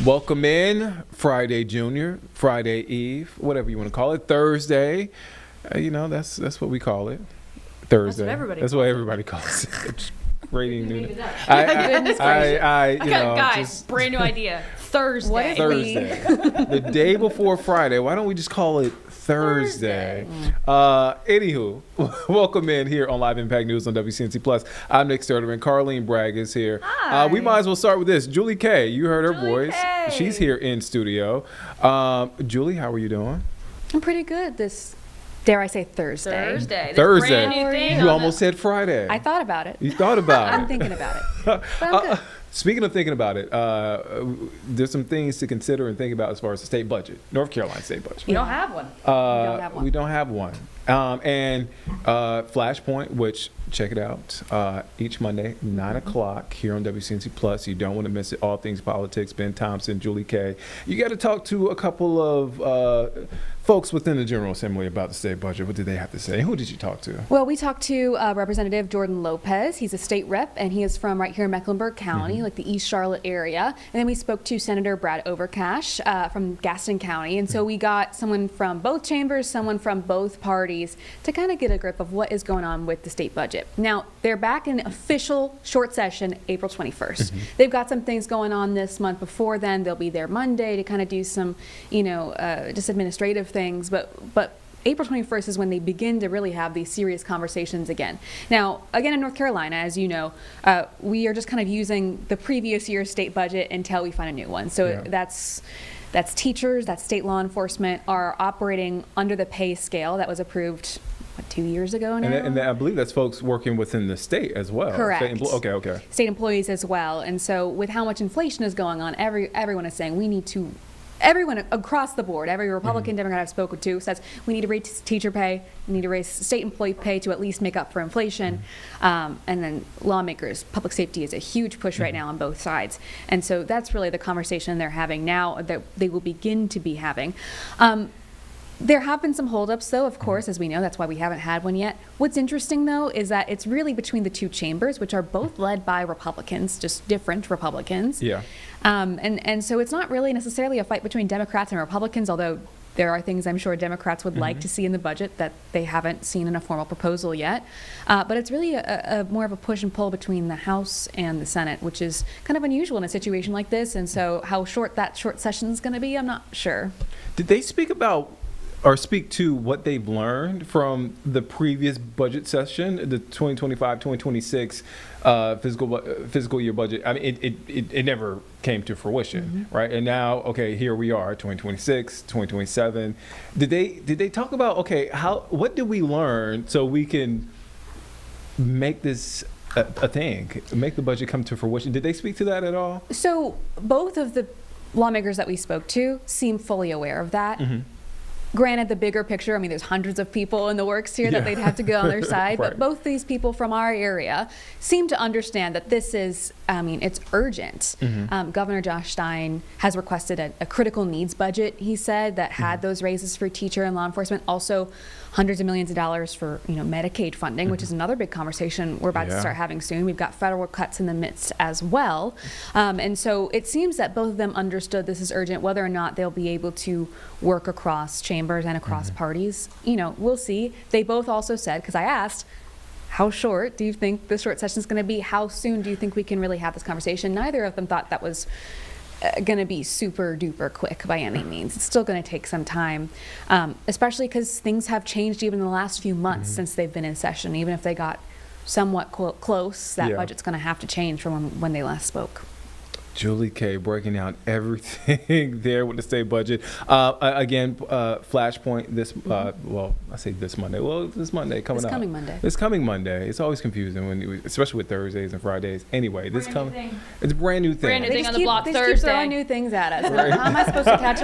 Welcome in Friday Junior, Friday Eve, whatever you want to call it, Thursday. That's what we call it. Thursday. That's what everybody calls it. It's rating new. Guys, brand new idea. Thursday. What is Thursday? The day before Friday. Why don't we just call it Thursday? Anywho, welcome in here on Live Impact News on WCNC Plus. I'm Nick Sturter and Carlene Bragg is here. Hi. We might as well start with this. Julie K. You heard her voice. K. She's here in studio. Julie, how are you doing? I'm pretty good this, dare I say, Thursday. This Thursday. brand new thing You almost said Friday. I thought about it. You thought about it. I'm thinking about it. But I'm good. Speaking of thinking about it, there's some things to consider and think about as far as the state budget, North Carolina state budget. We don't have one. We don't have one. And Flashpoint, which, check it out, each Monday, 9 o'clock here on WCNC Plus. You don't want to miss it. All things politics, Ben Thompson, Julie K. You got to talk to a couple of folks within the General Assembly about the state budget. What did they have to say? Who did you talk to? Well, we talked to Representative Jordan Lopez. He's a state rep, and he is from right here in Mecklenburg County, like the East Charlotte area. And then we spoke to Senator Brad Overcash from Gaston County. And so we got someone from both chambers, someone from both parties to kind of get a grip of what is going on with the state budget. Now, they're back in official short session April 21st. They've got some things going on this month before then. They'll be there Monday to kind of do some, just administrative things. But April 21st is when they begin to really have these serious conversations again. Now, again, in North Carolina, as you know, we are just kind of using the previous year's state budget until we find a new one. So that's teachers, that's state law enforcement are operating under the pay scale that was approved 2 years ago now. And I believe that's folks working within the state as well. Correct. Okay. State employees as well. And so with how much inflation is going on, everyone is saying we need to. Everyone across the board, every Republican, Democrat I've spoken to says we need to raise teacher pay, we need to raise state employee pay to at least make up for inflation. And then lawmakers, public safety is a huge push right now on both sides. And so that's really the conversation they're having now that they will begin to be having. There have been some holdups, though, of course, as we know. That's why we haven't had one yet. What's interesting, though, is that it's really between the two chambers, which are both led by Republicans, just different Republicans. Yeah. And so it's not really necessarily a fight between Democrats and Republicans, although there are things I'm sure Democrats would like to see in the budget that they haven't seen in a formal proposal yet. But it's really a more of a push and pull between the House and the Senate, which is kind of unusual in a situation like this. And so how short that short session is going to be, I'm not sure. Did they speak about or speak to what they've learned from the previous budget session, the 2025-2026 fiscal year budget. I mean, it never came to fruition, right? And now, okay, here we are, 2026, 2027. Did they talk about, okay, what did we learn so we can make this a thing, make the budget come to fruition? Did they speak to that at all? So both of the lawmakers that we spoke to seem fully aware of that. Granted, the bigger picture, I mean, there's hundreds of people in the works here that they'd have to get on their side, Right. but both these people from our area seem to understand that this is, I mean, it's urgent. Governor Josh Stein has requested a critical needs budget, he said, that had those raises for teacher and law enforcement, also hundreds of millions of dollars for, Medicaid funding, which is another big conversation we're about to start having soon. We've got federal cuts in the midst as well. And so it seems that both of them understood this is urgent. Whether or not they'll be able to work across chambers and across parties, we'll see. They both also said, because I asked, how short do you think the short session is going to be? How soon do you think we can really have this conversation? Neither of them thought that was going to be super duper quick by any means. It's still going to take some time, especially because things have changed even in the last few months since they've been in session. Even if they got somewhat close, that budget's going to have to change from when they last spoke. Julie K breaking down everything there with the state budget. Again, Flashpoint this, well, I say this Monday. Well, this Monday coming up. This coming Monday. It's always confusing, especially with Thursdays and Fridays. Anyway, it's a brand new thing. Brand new They thing just on the keep, block they just keep throwing Thursday. new things at us. How am I supposed to catch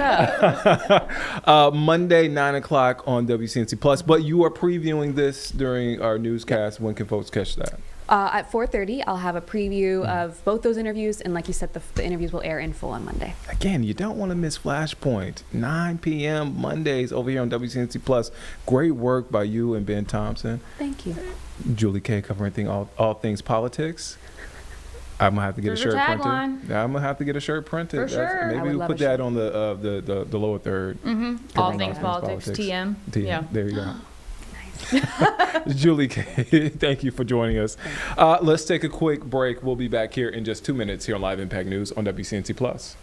up? Monday, 9 o'clock on WCNC Plus. But you are previewing this during our newscast. When can folks catch that? At 4:30, I'll have a preview of both those interviews, and like you said, the interviews will air in full on Monday. Again, you don't want to miss Flashpoint. 9 p.m. Mondays over here on WCNC Plus. Great work by you and Ben Thompson. Thank you. Julie K covering all things politics. I'm gonna have to get There's a shirt your printed. tagline. I'm gonna have to get a shirt printed. For sure. I Maybe would we'll love put a that shirt. on the lower third. All things politics, TM. Yeah. There you go. Julie K, thank you for joining us. Let's take a quick break. We'll be back here in just 2 minutes here on Live Impact News on WCNC Plus.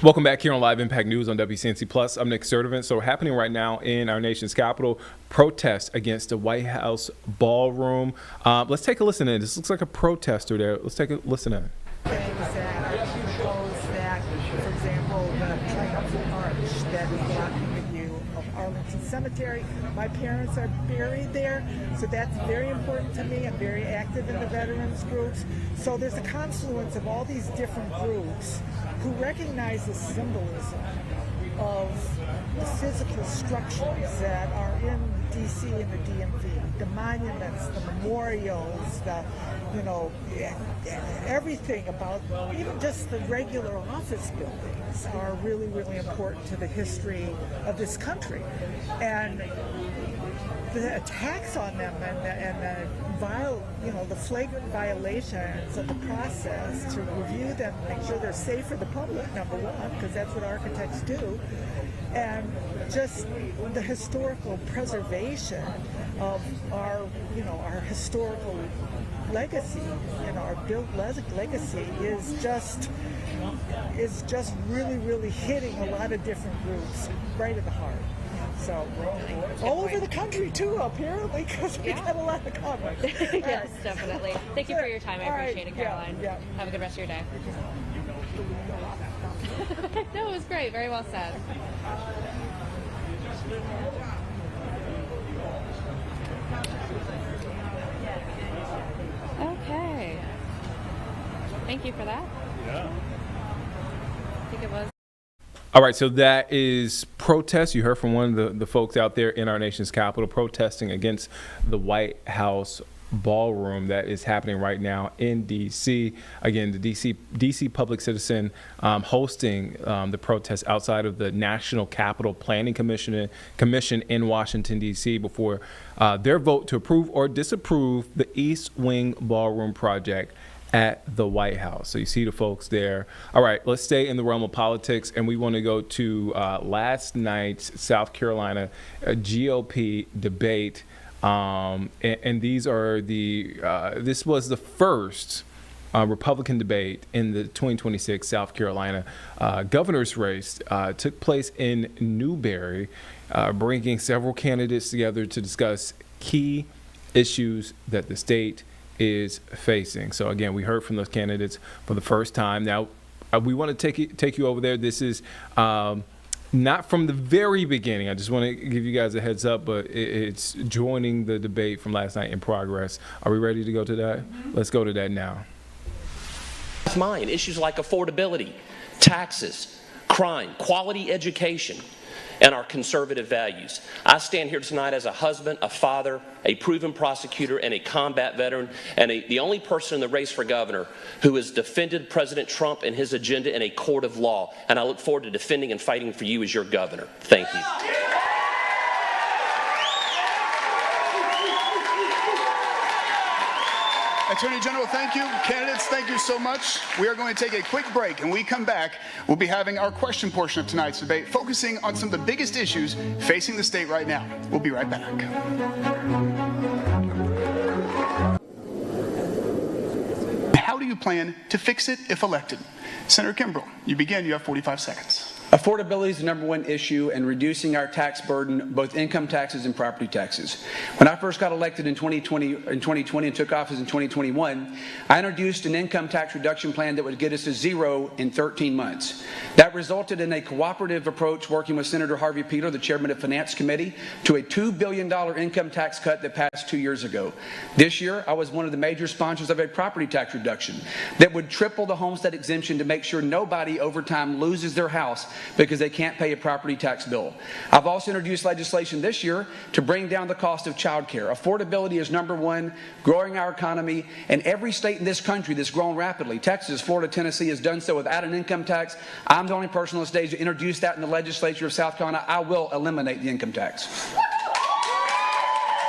Welcome back here on Live Impact News on WCNC Plus. I'm Nick Sturdivant. So happening right now in our nation's capital, protest against the White House ballroom. Let's take a listen in. This looks like a protester there. Let's take a listen in. Things that propose that, for example, the triumphal arch that is blocking the view Arlington Cemetery. My parents are buried there, so that's very important to me. I'm very active in the veterans groups. So there's a confluence of all these different groups who recognize the symbolism of the physical structures that are in DC and the DMV, the monuments, the memorials, the, you know, everything about even just the regular office buildings are really, really important to the history of this country. And the attacks on them and the flagrant violations of the process to review them, make sure they're safe for the public, number one, because that's what architects do, and just the historical preservation of our historical legacy, our built legacy is just really, really hitting a lot of different groups right at the heart. So all over the country too, apparently, because we got a lot of coverage. Yes, definitely. Thank you for your time. I appreciate it, Caroline. Yeah. Have a good rest of your day. No, it was great. Very well said. Okay. Thank you for that. Yeah. I think it was. All right, so that is protest. You heard from one of the folks out there in our nation's capital protesting against the White House ballroom that is happening right now in D.C. Again, the D.C. Public Citizen hosting the protest outside of the National Capital Planning Commission in Washington, D.C. before their vote to approve or disapprove the East Wing Ballroom project at the White House. So you see the folks there. All right, let's stay in the realm of politics, and we want to go to last night's South Carolina GOP debate. And these are this was the first Republican debate in the 2026 South Carolina governor's race. Took place in Newberry, bringing several candidates together to discuss key issues that the state is facing. So again, we heard from those candidates for the first time. Now, we want to take you over there. This is not from the very beginning. I just want to give you guys a heads up, but it's joining the debate from last night in progress. Are we ready to go to that? Let's go to that now. Mine, issues like affordability, taxes, crime, quality education, and our conservative values. I stand here tonight as a husband, a father, a proven prosecutor, and a combat veteran, and the only person in the race for governor who has defended President Trump and his agenda in a court of law. And I look forward to defending and fighting for you as your governor. Thank you. Attorney General, thank you. Candidates, thank you so much. We are going to take a quick break, and when we come back, we'll be having our question portion of tonight's debate, focusing on some of the biggest issues facing the state right now. We'll be right back. How do you plan to fix it if elected? Senator Kimbrell, you begin. You have 45 seconds. Affordability is the number one issue in reducing our tax burden, both income taxes and property taxes. When I first got elected in 2020 and took office in 2021, I introduced an income tax reduction plan that would get us to zero in 13 months. That resulted in a cooperative approach working with Senator Harvey Peter, the chairman of Finance Committee, to a $2 billion income tax cut that passed 2 years ago. This year, I was one of the major sponsors of a property tax reduction that would triple the homestead exemption to make sure nobody over time loses their house because they can't pay a property tax bill. I've also introduced legislation this year to bring down the cost of child care. Affordability is number one, growing our economy, and every state in this country that's grown rapidly, Texas, Florida, Tennessee, has done so without an income tax. I'm the only person on the stage to introduce that in the legislature of South Carolina. I will eliminate the income tax.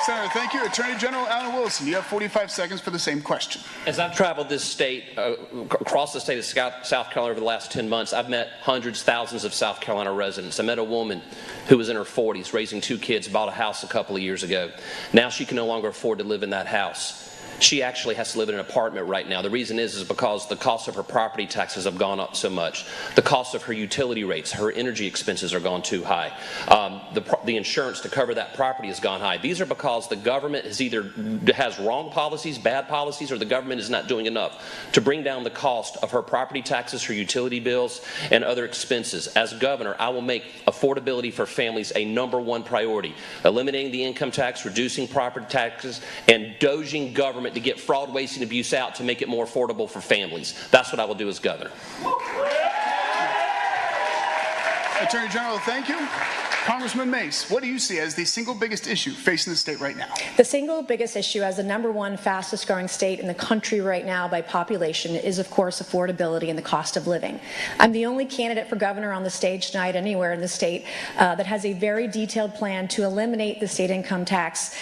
Senator, thank you. Attorney General Alan Wilson, you have 45 seconds for the same question. As I've traveled this state, across the state of South Carolina over the last 10 months, I've met hundreds, thousands of South Carolina residents. I met a woman who was in her 40s, raising 2 kids, bought a house a couple of years ago. Now she can no longer afford to live in that house. she actually has to live in an apartment right now. The reason is because the cost of her property taxes have gone up so much. The cost of her utility rates, her energy expenses are gone too high. The insurance to cover that property has gone high. These are because the government has wrong policies, bad policies, or the government is not doing enough to bring down the cost of her property taxes, her utility bills, and other expenses. As governor, I will make affordability for families a #1 priority. Eliminating the income tax, reducing property taxes, and doging government to get fraud, waste, and abuse out to make it more affordable for families. That's what I will do as governor. Attorney General, thank you. Congressman Mace, what do you see as the single biggest issue facing the state right now? The single biggest issue as the #1 fastest growing state in the country right now by population is, of course, affordability and the cost of living. I'm the only candidate for governor on the stage tonight anywhere in the state that has a very detailed plan to eliminate the state income tax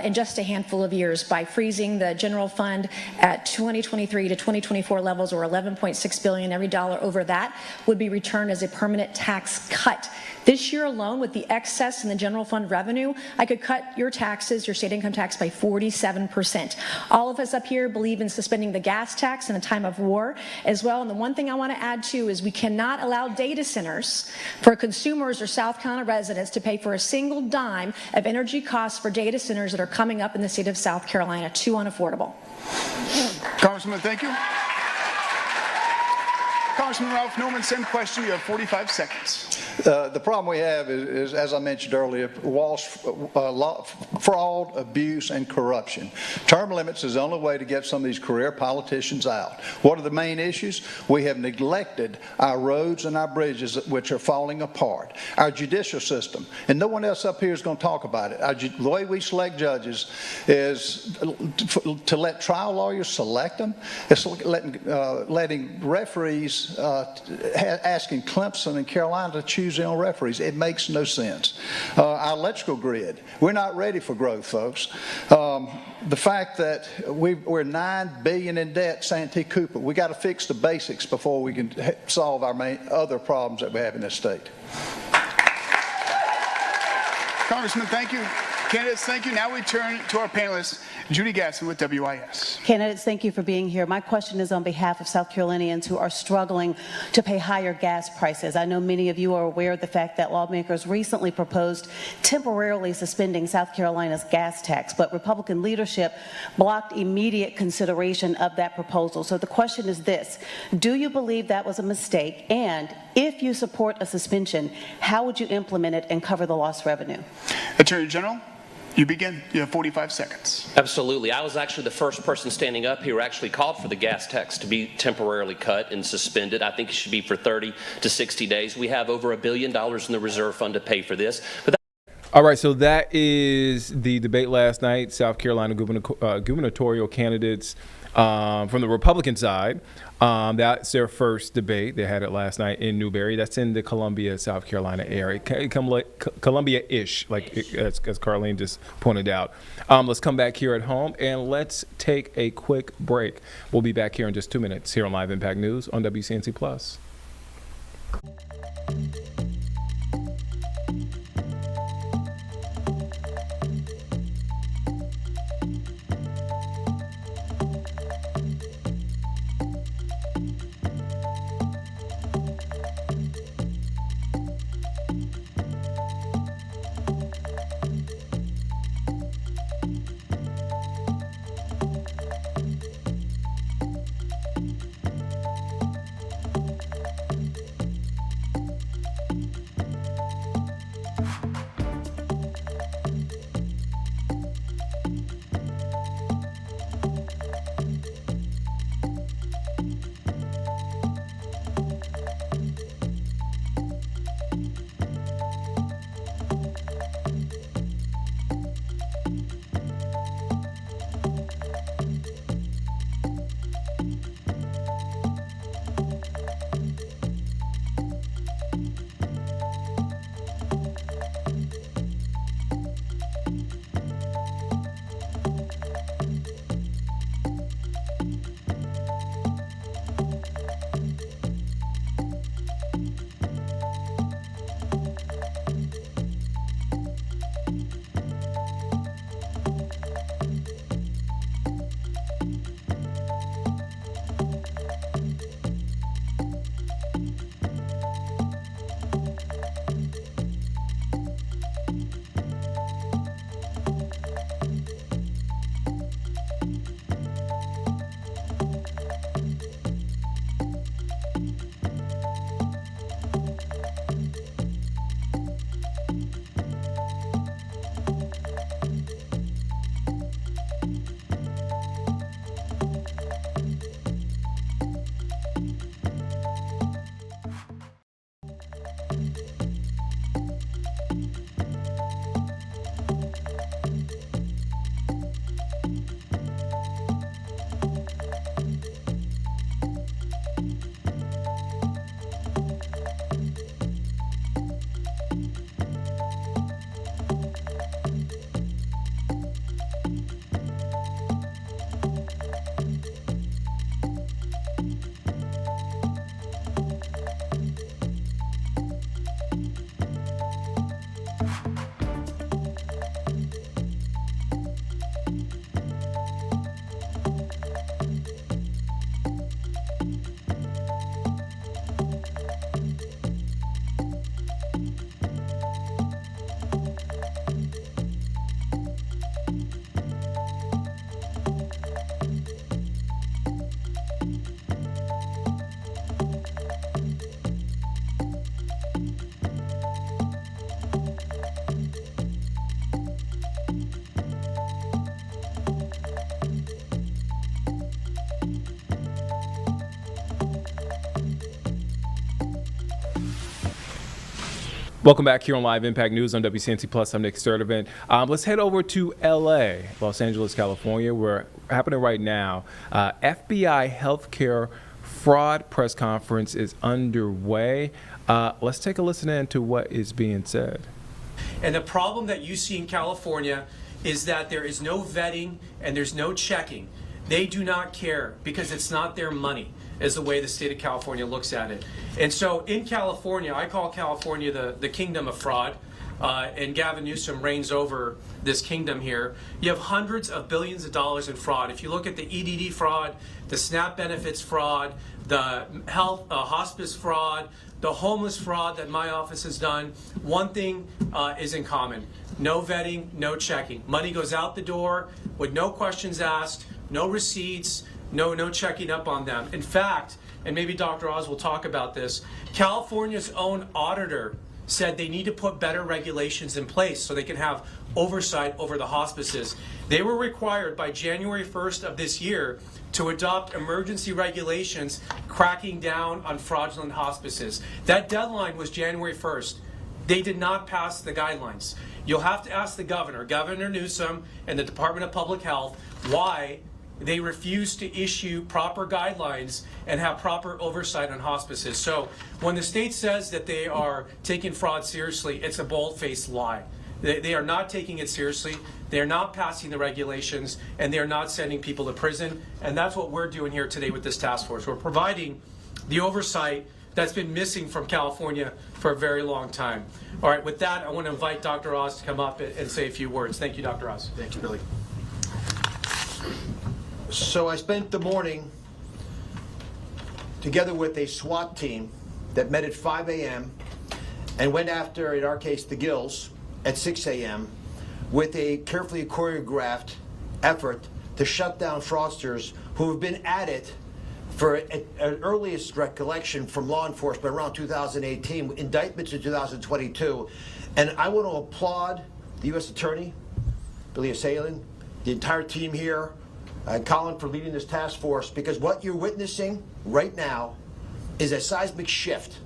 in just a handful of years by freezing the general fund at 2023 to 2024 levels, or $11.6 billion. Every dollar over that would be returned as a permanent tax cut. This year alone, with the excess in the general fund revenue, I could cut your taxes, your state income tax, by 47%. All of us up here believe in suspending the gas tax in a time of war as well. And the one thing I want to add too is we cannot allow data centers for consumers or South Carolina residents to pay for a single dime of energy costs for data centers that are coming up in the state of South Carolina. Too unaffordable. Congressman, thank you. Congressman Ralph Norman, same question. You have 45 seconds. The problem we have is, as I mentioned earlier, fraud, abuse, and corruption. Term limits is the only way to get some of these career politicians out. What are the main issues? We have neglected our roads and our bridges, which are falling apart. Our judicial system, and no one else up here is going to talk about it. The way we select judges is to let trial lawyers select them. It's letting referees, asking Clemson and Carolina to choose their own referees. It makes no sense. Our electrical grid, we're not ready for growth, folks. The fact that we're $9 billion in debt, Santee Cooper, we got to fix the basics before we can solve our other problems that we have in this state. Congressman, thank you. Candidates, thank you. Now we turn to our panelists, Judy Gasson with WIS. Candidates, thank you for being here. My question is on behalf of South Carolinians who are struggling to pay higher gas prices. I know many of you are aware of the fact that lawmakers recently proposed temporarily suspending South Carolina's gas tax, but Republican leadership blocked immediate consideration of that proposal. So the question is this: do you believe that was a mistake? And if you support a suspension, how would you implement it and cover the lost revenue? Attorney General, you begin. You have 45 seconds. Absolutely. I was actually the first person standing up here who actually called for the gas tax to be temporarily cut and suspended. I think it should be for 30 to 60 days. We have over $1 billion in the reserve fund to pay for this. All right, so that is the debate last night. South Carolina gubernatorial candidates from the Republican side. That's their first debate. They had it last night in Newberry. That's in the Columbia, South Carolina area. Columbia-ish, like as Carlene just pointed out. Let's come back here at home and let's take a quick break. We'll be back here in just 2 minutes here on Live Impact News on WCNC Plus. Welcome back here on Live Impact News on WCNC Plus. I'm Nick Sturdivant. Let's head over to L.A., Los Angeles, California, where happening right now. FBI healthcare fraud press conference is underway. Let's take a listen in to what is being said. And the problem that you see in California is that there is no vetting and there's no checking. They do not care because it's not their money, is the way the state of California looks at it. And so in California, I call California the kingdom of fraud, and Gavin Newsom reigns over this kingdom here. You have hundreds of billions of dollars in fraud. If you look at the EDD fraud, the SNAP benefits fraud, the health hospice fraud, the homeless fraud that my office has done, one thing is in common: no vetting, no checking. Money goes out the door with no questions asked, no receipts, no checking up on them. In fact, and maybe Dr. Oz will talk about this, California's own auditor said they need to put better regulations in place so they can have oversight over the hospices. They were required by January 1st of this year to adopt emergency regulations cracking down on fraudulent hospices. That deadline was January 1st. They did not pass the guidelines. You'll have to ask the governor, Governor Newsom, and the Department of Public Health why they refuse to issue proper guidelines and have proper oversight on hospices. So when the state says that they are taking fraud seriously, it's a bold-faced lie. They are not taking it seriously. They're not passing the regulations, and they're not sending people to prison. And that's what we're doing here today with this task force. We're providing the oversight that's been missing from California for a very long time. All right, with that, I want to invite Dr. Oz to come up and say a few words. Thank you, Dr. Oz. Thank you, Billy. So I spent the morning together with a SWAT team that met at 5 a.m. and went after, in our case, the Gills at 6 a.m. with a carefully choreographed effort to shut down fraudsters who have been at it for an earliest recollection from law enforcement around 2018, indictments in 2022. And I want to applaud the U.S. Attorney, Billy Assaylan, the entire team here, Colin for leading this task force, because what you're witnessing right now is a seismic shift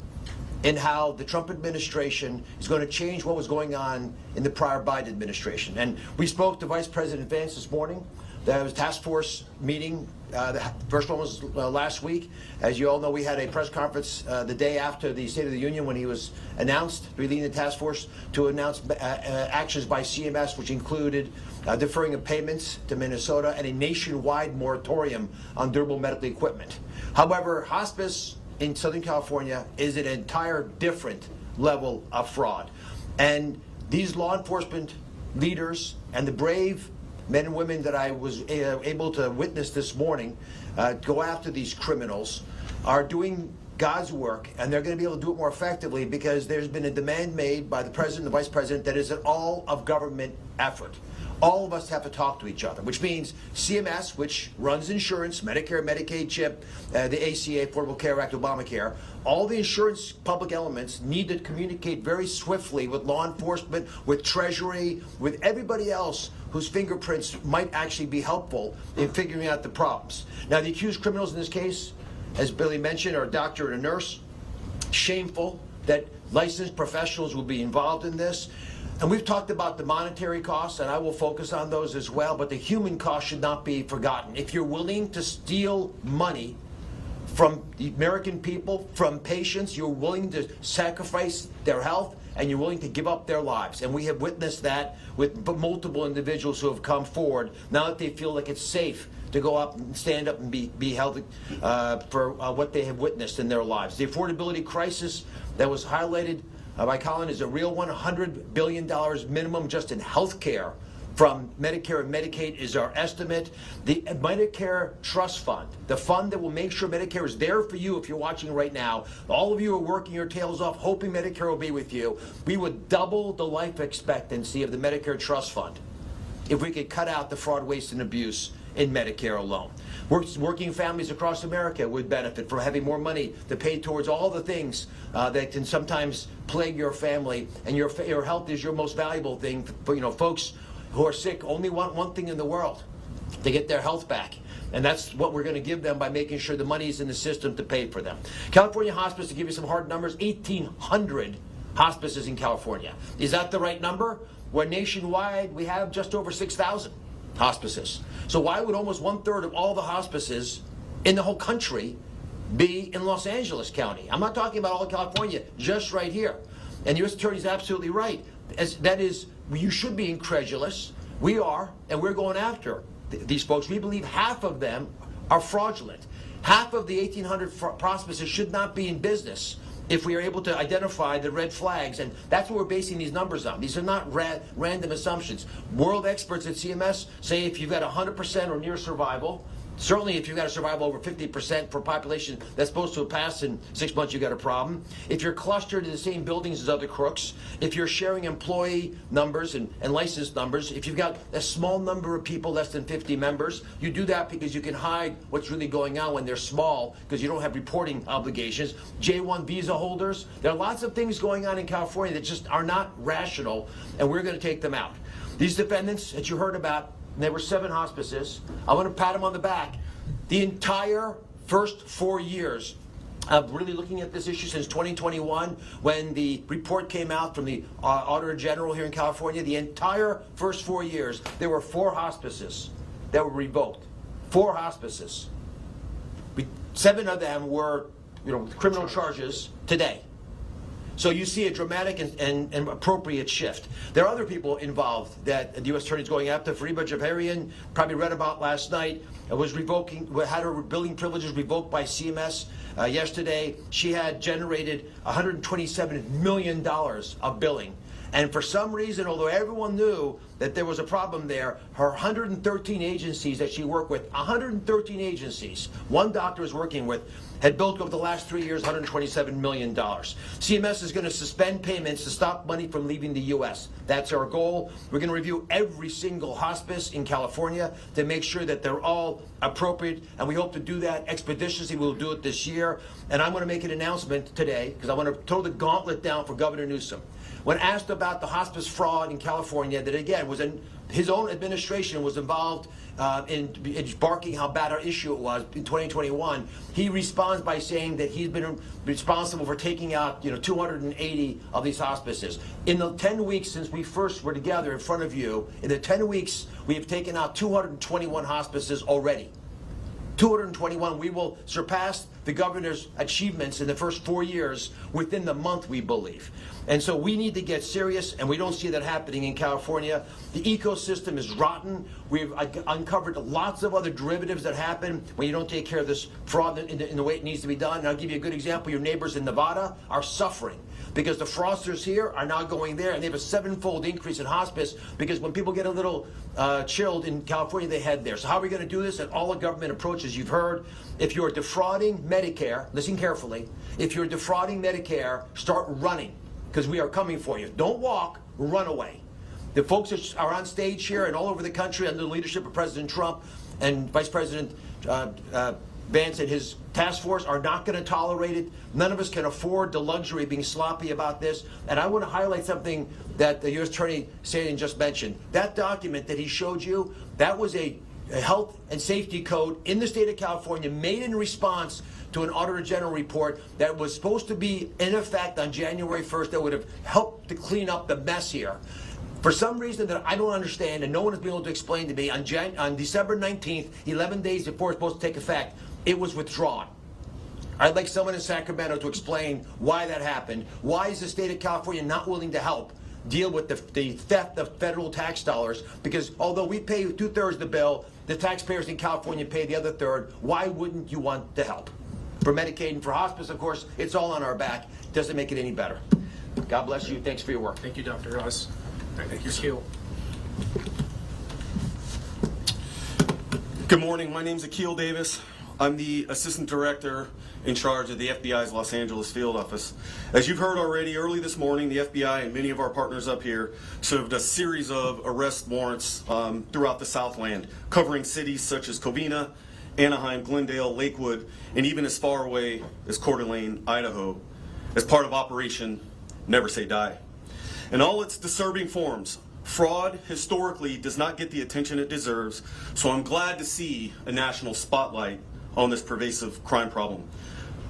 in how the Trump administration is going to change what was going on in the prior Biden administration. And we spoke to Vice President Vance this morning. There was a task force meeting. The first one was last week. As you all know, we had a press conference the day after the State of the Union when he was announced to be leading the task force to announce actions by CMS, which included deferring of payments to Minnesota and a nationwide moratorium on durable medical equipment. However, hospice in Southern California is an entire different level of fraud. And these law enforcement leaders and the brave men and women that I was able to witness this morning go after these criminals are doing God's work, and they're going to be able to do it more effectively because there's been a demand made by the president and the vice president that is an all-of-government effort. All of us have to talk to each other, which means CMS, which runs insurance, Medicare, Medicaid, CHIP, the ACA, Affordable Care Act, Obamacare, all the insurance public elements need to communicate very swiftly with law enforcement, with Treasury, with everybody else whose fingerprints might actually be helpful in figuring out the problems. Now, the accused criminals in this case, as Billy mentioned, are a doctor and a nurse. Shameful that licensed professionals will be involved in this. And we've talked about the monetary costs, and I will focus on those as well, but the human cost should not be forgotten. If you're willing to steal money from the American people, from patients, you're willing to sacrifice their health, and you're willing to give up their lives. And we have witnessed that with multiple individuals who have come forward now that they feel like it's safe to go up and stand up and be held for what they have witnessed in their lives. The affordability crisis that was highlighted by Colin is a real one. $100 billion minimum just in health care from Medicare and Medicaid is our estimate. The Medicare Trust Fund, the fund that will make sure Medicare is there for you if you're watching right now. All of you are working your tails off, hoping Medicare will be with you. We would double the life expectancy of the Medicare Trust Fund if we could cut out the fraud, waste, and abuse in Medicare alone. Working families across America would benefit from having more money to pay towards all the things that can sometimes plague your family, and your health is your most valuable thing. For, folks who are sick only want one thing in the world: to get their health back. And that's what we're going to give them by making sure the money is in the system to pay for them. California Hospice, to give you some hard numbers, 1,800 hospices in California. Is that the right number? When nationwide, we have just over 6,000 hospices. So why would almost 1/3 of all the hospices in the whole country be in Los Angeles County? I'm not talking about all of California, just right here. And the U.S. Attorney is absolutely right. That is, you should be incredulous. We are, and we're going after these folks. We believe half of them are fraudulent. Half of the 1,800 hospices should not be in business if we are able to identify the red flags, and that's what we're basing these numbers on. These are not random assumptions. World experts at CMS say if you've got 100% or near survival, certainly if you've got a survival over 50% for a population that's supposed to have passed in 6 months, you've got a problem. If you're clustered in the same buildings as other crooks, if you're sharing employee numbers and license numbers, if you've got a small number of people, less than 50 members, you do that because you can hide what's really going on when they're small because you don't have reporting obligations. J1 visa holders, there are lots of things going on in California that just are not rational, and we're going to take them out. These defendants that you heard about, there were 7 hospices. I want to pat them on the back. The entire first 4 years of really looking at this issue since 2021, when the report came out from the Auditor General here in California, the entire first 4 years, there were 4 hospices that were revoked. 4 hospices. 7 of them were, criminal charges today. So you see a dramatic and appropriate shift. There are other people involved that the U.S. Attorney is going after. Fariba Javarian, probably read about last night, had her billing privileges revoked by CMS yesterday. She had generated $127 million of billing. And for some reason, although everyone knew that there was a problem there, her 113 agencies that she worked with, 113 agencies, one doctor is working with, had billed over the last 3 years $127 million. CMS is going to suspend payments to stop money from leaving the U.S. That's our goal. We're going to review every single hospice in California to make sure that they're all appropriate, and we hope to do that expeditiously. We'll do it this year. And I'm going to make an announcement today, because I want to throw the gauntlet down for Governor Newsom. When asked about the hospice fraud in California, that again was in his own administration was involved in barking how bad our issue it was in 2021, he responds by saying that he's been responsible for taking out 280 of these hospices. In the 10 weeks since we first were together in front of you, in the 10 weeks we have taken out 221 hospices already. 221. We will surpass the governor's achievements in the first 4 years within the month, we believe. And so we need to get serious, and we don't see that happening in California. The ecosystem is rotten. We've uncovered lots of other derivatives that happen when you don't take care of this fraud in the way it needs to be done. And I'll give you a good example. Your neighbors in Nevada are suffering because the fraudsters here are now going there, and they have a 7-fold increase in hospice because when people get a little chilled in California, they head there. So how are we going to do this? And all the government approaches you've heard. If you're defrauding Medicare, listen carefully, if you're defrauding Medicare, start running, because we are coming for you. Don't walk, run away. The folks that are on stage here and all over the country under the leadership of President Trump and Vice President Vance and his task force are not going to tolerate it. None of us can afford the luxury of being sloppy about this. And I want to highlight something that the U.S. Attorney Sandin just mentioned. That document that he showed you, that was a health and safety code in the state of California made in response to an Auditor General report that was supposed to be in effect on January 1st that would have helped to clean up the mess here. For some reason that I don't understand and no one has been able to explain to me, on December 19th, 11 days before it's supposed to take effect, it was withdrawn. I'd like someone in Sacramento to explain why that happened. Why is the state of California not willing to help deal with the theft of federal tax dollars? Because although we pay 2/3 of the bill, the taxpayers in California pay the other third. Why wouldn't you want to help? For Medicaid and for hospice, of course, it's all on our back. Doesn't make it any better. God bless you. Thanks for your work. Thank you, Dr. Ross. Thank you, Akil. Good morning. My name's Akil Davis. I'm the Assistant Director in charge of the FBI's Los Angeles Field Office. As you've heard already, early this morning, the FBI and many of our partners up here served a series of arrest warrants throughout the Southland, covering cities such as Covina, Anaheim, Glendale, Lakewood, and even as far away as Coeur d'Alene, Idaho, as part of Operation Never Say Die. In all its disturbing forms, fraud historically does not get the attention it deserves, so I'm glad to see a national spotlight on this pervasive crime problem.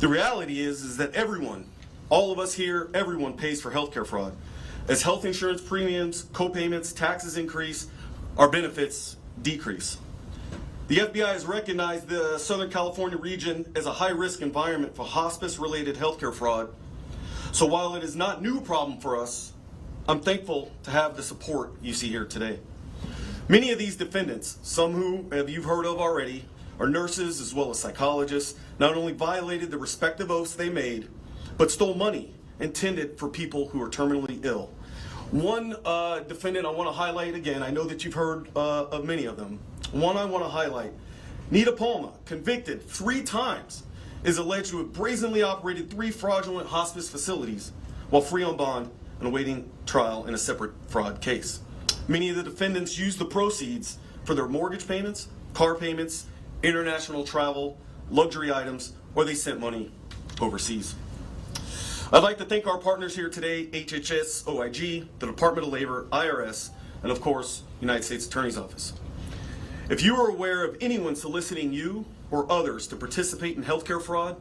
The reality is that everyone all of us here, everyone pays for healthcare fraud. As health insurance premiums, co-payments, taxes increase, our benefits decrease. The FBI has recognized the Southern California region as a high-risk environment for hospice-related healthcare fraud. So while it is not a new problem for us, I'm thankful to have the support you see here today. Many of these defendants, some who you've heard of already, are nurses as well as psychologists, not only violated the respective oaths they made, but stole money intended for people who are terminally ill. One defendant I want to highlight again, I know that you've heard of many of them. One I want to highlight, Nita Palma, convicted 3 times, is alleged to have brazenly operated 3 fraudulent hospice facilities while free on bond and awaiting trial in a separate fraud case. Many of the defendants used the proceeds for their mortgage payments, car payments, international travel, luxury items, or they sent money overseas. I'd like to thank our partners here today, HHS, OIG, the Department of Labor, IRS, and of course, United States Attorney's Office. If you are aware of anyone soliciting you or others to participate in healthcare fraud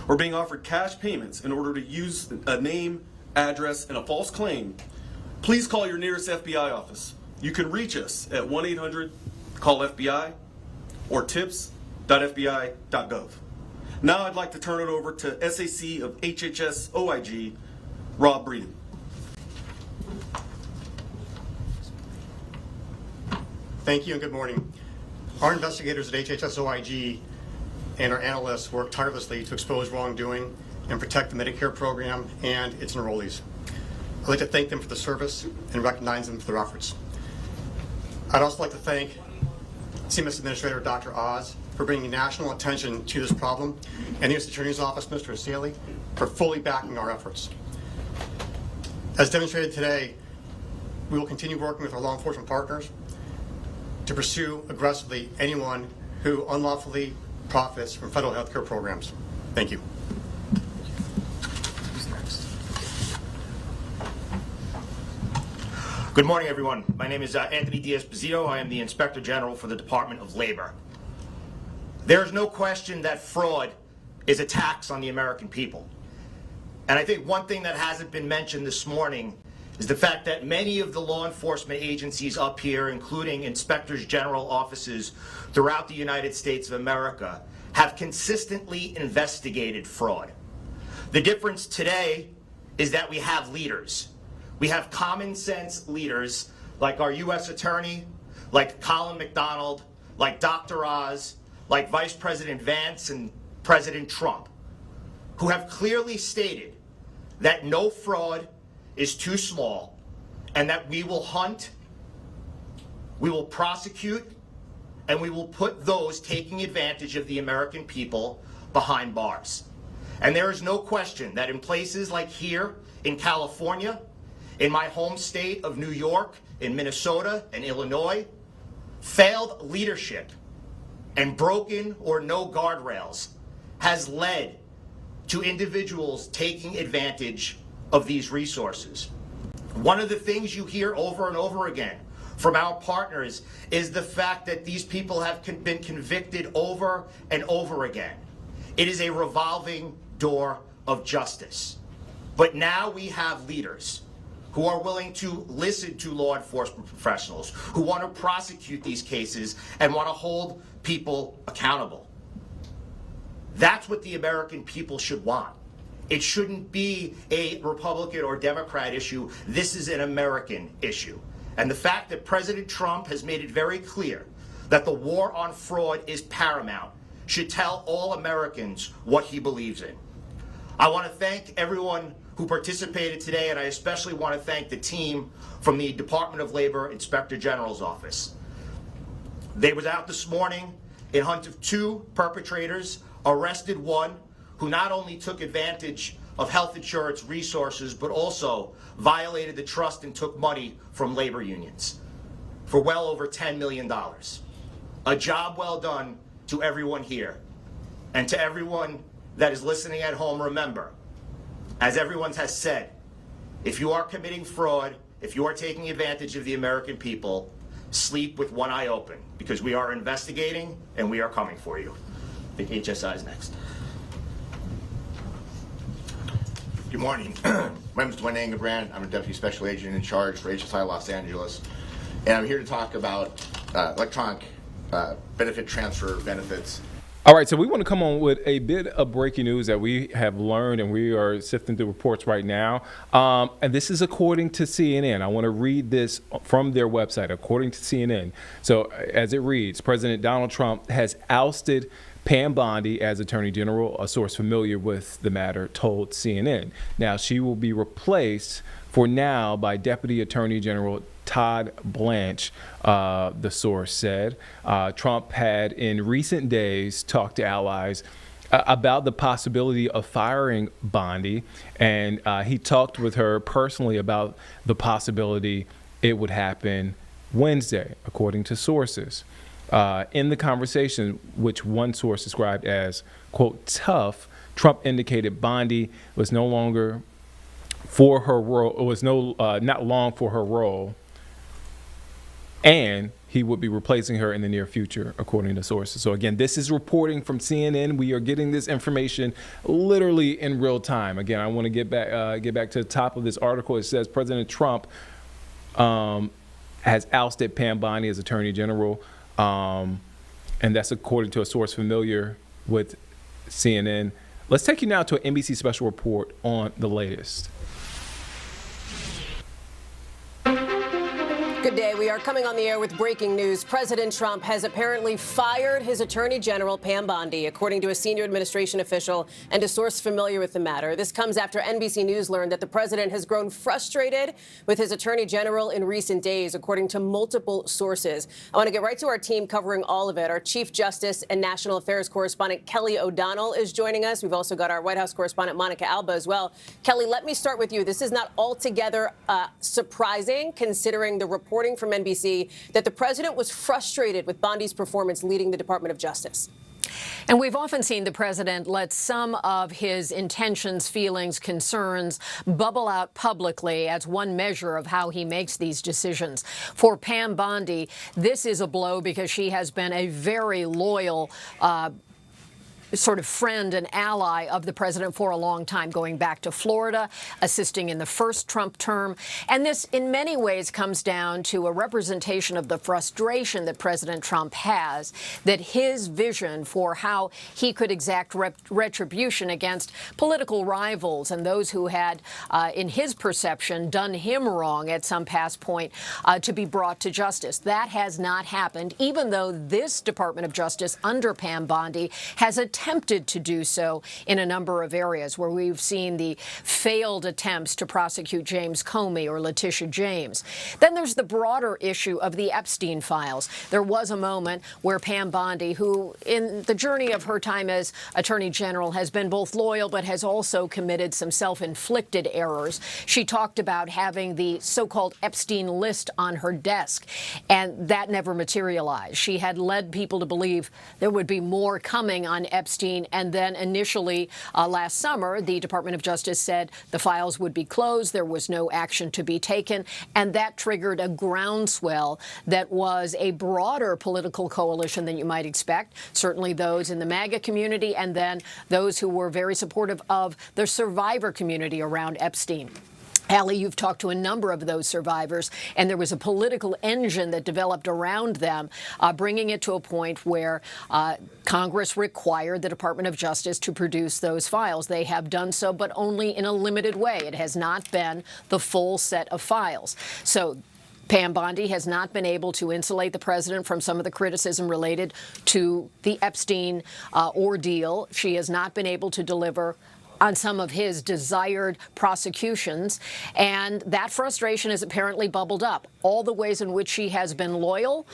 or being offered cash payments in order to use a name, address, and a false claim, please call your nearest FBI office. You can reach us at 1-800-CALL-FBI or tips.fbi.gov. Now I'd like to turn it over to SAC of HHS OIG, Rob Breeden. Thank you and good morning. Our investigators at HHS OIG and our analysts work tirelessly to expose wrongdoing and protect the Medicare program and its enrollees. I'd like to thank them for the service and recognize them for their efforts. I'd also like to thank CMS Administrator Dr. Oz for bringing national attention to this problem, and the U.S. Attorney's Office, Mr. Asili, for fully backing our efforts. As demonstrated today, we will continue working with our law enforcement partners to pursue aggressively anyone who unlawfully profits from federal health care programs. Thank you. Good morning, everyone. My name is Anthony Diaz-Pizito. I am the Inspector General for the Department of Labor. There is no question that fraud is a tax on the American people. And I think one thing that hasn't been mentioned this morning is the fact that many of the law enforcement agencies up here, including inspectors general offices throughout the United States of America, have consistently investigated fraud. The difference today is that we have leaders. We have common sense leaders like our U.S. Attorney, like Colin McDonald, like Dr. Oz, like Vice President Vance and President Trump, who have clearly stated that no fraud is too small and that we will hunt, we will prosecute, and we will put those taking advantage of the American people behind bars. And there is no question that in places like here in California, in my home state of New York, in Minnesota and Illinois, failed leadership and broken or no guardrails has led to individuals taking advantage of these resources. One of the things you hear over and over again from our partners is the fact that these people have been convicted over and over again. It is a revolving door of justice. But now we have leaders who are willing to listen to law enforcement professionals, who want to prosecute these cases and want to hold people accountable. That's what the American people should want. It shouldn't be a Republican or Democrat issue. This is an American issue. And the fact that President Trump has made it very clear that the war on fraud is paramount should tell all Americans what he believes in. I want to thank everyone who participated today, and I especially want to thank the team from the Department of Labor Inspector General's office. They was out this morning in hunt of 2 perpetrators, arrested 1 who not only took advantage of health insurance resources, but also violated the trust and took money from labor unions for well over $10 million. A job well done to everyone here. And to everyone that is listening at home, remember, as everyone has said, if you are committing fraud, if you are taking advantage of the American people, sleep with one eye open, because we are investigating and we are coming for you. I think HSI is next. Good morning. My name is Dwayne Engelbrand. I'm a Deputy Special Agent in charge for HSI Los Angeles. And I'm here to talk about electronic benefit transfer benefits. All right, so we want to come on with a bit of breaking news that we have learned, and we are sifting through reports right now. And this is according to CNN. I want to read this from their website, according to CNN. So as it reads, President Donald Trump has ousted Pam Bondi as Attorney General. A source familiar with the matter told CNN. Now, she will be replaced for now by Deputy Attorney General Todd Blanche, the source said. Trump had in recent days talked to allies about the possibility of firing Bondi, and he talked with her personally about the possibility it would happen Wednesday, according to sources. In the conversation, which one source described as, quote, tough, Trump indicated Bondi was no longer for her role, not long for her role, and he would be replacing her in the near future, according to sources. So again, this is reporting from CNN. We are getting this information literally in real time. Again, I want to get back to the top of this article. It says President Trump has ousted Pam Bondi as Attorney General, and that's according to a source familiar with CNN. Let's take you now to an NBC special report on the latest. Good day. We are coming on the air with breaking news. President Trump has apparently fired his Attorney General, Pam Bondi, according to a senior administration official and a source familiar with the matter. This comes after NBC News learned that the president has grown frustrated with his Attorney General in recent days, according to multiple sources. I want to get right to our team covering all of it. Our Chief Justice and National Affairs correspondent Kelly O'Donnell is joining us. We've also got our White House correspondent Monica Alba as well. Kelly, let me start with you. This is not altogether surprising, considering the reporting from NBC that the president was frustrated with Bondi's performance leading the Department of Justice. And we've often seen the president let some of his intentions, feelings, concerns bubble out publicly as one measure of how he makes these decisions. For Pam Bondi, this is a blow because she has been a very loyal sort of friend and ally of the president for a long time, going back to Florida, assisting in the first Trump term. And this, in many ways, comes down to a representation of the frustration that President Trump has, that his vision for how he could exact retribution against political rivals and those who had, in his perception, done him wrong at some past point, to be brought to justice. That has not happened, even though this Department of Justice under Pam Bondi has attempted to do so in a number of areas where we've seen the failed attempts to prosecute James Comey or Letitia James. Then there's the broader issue of the Epstein files. There was a moment where Pam Bondi, who in the journey of her time as Attorney General has been both loyal but has also committed some self-inflicted errors. She talked about having the so-called Epstein list on her desk, and that never materialized. She had led people to believe there would be more coming on Epstein, and then initially last summer, the Department of Justice said the files would be closed, there was no action to be taken, and that triggered a groundswell that was a broader political coalition than you might expect, certainly those in the MAGA community and then those who were very supportive of the survivor community around Epstein. Hallie, you've talked to a number of those survivors, and there was a political engine that developed around them, bringing it to a point where Congress required the Department of Justice to produce those files. They have done so, but only in a limited way. It has not been the full set of files. So Pam Bondi has not been able to insulate the president from some of the criticism related to the Epstein ordeal. She has not been able to deliver on some of his desired prosecutions, and that frustration has apparently bubbled up. All the ways in which she has been loyal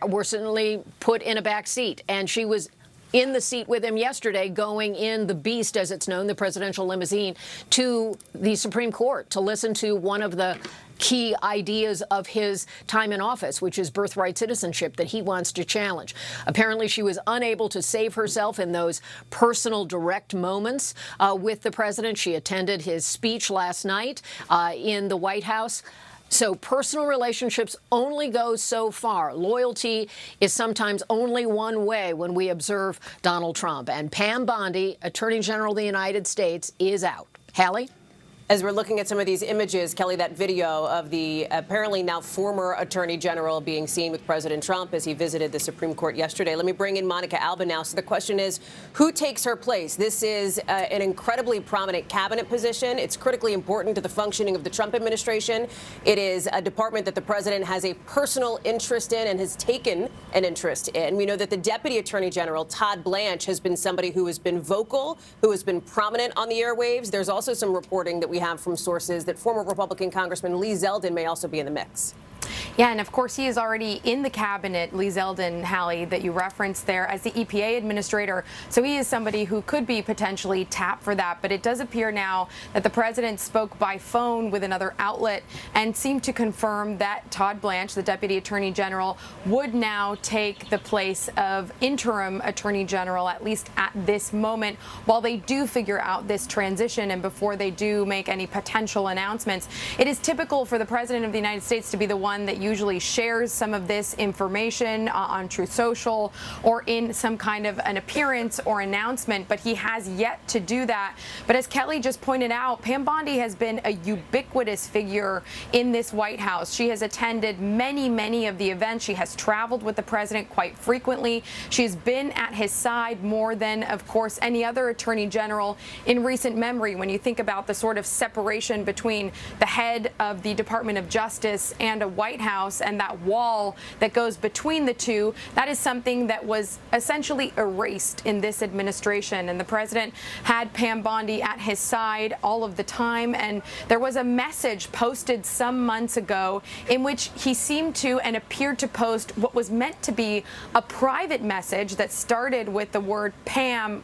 were certainly put in a back seat, and she was in the seat with him yesterday, going in the beast, as it's known, the presidential limousine, to the Supreme Court to listen to one of the key ideas of his time in office, which is birthright citizenship that he wants to challenge. Apparently, she was unable to save herself in those personal, direct moments with the president. She attended his speech last night in the White House. So personal relationships only go so far. Loyalty is sometimes only one way when we observe Donald Trump. And Pam Bondi, Attorney General of the United States, is out. Hallie? As we're looking at some of these images, Kelly, that video of the apparently now former Attorney General being seen with President Trump as he visited the Supreme Court yesterday. Let me bring in Monica Alba now. So the question is, who takes her place? This is an incredibly prominent cabinet position. It's critically important to the functioning of the Trump administration. It is a department that the president has a personal interest in and has taken an interest in. We know that the Deputy Attorney General, Todd Blanche, has been somebody who has been vocal, who has been prominent on the airwaves. There's also some reporting that we have from sources that former Republican Congressman Lee Zeldin may also be in the mix. Yeah, and of course he is already in the cabinet, Lee Zeldin, Hallie, that you referenced there, as the EPA administrator. So he is somebody who could be potentially tapped for that. But it does appear now that the president spoke by phone with another outlet and seemed to confirm that Todd Blanche, the Deputy Attorney General, would now take the place of interim Attorney General, at least at this moment, while they do figure out this transition and before they do make any potential announcements. It is typical for the President of the United States to be the one that usually shares some of this information on Truth Social or in some kind of an appearance or announcement, but he has yet to do that. But as Kelly just pointed out, Pam Bondi has been a ubiquitous figure in this White House. She has attended many of the events. She has traveled with the president quite frequently. She's been at his side more than, of course, any other attorney general in recent memory. When you think about the sort of separation between the head of the Department of Justice and a White House and that wall that goes between the two, that is something that was essentially erased in this administration. And the president had Pam Bondi at his side all of the time. And there was a message posted some months ago in which he seemed to and appeared to post what was meant to be a private message that started with the word Pam :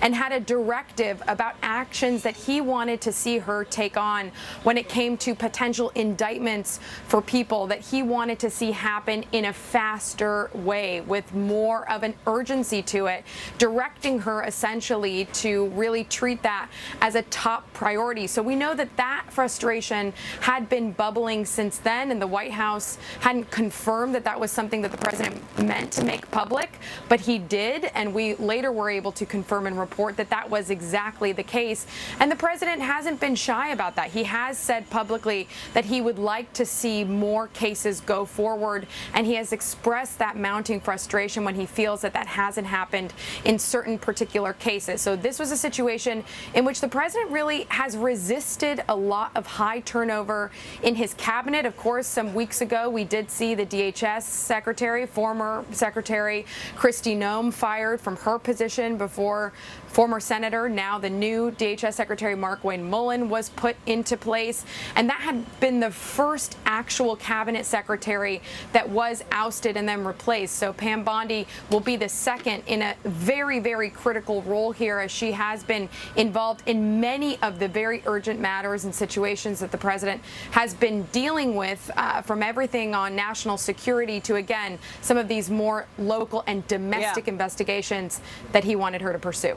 and had a directive about actions that he wanted to see her take on when it came to potential indictments for people that he wanted to see happen in a faster way with more of an urgency to it, directing her essentially to really treat that as a top priority. So we know that that frustration had been bubbling since then, and the White House hadn't confirmed that that was something that the president meant to make public, but he did, and we later were able to confirm and report that that was exactly the case. And the president hasn't been shy about that. He has said publicly that he would like to see more cases go forward, and he has expressed that mounting frustration when he feels that that hasn't happened in certain particular cases. So this was a situation in which the president really has resisted a lot of high turnover in his cabinet. Of course, some weeks ago, we did see the DHS secretary, former Secretary Kristi Noem, fired from her position before former senator, now the new DHS Secretary Mark Wayne Mullen, was put into place. And that had been the first actual cabinet secretary that was ousted and then replaced. So Pam Bondi will be the second in a very critical role here, as she has been involved in many of the very urgent matters and situations that the president has been dealing with, from everything on national security to, again, some of these more local and domestic investigations that he wanted her to pursue.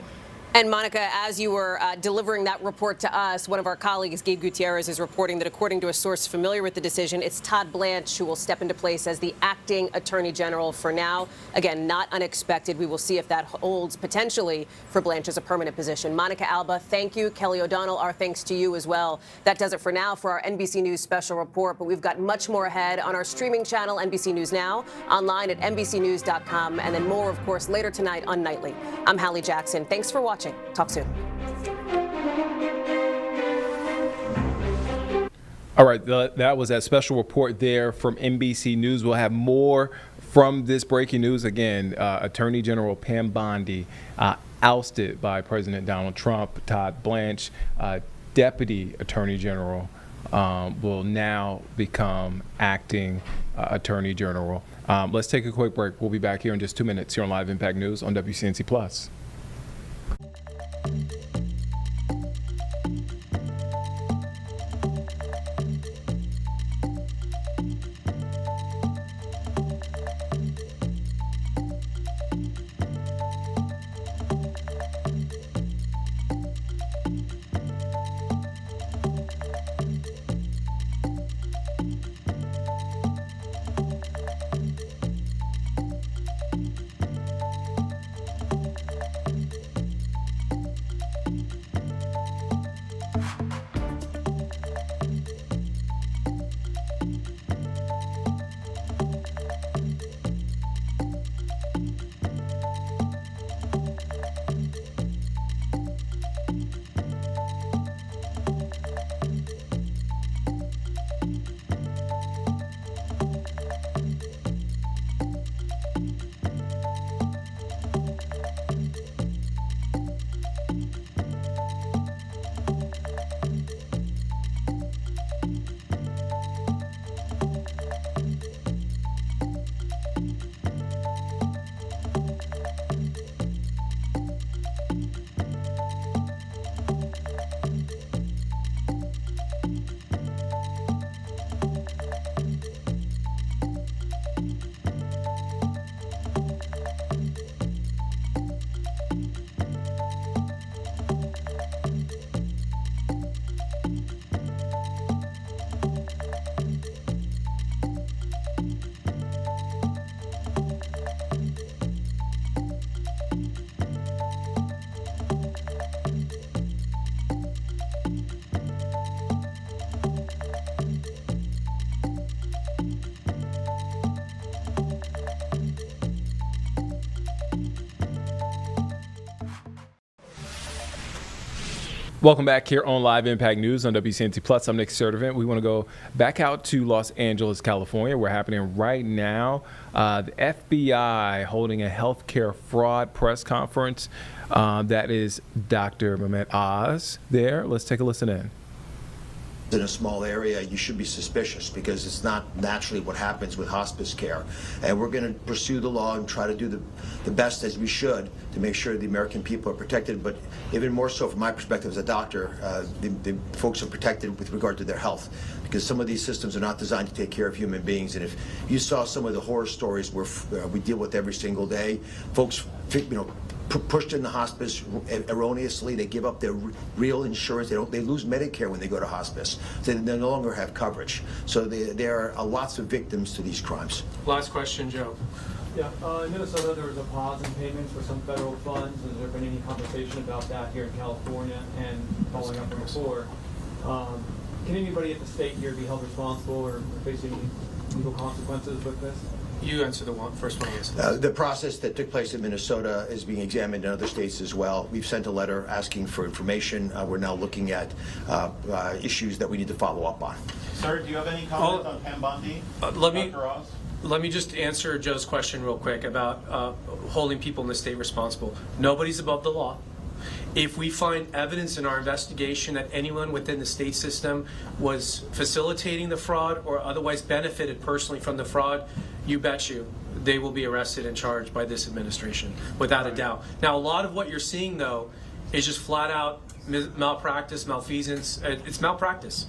And Monica, as you were delivering that report to us, one of our colleagues, Gabe Gutierrez, is reporting that according to a source familiar with the decision, it's Todd Blanche who will step into place as the acting attorney general for now. Again, not unexpected. We will see if that holds potentially for Blanche as a permanent position. Monica Alba, thank you. Kelly O'Donnell, our thanks to you as well. That does it for now for our NBC News special report, but we've got much more ahead on our streaming channel, NBC News Now, online at NBCnews.com, and then more, of course, later tonight on Nightly. I'm Hallie Jackson. Thanks for watching. Talk soon. All right, that was that special report there from NBC News. We'll have more from this breaking news. Again, Attorney General Pam Bondi ousted by President Donald Trump. Todd Blanche, Deputy Attorney General, will now become acting Attorney General. Let's take a quick break. We'll be back here in just 2 minutes here on Live Impact News on WCNC Plus. Welcome back here on Live Impact News on WCNC Plus. I'm Nick Sertivant. We want to go back out to Los Angeles, California. We're happening right now. The FBI holding a healthcare fraud press conference. That is Dr. Mehmet Oz there. Let's take a listen in. In a small area, you should be suspicious because it's not naturally what happens with hospice care. And we're going to pursue the law and try to do the best as we should to make sure the American people are protected, but even more so from my perspective as a doctor, the folks are protected with regard to their health, because some of these systems are not designed to take care of human beings. And if you saw some of the horror stories where we deal with every single day, folks, pushed in the hospice erroneously, they give up their real insurance. They lose Medicare when they go to hospice. So they no longer have coverage. So there are lots of victims to these crimes. Last question, Joe. Yeah, in Minnesota there was a pause in payments for some federal funds. Has there been any conversation about that here in California? And following up from before, can anybody at the state here be held responsible or face any legal consequences with this? You answer the first one. The process that took place in Minnesota is being examined in other states as well. We've sent a letter asking for information. We're now looking at issues that we need to follow up on. Sir, do you have any comments on Pam Bondi? Let me just answer Joe's question real quick about holding people in the state responsible. Nobody's above the law. If we find evidence in our investigation that anyone within the state system was facilitating the fraud or otherwise benefited personally from the fraud, you bet you they will be arrested and charged by this administration, without a doubt. Now, a lot of what you're seeing, though, is just flat out malpractice, malfeasance. It's malpractice.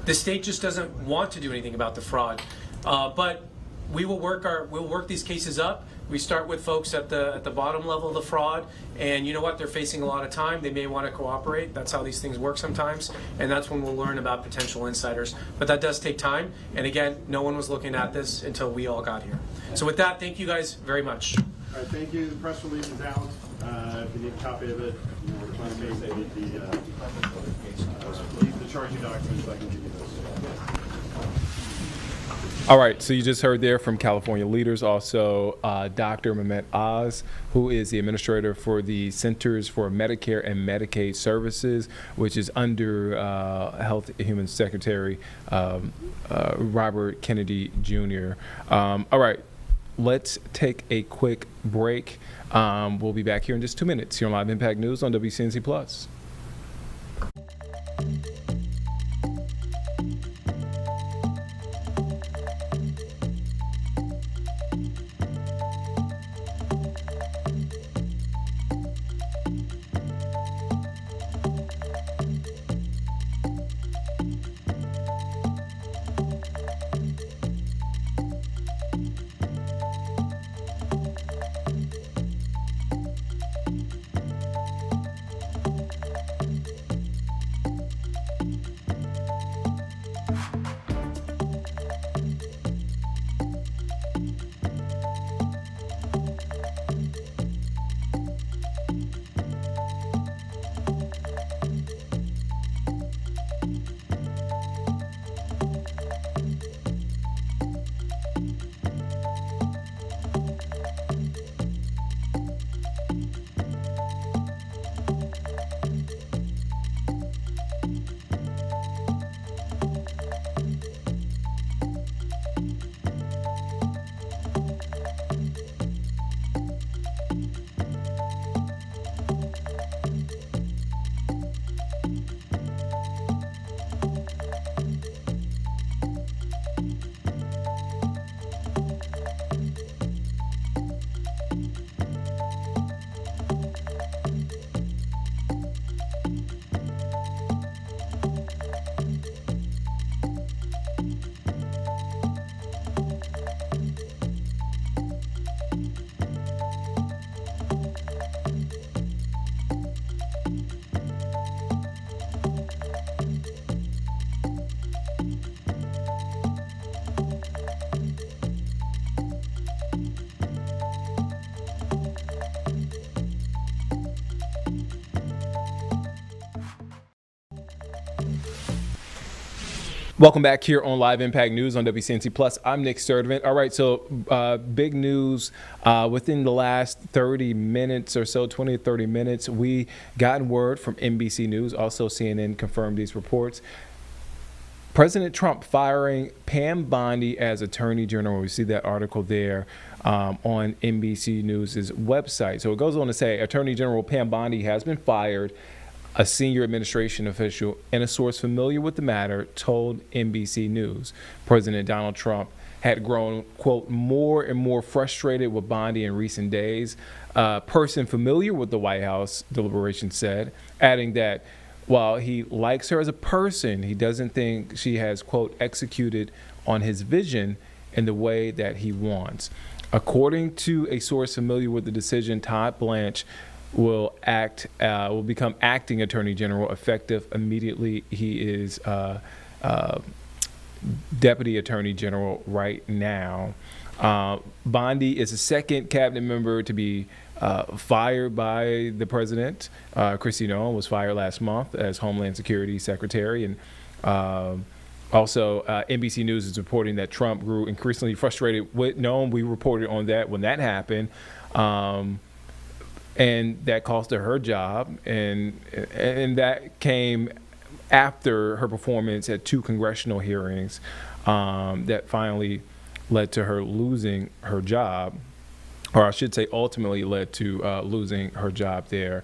The state just doesn't want to do anything about the fraud. But we'll work these cases up. We start with folks at the bottom level of the fraud, and you know what? They're facing a lot of time. They may want to cooperate. That's how these things work sometimes, and that's when we'll learn about potential insiders. But that does take time, and again, no one was looking at this until we all got here. So with that, thank you guys very much. All right, thank you. The press release is out. If you need a copy of it, we're trying to make the charging documents so I can give you those. All right, so you just heard there from California leaders, also Dr. Mehmet Oz, who is the administrator for the Centers for Medicare and Medicaid Services, which is under Health and Human Secretary Robert Kennedy Jr. All right, let's take a quick break. We'll be back here in just 2 minutes here on Live Impact News on WCNC Plus. Welcome back here on Live Impact News on WCNC Plus. I'm Nick Sturdivant. All right, so big news within the last 30 minutes or so, 20 to 30 minutes, we got word from NBC News, also CNN confirmed these reports. President Trump firing Pam Bondi as Attorney General. We see that article there on NBC News' website. So it goes on to say Attorney General Pam Bondi has been fired. A senior administration official and a source familiar with the matter told NBC News. President Donald Trump had grown, quote, more and more frustrated with Bondi in recent days. A person familiar with the White House deliberation said, adding that while he likes her as a person, he doesn't think she has, quote, executed on his vision in the way that he wants. According to a source familiar with the decision, Todd Blanche will become acting Attorney General effective immediately. He is Deputy Attorney General right now. Bondi is the second cabinet member to be fired by the president. Kristi Noem was fired last month as Homeland Security Secretary. And also, NBC News is reporting that Trump grew increasingly frustrated with Noem. We reported on that when that happened. And that cost her job, and that came after her performance at 2 congressional hearings that finally led to her losing her job, or I should say ultimately led to losing her job there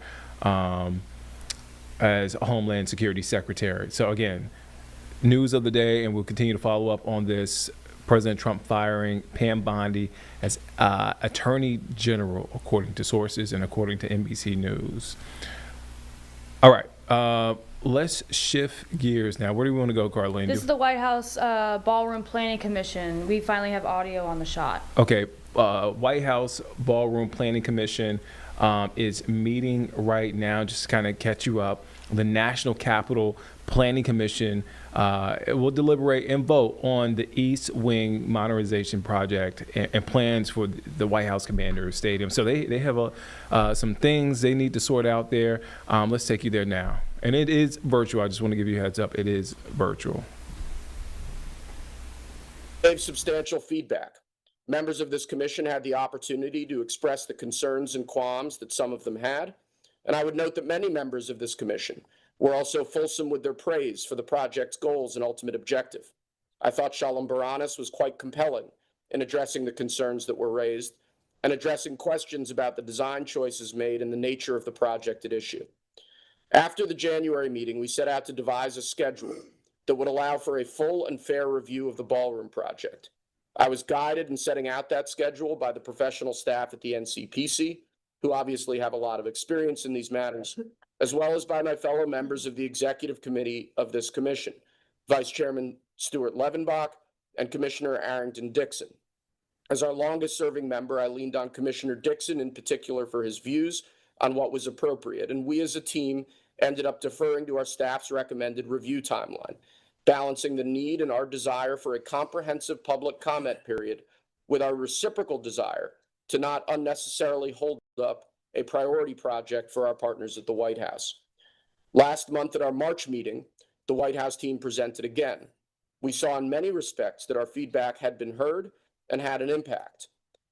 as Homeland Security Secretary. So again, news of the day, and we'll continue to follow up on this. President Trump firing Pam Bondi as Attorney General, according to sources and according to NBC News. All right, let's shift gears now. Where do we want to go, Carlene? This is the White House Ballroom Planning Commission. We finally have audio on the shot. Okay, White House Ballroom Planning Commission is meeting right now, just to kind of catch you up. The National Capital Planning Commission will deliberate and vote on the East Wing modernization project and plans for the White House Commander Stadium. So they have some things they need to sort out there. Let's take you there now. And it is virtual. I just want to give you a heads up. It is virtual. Gave substantial feedback. Members of this commission had the opportunity to express the concerns and qualms that some of them had. And I would note that many members of this commission were also fulsome with their praise for the project's goals and ultimate objective. I thought Shalom Baranis was quite compelling in addressing the concerns that were raised and addressing questions about the design choices made and the nature of the project at issue. After the January meeting, we set out to devise a schedule that would allow for a full and fair review of the ballroom project. I was guided in setting out that schedule by the professional staff at the NCPC, who obviously have a lot of experience in these matters, as well as by my fellow members of the executive committee of this commission, Vice Chairman Stuart Levenbach and Commissioner Arrington Dixon. As our longest serving member, I leaned on Commissioner Dixon in particular for his views on what was appropriate, and we as a team ended up deferring to our staff's recommended review timeline, balancing the need and our desire for a comprehensive public comment period with our reciprocal desire to not unnecessarily hold up a priority project for our partners at the White House. Last month at our March meeting, the White House team presented again. We saw in many respects that our feedback had been heard and had an impact.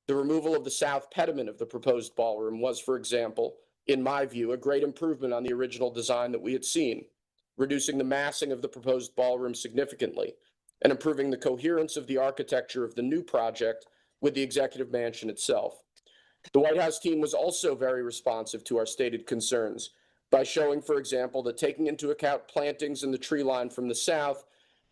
The removal of the south pediment of the proposed ballroom was, for example, in my view, a great improvement on the original design that we had seen, reducing the massing of the proposed ballroom significantly and improving the coherence of the architecture of the new project with the executive mansion itself. The White House team was also very responsive to our stated concerns by showing, for example, that taking into account plantings in the tree line from the south,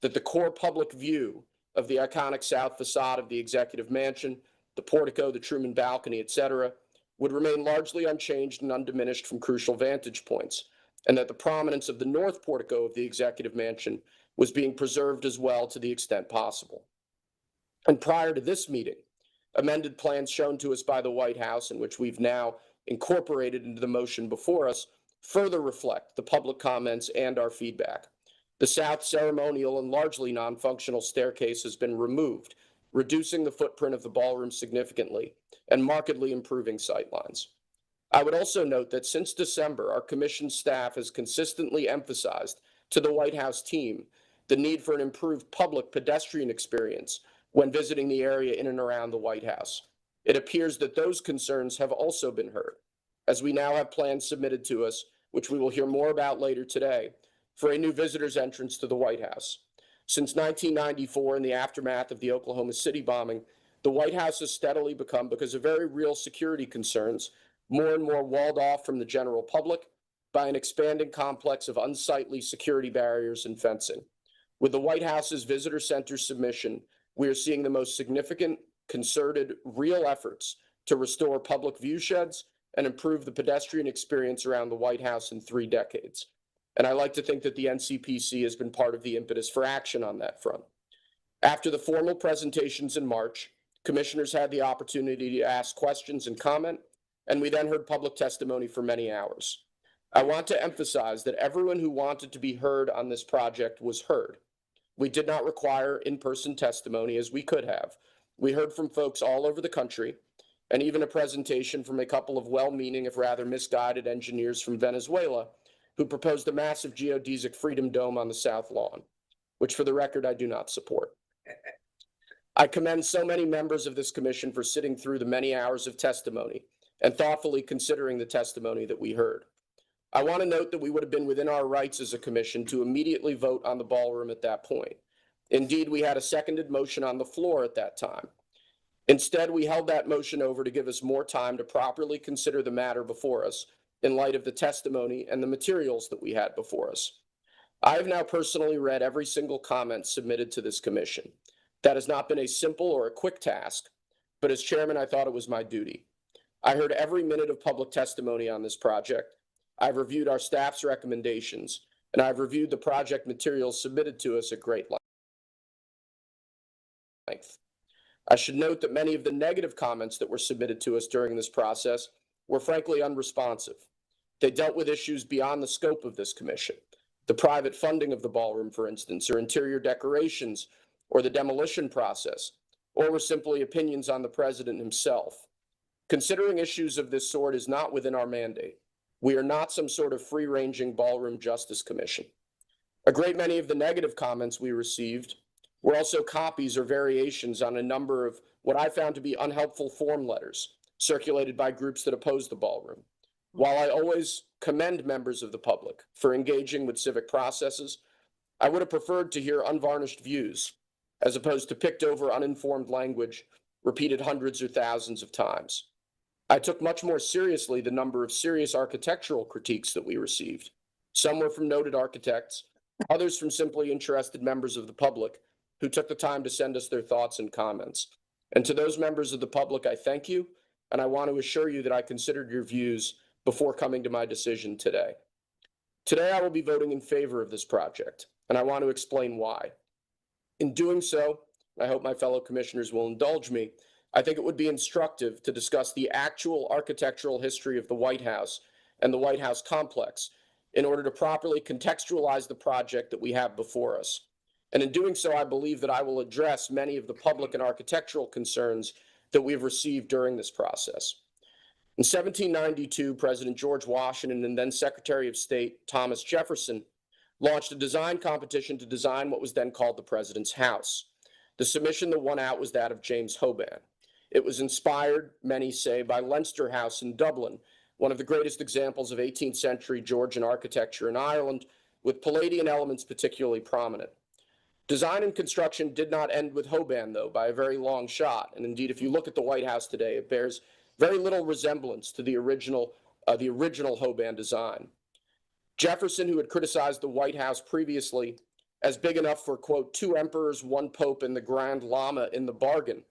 that the core public view of the iconic south facade of the executive mansion, the portico, the Truman balcony, etc., would remain largely unchanged and undiminished from crucial vantage points, and that the prominence of the north portico of the executive mansion was being preserved as well to the extent possible. And prior to this meeting, amended plans shown to us by the White House, in which we've now incorporated into the motion before us, further reflect the public comments and our feedback. The south ceremonial and largely non-functional staircase has been removed, reducing the footprint of the ballroom significantly and markedly improving sightlines. I would also note that since December, our commission staff has consistently emphasized to the White House team the need for an improved public pedestrian experience when visiting the area in and around the White House. It appears that those concerns have also been heard, as we now have plans submitted to us, which we will hear more about later today, for a new visitor's entrance to the White House. Since 1994, in the aftermath of the Oklahoma City bombing, the White House has steadily become, because of very real security concerns, more and more walled off from the general public by an expanding complex of unsightly security barriers and fencing. With the White House's visitor center submission, we are seeing the most significant, concerted, real efforts to restore public view sheds and improve the pedestrian experience around the White House in 3 decades. And I like to think that the NCPC has been part of the impetus for action on that front. After the formal presentations in March, commissioners had the opportunity to ask questions and comment, and we then heard public testimony for many hours. I want to emphasize that everyone who wanted to be heard on this project was heard. We did not require in-person testimony as we could have. We heard from folks all over the country, and even a presentation from a couple of well-meaning, if rather misguided engineers from Venezuela who proposed a massive geodesic freedom dome on the South Lawn, which for the record, I do not support. I commend so many members of this commission for sitting through the many hours of testimony and thoughtfully considering the testimony that we heard. I want to note that we would have been within our rights as a commission to immediately vote on the ballroom at that point. Indeed, we had a seconded motion on the floor at that time. Instead, we held that motion over to give us more time to properly consider the matter before us in light of the testimony and the materials that we had before us. I have now personally read every single comment submitted to this commission. That has not been a simple or a quick task, but as chairman, I thought it was my duty. I heard every minute of public testimony on this project. I've reviewed our staff's recommendations, and I've reviewed the project materials submitted to us at great length. I should note that many of the negative comments that were submitted to us during this process were frankly unresponsive. They dealt with issues beyond the scope of this commission, the private funding of the ballroom, for instance, or interior decorations, or the demolition process, or were simply opinions on the president himself. Considering issues of this sort is not within our mandate. We are not some sort of free-ranging ballroom justice commission. A great many of the negative comments we received were also copies or variations on a number of what I found to be unhelpful form letters circulated by groups that oppose the ballroom. While I always commend members of the public for engaging with civic processes, I would have preferred to hear unvarnished views as opposed to picked over uninformed language repeated hundreds or thousands of times. I took much more seriously the number of serious architectural critiques that we received. Some were from noted architects, others from simply interested members of the public who took the time to send us their thoughts and comments. And to those members of the public, I thank you, and I want to assure you that I considered your views before coming to my decision today. Today, I will be voting in favor of this project, and I want to explain why. In doing so, I hope my fellow commissioners will indulge me, I think it would be instructive to discuss the actual architectural history of the White House and the White House complex in order to properly contextualize the project that we have before us. And in doing so, I believe that I will address many of the public and architectural concerns that we've received during this process. In 1792, President George Washington and then Secretary of State Thomas Jefferson launched a design competition to design what was then called the President's House. The submission that won out was that of James Hoban. It was inspired, many say, by Leinster House in Dublin, one of the greatest examples of 18th century Georgian architecture in Ireland, with Palladian elements particularly prominent. Design and construction did not end with Hoban, though, by a very long shot. And indeed, if you look at the White House today, it bears very little resemblance to the original Hoban design. Jefferson, who had criticized the White House previously as big enough for, quote, 2 emperors, 1 pope, and the Grand Lama in the bargain,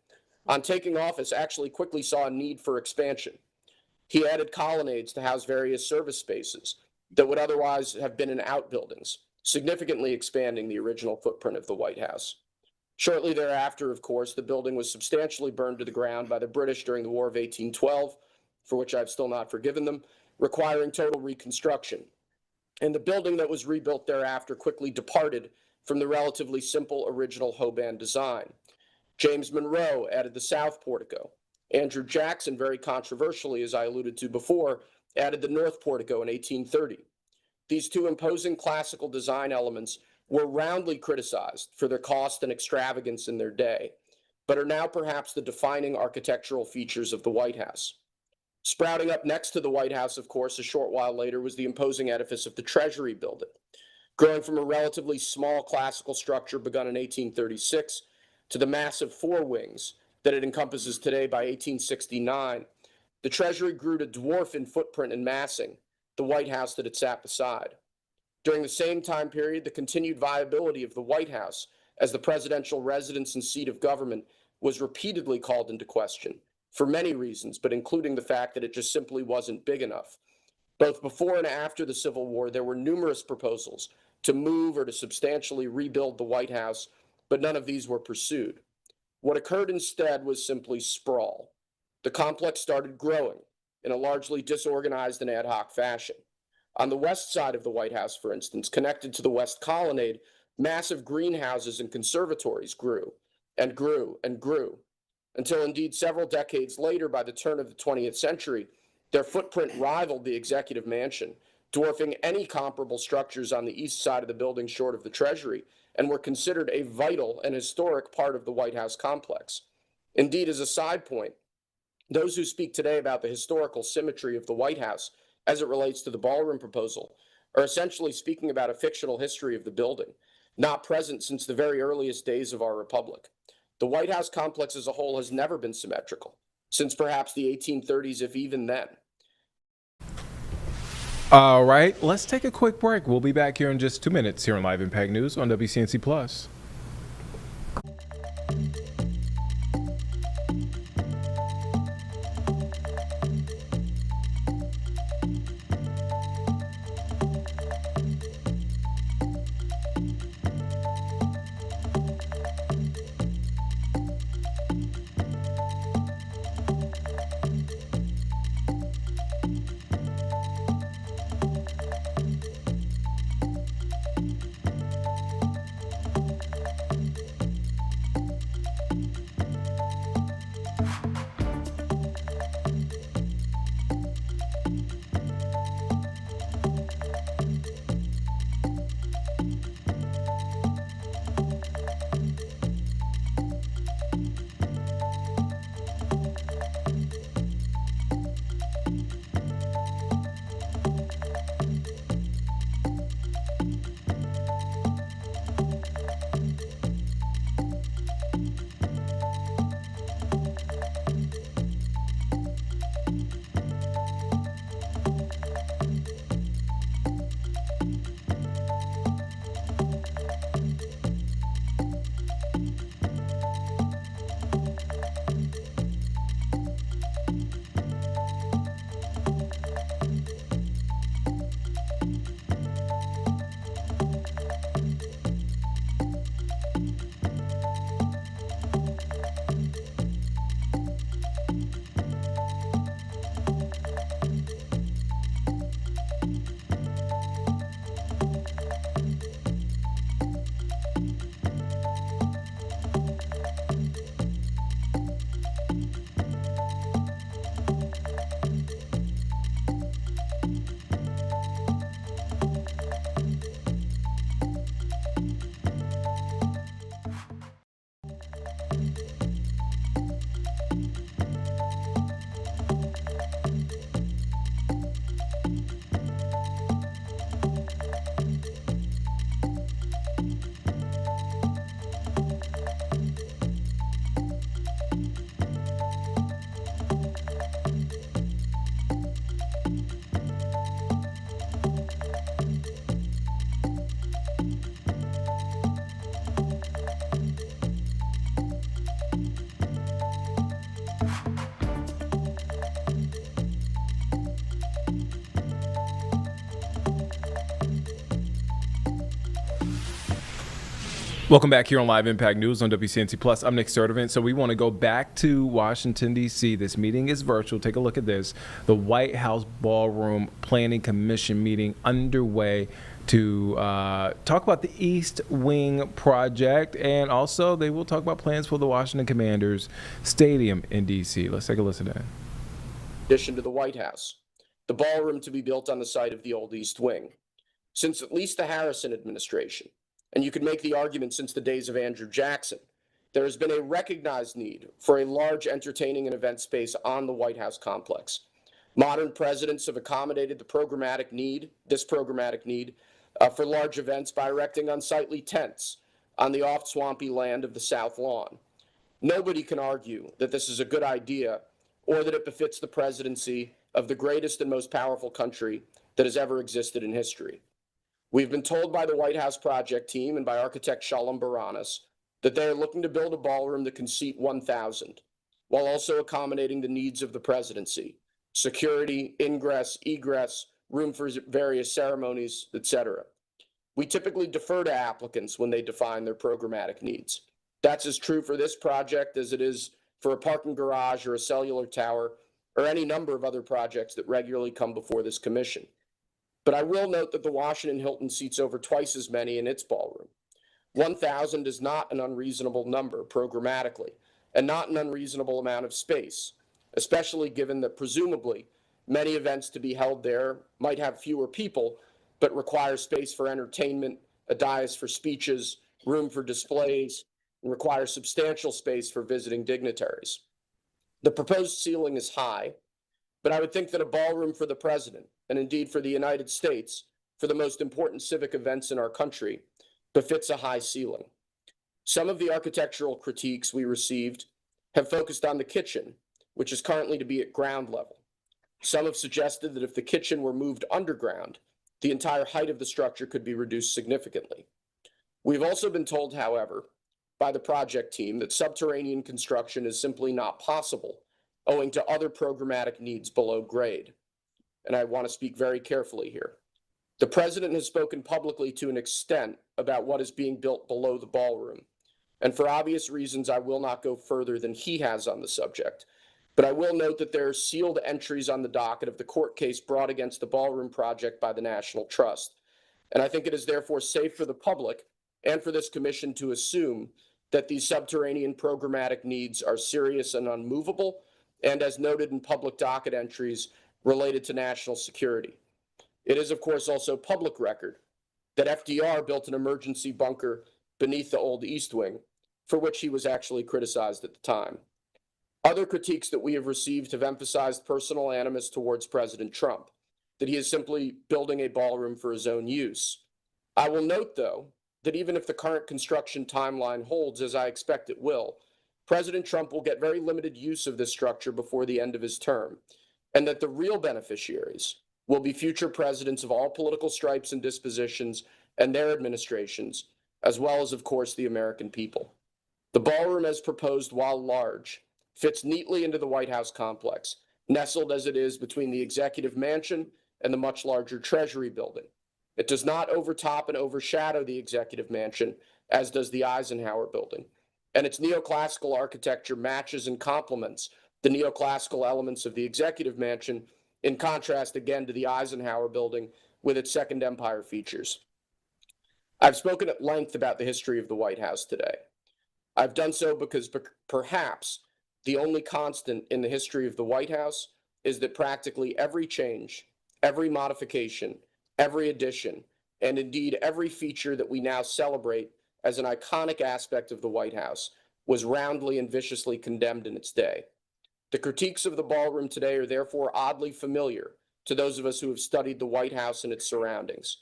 on taking office actually quickly saw a need for expansion. He added colonnades to house various service spaces that would otherwise have been in outbuildings, significantly expanding the original footprint of the White House. Shortly thereafter, of course, the building was substantially burned to the ground by the British during the War of 1812, for which I've still not forgiven them, requiring total reconstruction. And the building that was rebuilt thereafter quickly departed from the relatively simple original Hoban design. James Monroe added the south portico. Andrew Jackson, very controversially, as I alluded to before, added the north portico in 1830. These 2 imposing classical design elements were roundly criticized for their cost and extravagance in their day, but are now perhaps the defining architectural features of the White House. Sprouting up next to the White House, of course, a short while later was the imposing edifice of the Treasury Building. Growing from a relatively small classical structure begun in 1836 to the massive four wings that it encompasses today by 1869, the Treasury grew to dwarf in footprint and massing the White House that it sat beside. During the same time period, the continued viability of the White House as the presidential residence and seat of government was repeatedly called into question for many reasons, but including the fact that it just simply wasn't big enough. Both before and after the Civil War, there were numerous proposals to move or to substantially rebuild the White House, but none of these were pursued. What occurred instead was simply sprawl. The complex started growing in a largely disorganized and ad hoc fashion. On the west side of the White House, for instance, connected to the West Colonnade, massive greenhouses and conservatories grew and grew and grew, until indeed several decades later, by the turn of the 20th century, their footprint rivaled the Executive Mansion, dwarfing any comparable structures on the east side of the building short of the Treasury, and were considered a vital and historic part of the White House complex. Indeed, as a side point, those who speak today about the historical symmetry of the White House as it relates to the ballroom proposal are essentially speaking about a fictional history of the building, not present since the very earliest days of our republic. The White House complex as a whole has never been symmetrical, since perhaps the 1830s, if even then. All right, let's take a quick break. We'll be back here in just 2 minutes here on Live Impact News on WCNC Plus. Welcome back here on Live Impact News on WCNC Plus. I'm Nick Sturdivant. So we want to go back to Washington, D.C. This meeting is virtual. Take a look at this. The White House Ballroom Planning Commission meeting underway to talk about the East Wing project, and also they will talk about plans for the Washington Commanders Stadium in D.C. Let's take a listen to that. In addition to the White House, the ballroom to be built on the site of the old East Wing. Since at least the Harrison administration, and you could make the argument since the days of Andrew Jackson, there has been a recognized need for a large entertaining and event space on the White House complex. Modern presidents have accommodated this programmatic need for large events by erecting unsightly tents on the oft-swampy land of the South Lawn. Nobody can argue that this is a good idea or that it befits the presidency of the greatest and most powerful country that has ever existed in history. We've been told by the White House project team and by architect Shalom Baranas that they are looking to build a ballroom that can seat 1,000, while also accommodating the needs of the presidency: security, ingress, egress, room for various ceremonies, etc. We typically defer to applicants when they define their programmatic needs. That's as true for this project as it is for a parking garage or a cellular tower or any number of other projects that regularly come before this commission. But I will note that the Washington Hilton seats over twice as many in its ballroom. 1,000 is not an unreasonable number programmatically, and not an unreasonable amount of space, especially given that presumably many events to be held there might have fewer people, but require space for entertainment, a dais for speeches, room for displays, and require substantial space for visiting dignitaries. The proposed ceiling is high, but I would think that a ballroom for the president, and indeed for the United States, for the most important civic events in our country, befits a high ceiling. Some of the architectural critiques we received have focused on the kitchen, which is currently to be at ground level. Some have suggested that if the kitchen were moved underground, the entire height of the structure could be reduced significantly. We've also been told, however, by the project team that subterranean construction is simply not possible, owing to other programmatic needs below grade. And I want to speak very carefully here. The president has spoken publicly to an extent about what is being built below the ballroom. And for obvious reasons, I will not go further than he has on the subject. But I will note that there are sealed entries on the docket of the court case brought against the ballroom project by the National Trust. And I think it is therefore safe for the public and for this commission to assume that these subterranean programmatic needs are serious and unmovable, and as noted in public docket entries related to national security. It is, of course, also public record that FDR built an emergency bunker beneath the old East Wing, for which he was actually criticized at the time. Other critiques that we have received have emphasized personal animus towards President Trump, that he is simply building a ballroom for his own use. I will note, though, that even if the current construction timeline holds, as I expect it will, President Trump will get very limited use of this structure before the end of his term, and that the real beneficiaries will be future presidents of all political stripes and dispositions and their administrations, as well as, of course, the American people. The ballroom, as proposed, while large, fits neatly into the White House complex, nestled as it is between the Executive Mansion and the much larger Treasury building. It does not overtop and overshadow the Executive Mansion, as does the Eisenhower building. And its neoclassical architecture matches and complements the neoclassical elements of the Executive Mansion, in contrast again to the Eisenhower building with its Second Empire features. I've spoken at length about the history of the White House today. I've done so because perhaps the only constant in the history of the White House is that practically every change, every modification, every addition, and indeed every feature that we now celebrate as an iconic aspect of the White House was roundly and viciously condemned in its day. The critiques of the ballroom today are therefore oddly familiar to those of us who have studied the White House and its surroundings.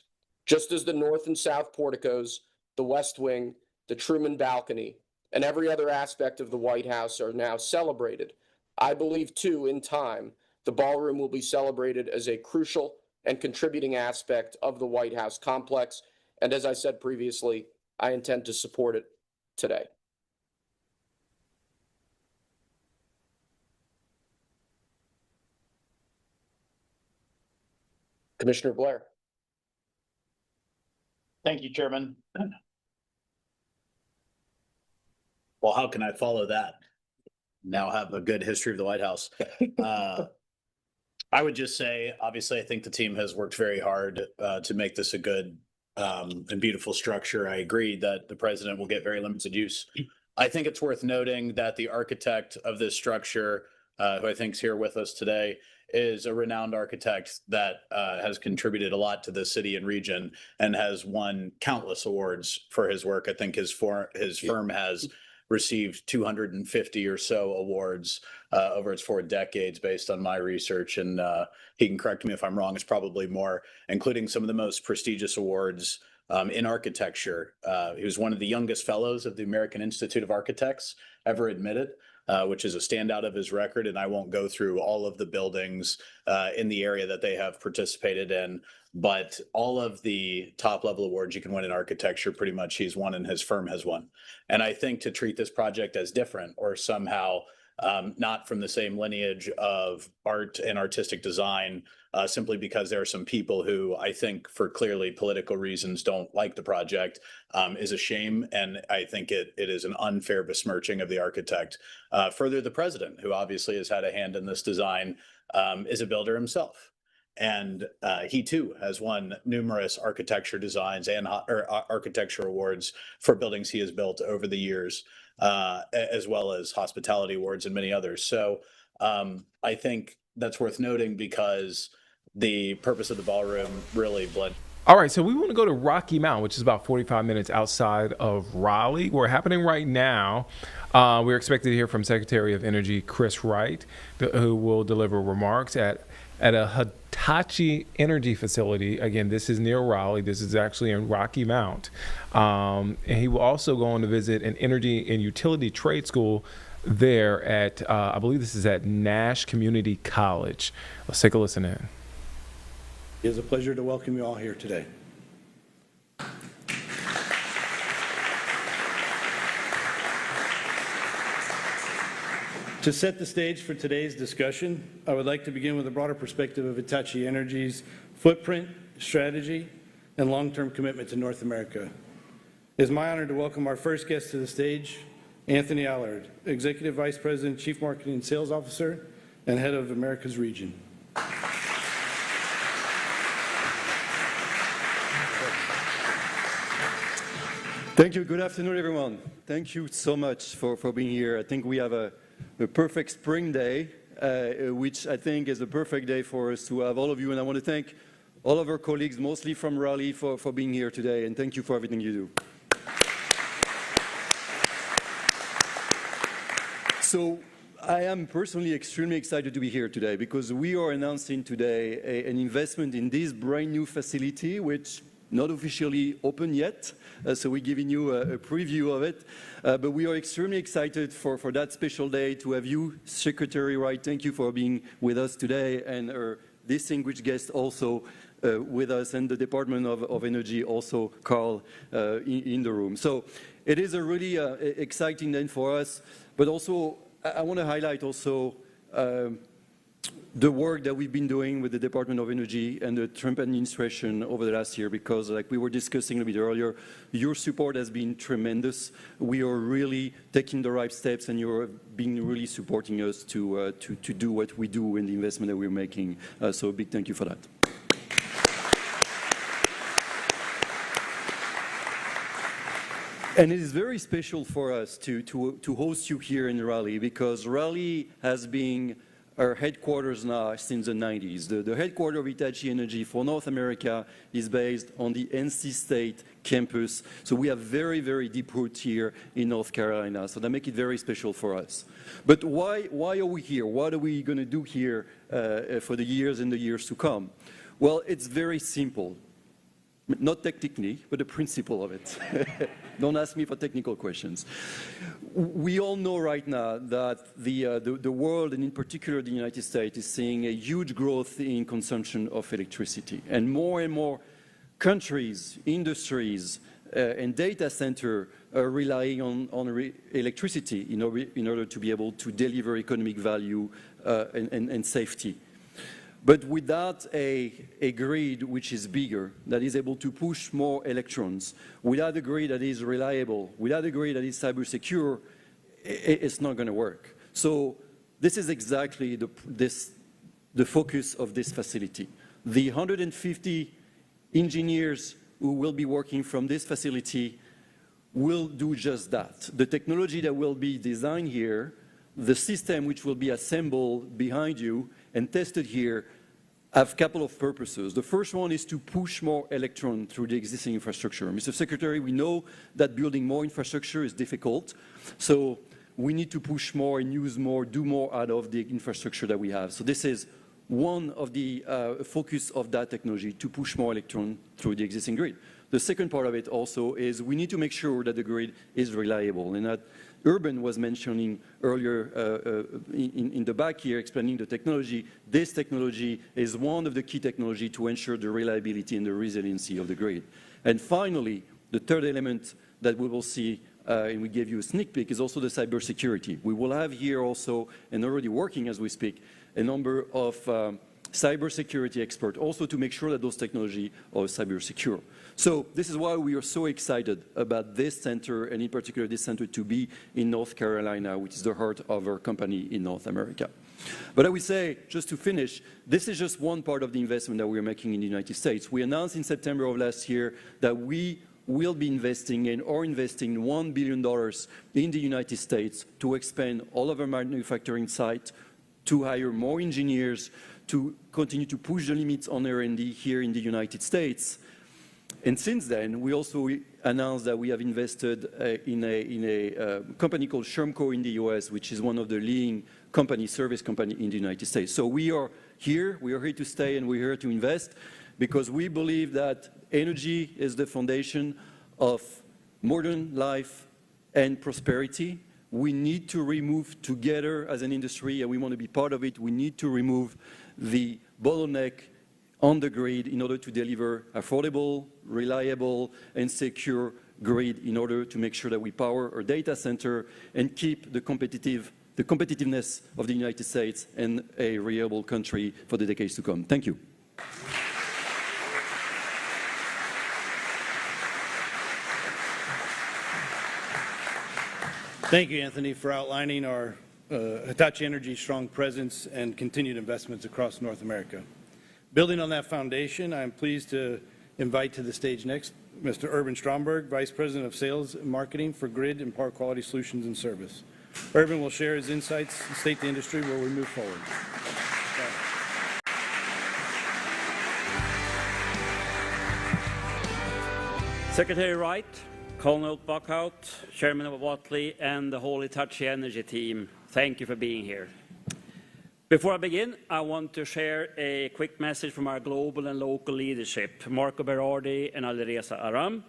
Just as the north and south porticos, the West Wing, the Truman balcony, and every other aspect of the White House are now celebrated, I believe too, in time, the ballroom will be celebrated as a crucial and contributing aspect of the White House complex. And as I said previously, I intend to support it today. Commissioner Blair. Thank you, Chairman. Well, how can I follow that? Now have a good history of the White House. I would just say, obviously, I think the team has worked very hard to make this a good and beautiful structure. I agree that the president will get very limited use. I think it's worth noting that the architect of this structure, who I think is here with us today, is a renowned architect that has contributed a lot to the city and region and has won countless awards for his work. I think his firm has received 250 or so awards over its 4 decades based on my research. And he can correct me if I'm wrong, it's probably more, including some of the most prestigious awards in architecture. He was one of the youngest fellows of the American Institute of Architects ever admitted, which is a standout of his record. And I won't go through all of the buildings in the area that they have participated in, but all of the top level awards you can win in architecture, pretty much he's won and his firm has won. And I think to treat this project as different or somehow not from the same lineage of art and artistic design, simply because there are some people who I think for clearly political reasons don't like the project, is a shame. And I think it is an unfair besmirching of the architect. Further, the president, who obviously has had a hand in this design, is a builder himself. And he too has won numerous architecture designs and architecture awards for buildings he has built over the years, as well as hospitality awards and many others. So I think that's worth noting because the purpose of the ballroom really bled. All right, so we want to go to Rocky Mount, which is about 45 minutes outside of Raleigh. We're happening right now. We're expected to hear from Secretary of Energy Chris Wright, who will deliver remarks at a Hitachi energy facility. Again, this is near Raleigh. This is actually in Rocky Mount. And he will also go on to visit an energy and utility trade school there at, I believe this is at Nash Community College. Let's take a listen in. It is a pleasure to welcome you all here today. To set the stage for today's discussion, I would like to begin with a broader perspective of Hitachi Energy's footprint, strategy, and long-term commitment to North America. It is my honor to welcome our first guest to the stage, Anthony Allard, Executive Vice President, Chief Marketing and Sales Officer, and Head of Americas Region. Thank you. Good afternoon, everyone. Thank you so much for being here. I think we have a perfect spring day, which I think is a perfect day for us to have all of you. And I want to thank all of our colleagues, mostly from Raleigh, for being here today. And thank you for everything you do. So I am personally extremely excited to be here today because we are announcing today an investment in this brand new facility, which not officially open yet, so we're giving you a preview of it. But we are extremely excited for that special day to have you, Secretary Wright. Thank you for being with us today, and our distinguished guest also with us, and the Department of Energy also, Carl, in the room. So it is a really exciting day for us, but also I want to highlight also the work that we've been doing with the Department of Energy and the Trump administration over the last year, because like we were discussing a bit earlier, your support has been tremendous. We are really taking the right steps, and you're being really supporting us to do what we do in the investment that we're making. So a big thank you for that. And it is very special for us to host you here in Raleigh, because Raleigh has been our headquarters now since the 90s. The headquarters of Hitachi Energy for North America is based on the NC State campus. So we have very, very deep roots here in North Carolina. So that makes it very special for us. But why are we here? What are we going to do here for the years and the years to come? Well, it's very simple. Not technically, but the principle of it. Don't ask me for technical questions. We all know right now that the world, and in particular the United States, is seeing a huge growth in consumption of electricity. And more countries, industries, and data centers are relying on electricity in order to be able to deliver economic value and safety. But without a grid which is bigger, that is able to push more electrons, without a grid that is reliable, without a grid that is cyber secure, it's not going to work. So this is exactly the focus of this facility. The 150 engineers who will be working from this facility will do just that. The technology that will be designed here, the system which will be assembled behind you, and tested here have a couple of purposes. The first one is to push more electrons through the existing infrastructure. Mr. Secretary, we know that building more infrastructure is difficult, so we need to push more and use more, do more out of the infrastructure that we have. So this is one of the focus of that technology, to push more electrons through the existing grid. The second part of it also is we need to make sure that the grid is reliable, and that Urban was mentioning earlier in the back here, explaining the technology. This technology is one of the key technology to ensure the reliability and the resiliency of the grid. And finally, the third element that we will see, and we gave you a sneak peek, is also the cybersecurity. We will have here also, and already working as we speak, a number of cybersecurity experts, also to make sure that those technologies are cyber secure. So this is why we are so excited about this center, and in particular this center to be in North Carolina, which is the heart of our company in North America. But I would say, just to finish, this is just one part of the investment that we are making in the United States. We announced in September of last year that we will be investing in $1 billion in the United States to expand all of our manufacturing sites, to hire more engineers, to continue to push the limits on R&D here in the United States. And since then, we also announced that we have invested in a company called Shermco in the US, which is one of the leading service company in the United States. So we are here to stay, and we're here to invest, because we believe that energy is the foundation of modern life and prosperity. We need to remove together as an industry, and we want to be part of it, we need to remove the bottleneck on the grid in order to deliver affordable, reliable, and secure grid, in order to make sure that we power our data center and keep the competitiveness of the United States and a reliable country for the decades to come. Thank you. Thank you, Anthony, for outlining our Hitachi Energy's strong presence and continued investments across North America. Building on that foundation, I am pleased to invite to the stage next Mr. Urban Stromberg, Vice President of Sales and Marketing for Grid and Power Quality Solutions and Service. Urban will share his insights and state the industry where we move forward. Secretary Wright, Colonel Buckhout, Chairman of Watley, and the whole Hitachi Energy team, thank you for being here. Before I begin, I want to share a quick message from our global and local leadership, Marco Berardi and Alireza Aram.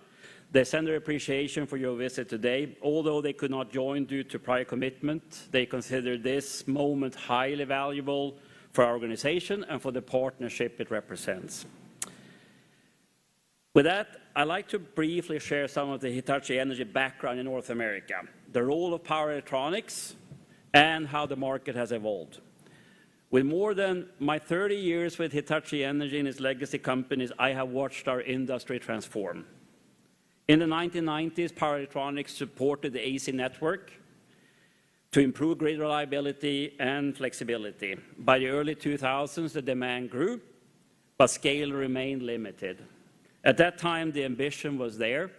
They send their appreciation for your visit today. Although they could not join due to prior commitment, they consider this moment highly valuable for our organization and for the partnership it represents. With that, I'd like to briefly share some of the Hitachi Energy background in North America, the role of power electronics, and how the market has evolved. With more than my 30 years with Hitachi Energy and its legacy companies, I have watched our industry transform. In the 1990s, power electronics supported the AC network to improve grid reliability and flexibility. By the early 2000s, the demand grew, but scale remained limited. At that time, the ambition was there,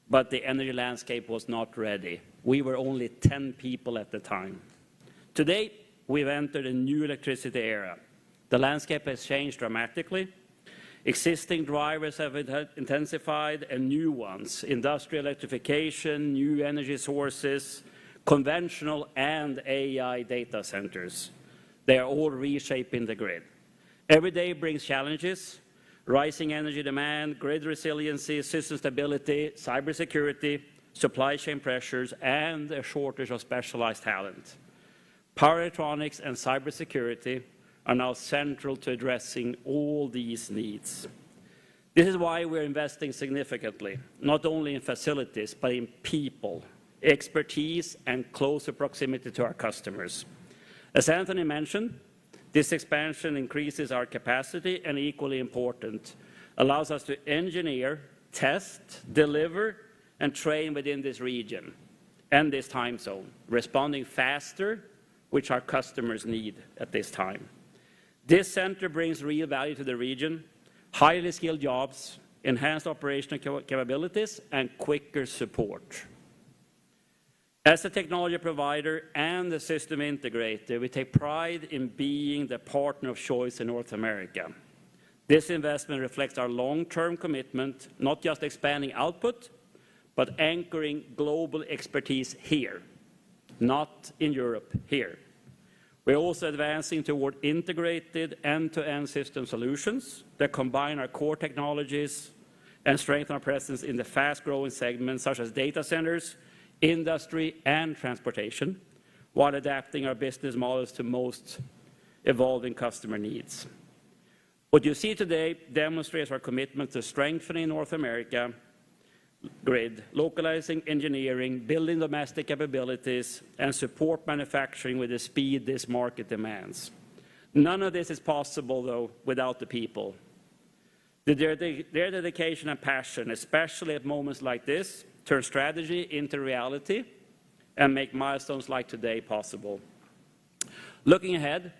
but the energy landscape was not ready. We were only 10 people at the time. Today, we've entered a new electricity era. The landscape has changed dramatically. Existing drivers have intensified, and new ones, industrial electrification, new energy sources, conventional and AI data centers. They are all reshaping the grid. Every day brings challenges: rising energy demand, grid resiliency, system stability, cybersecurity, supply chain pressures, and a shortage of specialized talent. Power electronics and cybersecurity are now central to addressing all these needs. This is why we're investing significantly, not only in facilities, but in people, expertise, and closer proximity to our customers. As Anthony mentioned, this expansion increases our capacity, and equally important, allows us to engineer, test, deliver, and train within this region and this time zone, responding faster, which our customers need at this time. This center brings real value to the region, highly skilled jobs, enhanced operational capabilities, and quicker support. As a technology provider and a system integrator, we take pride in being the partner of choice in North America. This investment reflects our long-term commitment, not just expanding output, but anchoring global expertise here, not in Europe, here. We're also advancing toward integrated end-to-end system solutions that combine our core technologies and strengthen our presence in the fast-growing segments such as data centers, industry, and transportation, while adapting our business models to most evolving customer needs. What you see today demonstrates our commitment to strengthening North America grid, localizing engineering, building domestic capabilities, and support manufacturing with the speed this market demands. None of this is possible, though, without the people. Their dedication and passion, especially at moments like this, turn strategy into reality and make milestones like today possible. Looking ahead,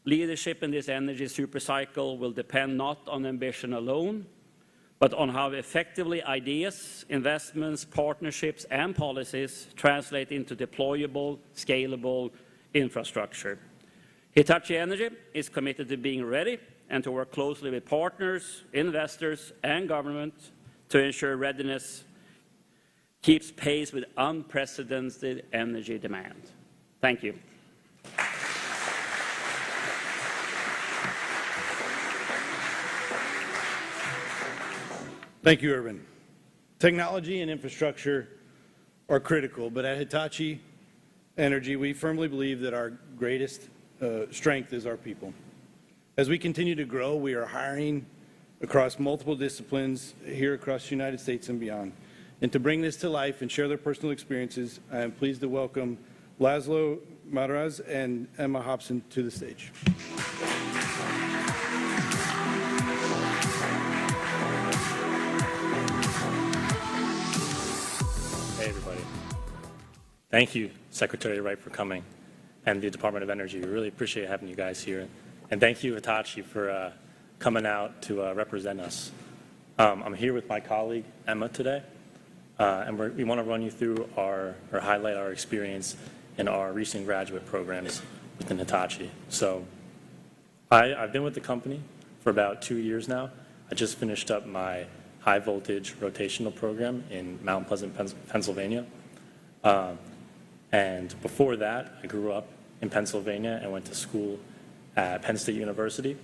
leadership in this energy supercycle will depend not on ambition alone, but on how effectively ideas, investments, partnerships, and policies translate into deployable, scalable infrastructure. Hitachi Energy is committed to being ready and to work closely with partners, investors, and government to ensure readiness keeps pace with unprecedented energy demand. Thank you. Thank you, Urban. Technology and infrastructure are critical, but at Hitachi Energy, we firmly believe that our greatest strength is our people. As we continue to grow, we are hiring across multiple disciplines here across the United States and beyond. And to bring this to life and share their personal experiences, I am pleased to welcome Laszlo Maraz and Emma Hobson to the stage. Hey, everybody. Thank you, Secretary Wright, for coming, and the Department of Energy. We really appreciate having you guys here. And thank you, Hitachi, for coming out to represent us. I'm here with my colleague, Emma, today, and we want to run you through or highlight our experience in our recent graduate programs within Hitachi. So I've been with the company for about 2 years now. I just finished up my high voltage rotational program in Mount Pleasant, Pennsylvania. And before that, I grew up in Pennsylvania and went to school at Penn State University.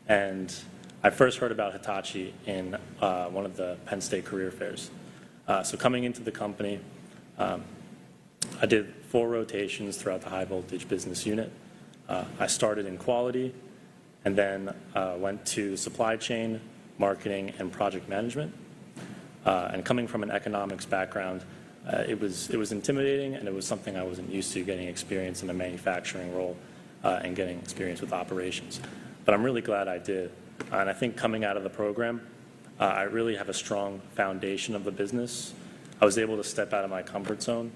And I first heard about Hitachi in one of the Penn State career fairs. So coming into the company, I did 4 rotations throughout the high voltage business unit. I started in quality and then went to supply chain, marketing, and project management. And coming from an economics background, it was intimidating, and it was something I wasn't used to, getting experience in a manufacturing role and getting experience with operations. But I'm really glad I did. And I think coming out of the program, I really have a strong foundation of the business. I was able to step out of my comfort zone,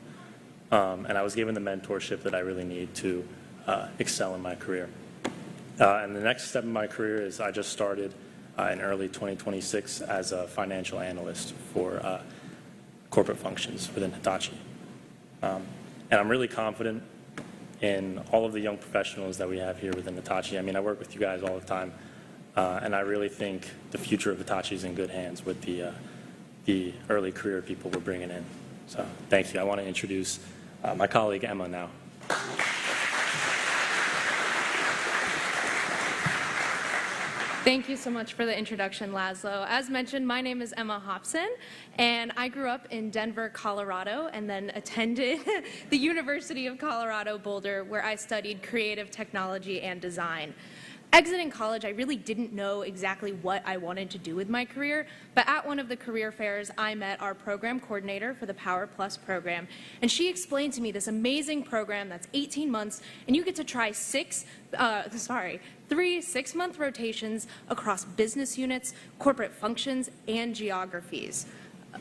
and I was given the mentorship that I really need to excel in my career. And the next step in my career is I just started in early 2026 as a financial analyst for corporate functions within Hitachi. And I'm really confident in all of the young professionals that we have here within Hitachi. I mean, I work with you guys all the time, and I really think the future of Hitachi is in good hands with the early career people we're bringing in. So thank you. I want to introduce my colleague Emma now. Thank you so much for the introduction, Laszlo. As mentioned, my name is Emma Hobson, and I grew up in Denver, Colorado, and then attended the University of Colorado Boulder, where I studied creative technology and design. Exiting college, I really didn't know exactly what I wanted to do with my career, but at one of the career fairs, I met our program coordinator for the Power Plus program, and she explained to me this amazing program that's 18 months, and you get to try 3 6-month rotations across business units, corporate functions, and geographies.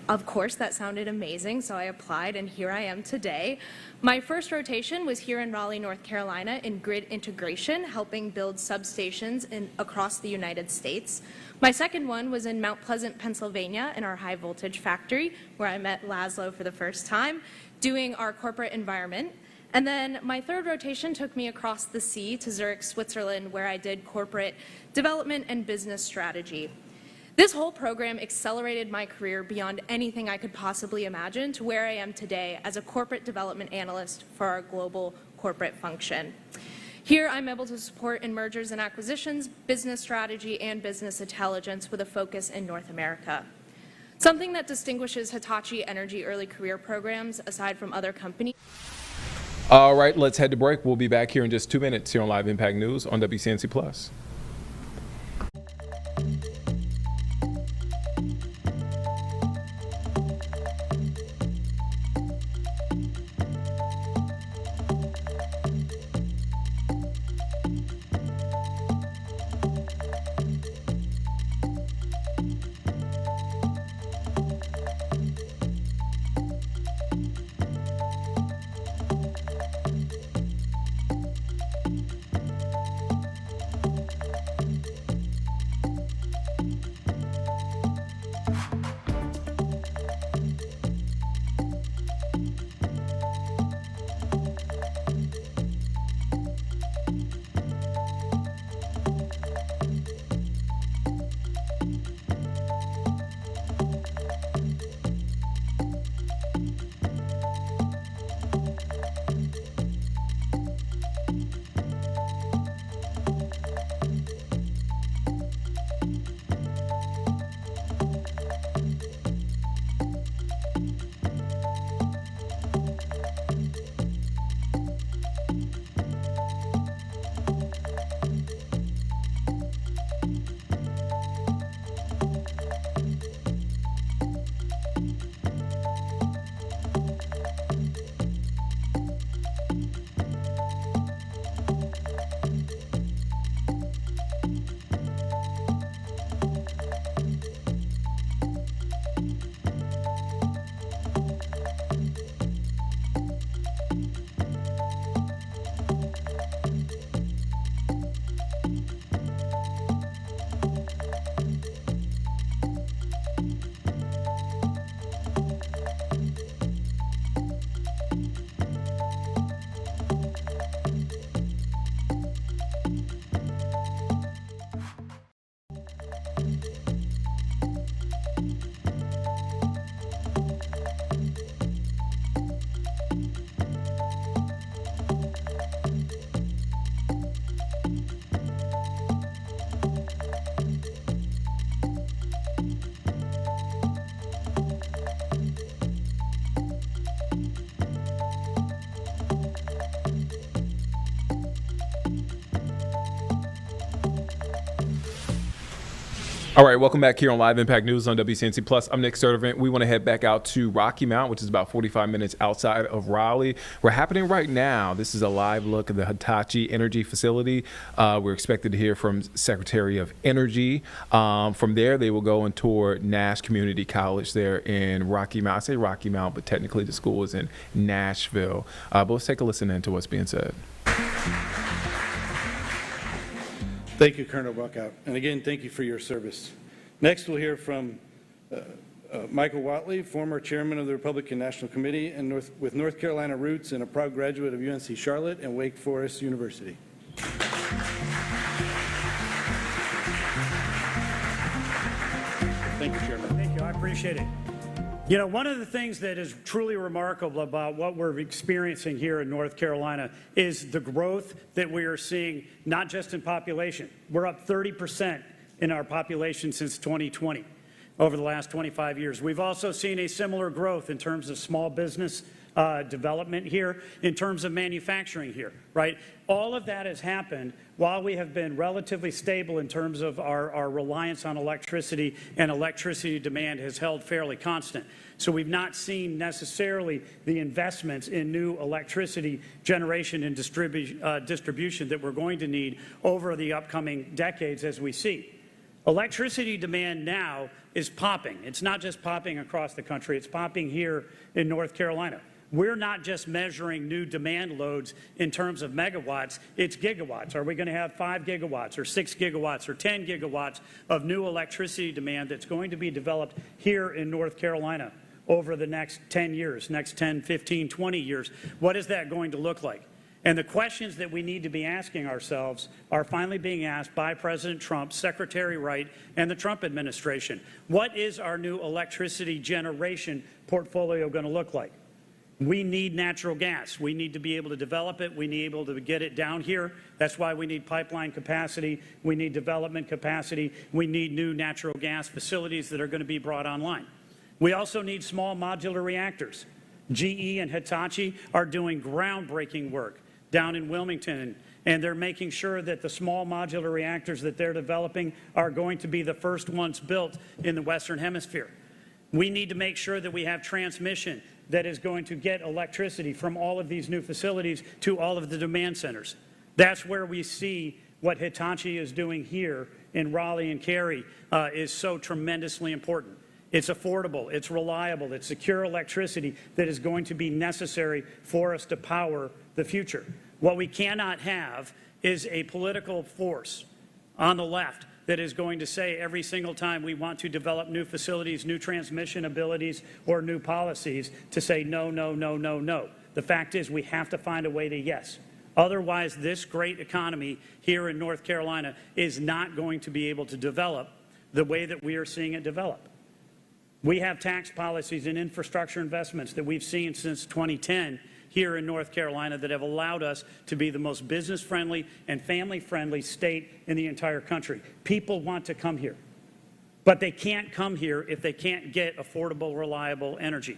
Of course, that sounded amazing, so I applied, and here I am today. My first rotation was here in Raleigh, North Carolina, in grid integration, helping build substations across the United States. My second one was in Mount Pleasant, Pennsylvania, in our high voltage factory, where I met Laszlo for the first time, doing our corporate environment. And then my third rotation took me across the sea to Zurich, Switzerland, where I did corporate development and business strategy. This whole program accelerated my career beyond anything I could possibly imagine to where I am today as a corporate development analyst for our global corporate function. Here, I'm able to support in mergers and acquisitions, business strategy, and business intelligence with a focus in North America. Something that distinguishes Hitachi Energy early career programs, aside from other companies. All right, let's head to break. We'll be back here in just 2 minutes here on Live Impact News on WCNC Plus. All right, welcome back here on Live Impact News on WCNC Plus. I'm Nick Sturdivant. We want to head back out to Rocky Mount, which is about 45 minutes outside of Raleigh. We're happening right now. This is a live look at the Hitachi Energy facility. We're expected to hear from Secretary of Energy. From there, they will go and tour Nash Community College there in Rocky Mount. I say Rocky Mount, but technically the school is in Nashville. But let's take a listen into what's being said. Thank you, Colonel Buckout. And again, thank you for your service. Next, we'll hear from Michael Watley, former chairman of the Republican National Committee and with North Carolina roots and a proud graduate of UNC Charlotte and Wake Forest University. Thank you, Chairman. Thank you. I appreciate it. You know, one of the things that is truly remarkable about what we're experiencing here in North Carolina is the growth that we are seeing, not just in population. We're up 30% in our population since 2020, over the last 25 years. We've also seen a similar growth in terms of small business development here, in terms of manufacturing here, right? All of that has happened while we have been relatively stable in terms of our reliance on electricity, and electricity demand has held fairly constant. So we've not seen necessarily the investments in new electricity generation and distribution that we're going to need over the upcoming decades as we see. Electricity demand now is popping. It's not just popping across the country, it's popping here in North Carolina. We're not just measuring new demand loads in terms of megawatts, it's gigawatts. Are we going to have 5 gigawatts or 6 gigawatts or 10 gigawatts of new electricity demand that's going to be developed here in North Carolina over the next 10 years, next 10, 15, 20 years? What is that going to look like? And the questions that we need to be asking ourselves are finally being asked by President Trump, Secretary Wright, and the Trump administration. What is our new electricity generation portfolio going to look like? We need natural gas. We need to be able to develop it. We need to be able to get it down here. That's why we need pipeline capacity. We need development capacity. We need new natural gas facilities that are going to be brought online. We also need small modular reactors. GE and Hitachi are doing groundbreaking work down in Wilmington, and they're making sure that the small modular reactors that they're developing are going to be the first ones built in the Western Hemisphere. We need to make sure that we have transmission that is going to get electricity from all of these new facilities to all of the demand centers. That's where we see what Hitachi is doing here in Raleigh and Cary is so tremendously important. It's affordable, it's reliable, it's secure electricity that is going to be necessary for us to power the future. What we cannot have is a political force on the left that is going to say every single time we want to develop new facilities, new transmission abilities, or new policies to say no, no, no, no, no. The fact is we have to find a way to yes. Otherwise, this great economy here in North Carolina is not going to be able to develop the way that we are seeing it develop. We have tax policies and infrastructure investments that we've seen since 2010 here in North Carolina that have allowed us to be the most business-friendly and family-friendly state in the entire country. People want to come here, but they can't come here if they can't get affordable, reliable energy.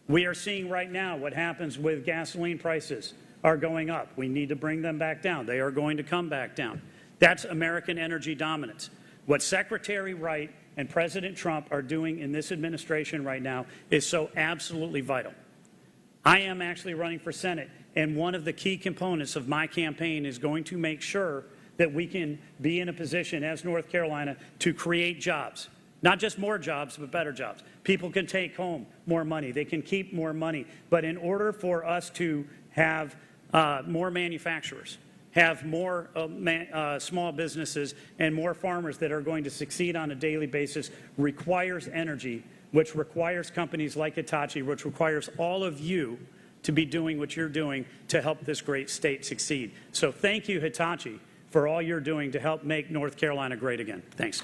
We are seeing right now what happens with gasoline prices are going up. We need to bring them back down. They are going to come back down. That's American energy dominance. What Secretary Wright and President Trump are doing in this administration right now is so absolutely vital. I am actually running for Senate, and one of the key components of my campaign is going to make sure that we can be in a position as North Carolina to create jobs. Not just more jobs, but better jobs. People can take home more money. They can keep more money. But in order for us to have more manufacturers, have more small businesses, and more farmers that are going to succeed on a daily basis requires energy, which requires companies like Hitachi, which requires all of you to be doing what you're doing to help this great state succeed. So thank you, Hitachi, for all you're doing to help make North Carolina great again. Thanks.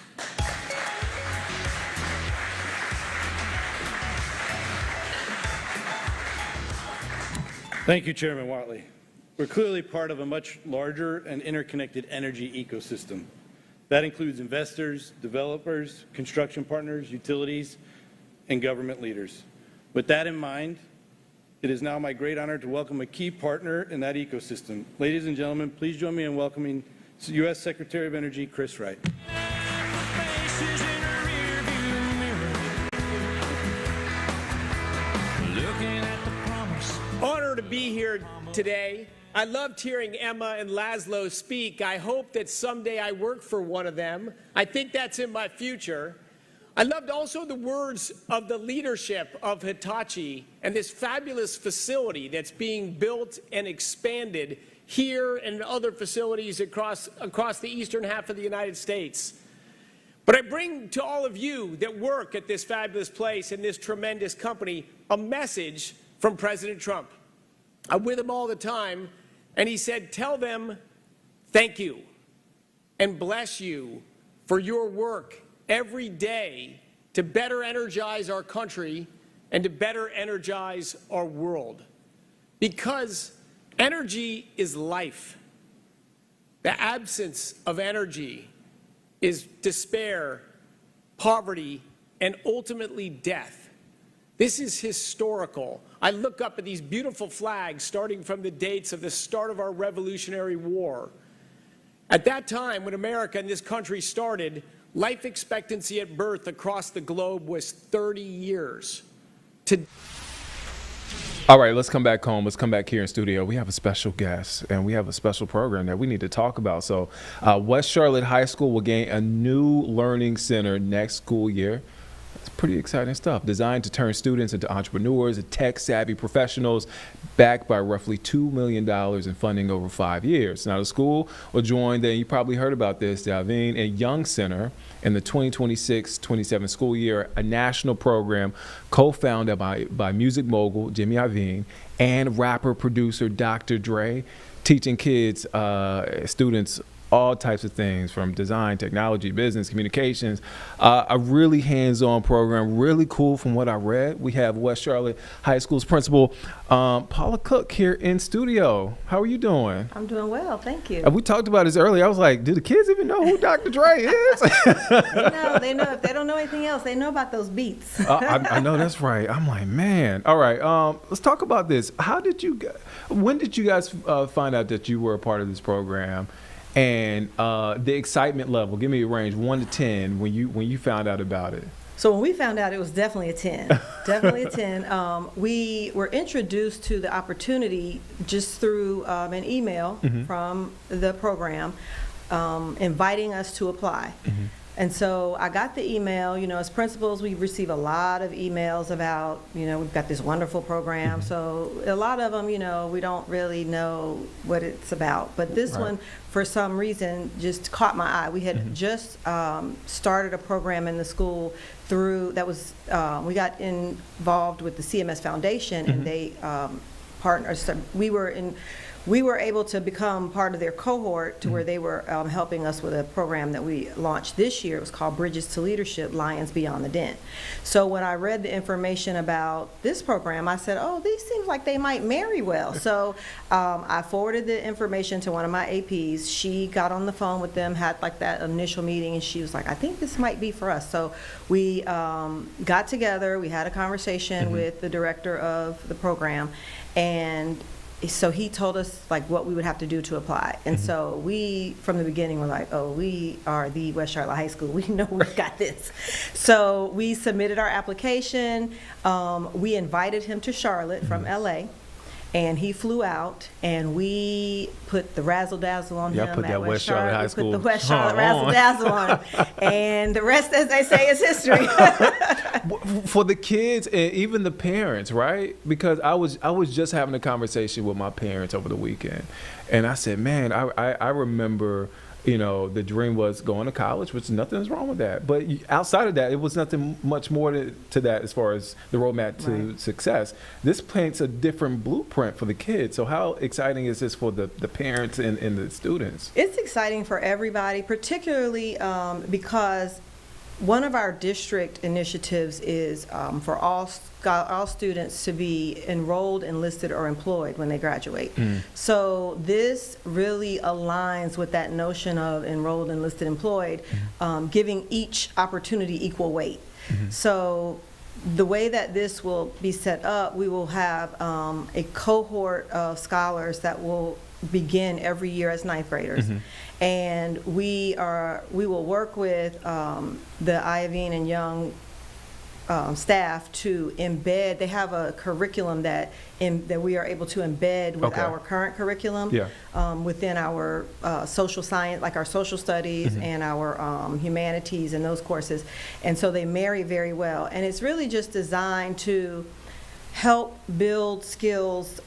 Thank you, Chairman Watley. We're clearly part of a much larger and interconnected energy ecosystem. That includes investors, developers, construction partners, utilities, and government leaders. With that in mind, it is now my great honor to welcome a key partner in that ecosystem. Ladies and gentlemen, please join me in welcoming U.S. Secretary of Energy, Chris Wright. Honor to be here today. I loved hearing Emma and Laszlo speak. I hope that someday I work for one of them. I think that's in my future. I loved also the words of the leadership of Hitachi and this fabulous facility that's being built and expanded here and other facilities across the eastern half of the United States. But I bring to all of you that work at this fabulous place and this tremendous company a message from President Trump. I'm with him all the time, and he said, tell them thank you and bless you for your work every day to better energize our country and to better energize our world. Because energy is life. The absence of energy is despair, poverty, and ultimately death. This is historical. I look up at these beautiful flags starting from the dates of the start of our Revolutionary War. At that time, when America and this country started, life expectancy at birth across the globe was 30 years. All right, let's come back home. Let's come back here in studio. We have a special guest, and we have a special program that we need to talk about. So West Charlotte High School will gain a new learning center next school year. It's pretty exciting stuff, designed to turn students into entrepreneurs and tech-savvy professionals, backed by roughly $2 million in funding over 5 years. Now, the school will join you probably heard about this, the Aveen and Young Center in the 2026-27 school year, a national program co-founded by music mogul Jimmy Iovine and rapper-producer Dr. Dre, teaching kids, students, all types of things from design, technology, business, communications. A really hands-on program, really cool from what I read. We have West Charlotte High School's principal, Paula Cook, here in studio. How are you doing? I'm doing well, thank you. We talked about this earlier. I was like, do the kids even know who Dr. Dre is? They know. If they don't know anything else, they know about those beats. I know that's right. I'm like, man. All right, let's talk about this. When did you guys find out that you were a part of this program? And the excitement level, give me a range, 1 to 10, when you found out about it. So when we found out, it was definitely a 10. Definitely a 10. We were introduced to the opportunity just through an email from the program inviting us to apply. And so I got the email. As principals, we receive a lot of emails about, we've got this wonderful program. So a lot of them, we don't really know what it's about. But this one, for some reason, just caught my eye. We had just started a program in the school we got involved with the CMS Foundation, and they partnered. So we were able to become part of their cohort to where they were helping us with a program that we launched this year. It was called Bridges to Leadership, Lions Beyond the Den. So when I read the information about this program, I said, oh, these seems like they might marry well. So I forwarded the information to one of my APs. She got on the phone with them, had like that initial meeting, and she was like, I think this might be for us. So we got together, we had a conversation with the director of the program, and so he told us like what we would have to do to apply. And so we, from the beginning, were like, oh, we are the West Charlotte High School. We know we've got this. So we submitted our application. We invited him to Charlotte from LA. And he flew out, and we put the razzle-dazzle on him put at that West Charlotte High School. We put the West Charlotte razzle-dazzle on him. And the rest, as they say, is history. For the kids and even the parents, right? Because I was just having a conversation with my parents over the weekend, and I said, man, I remember, the dream was going to college, which nothing's wrong with that. But outside of that, it was nothing much more to that as far as the roadmap to success. This paints a different blueprint for the kids. So how exciting is this for the parents and the students? It's exciting for everybody, particularly because one of our district initiatives is for all students to be enrolled, enlisted, or employed when they graduate. So this really aligns with that notion of enrolled, enlisted, employed, giving each opportunity equal weight. So the way that this will be set up, we will have a cohort of scholars that will begin every year as ninth graders. And we will work with the Iovine and Young staff to embed. They have a curriculum that we are able to embed with our current curriculum within our social science, like our social studies and our humanities and those courses. And so they marry very well. And it's really just designed to help build skills,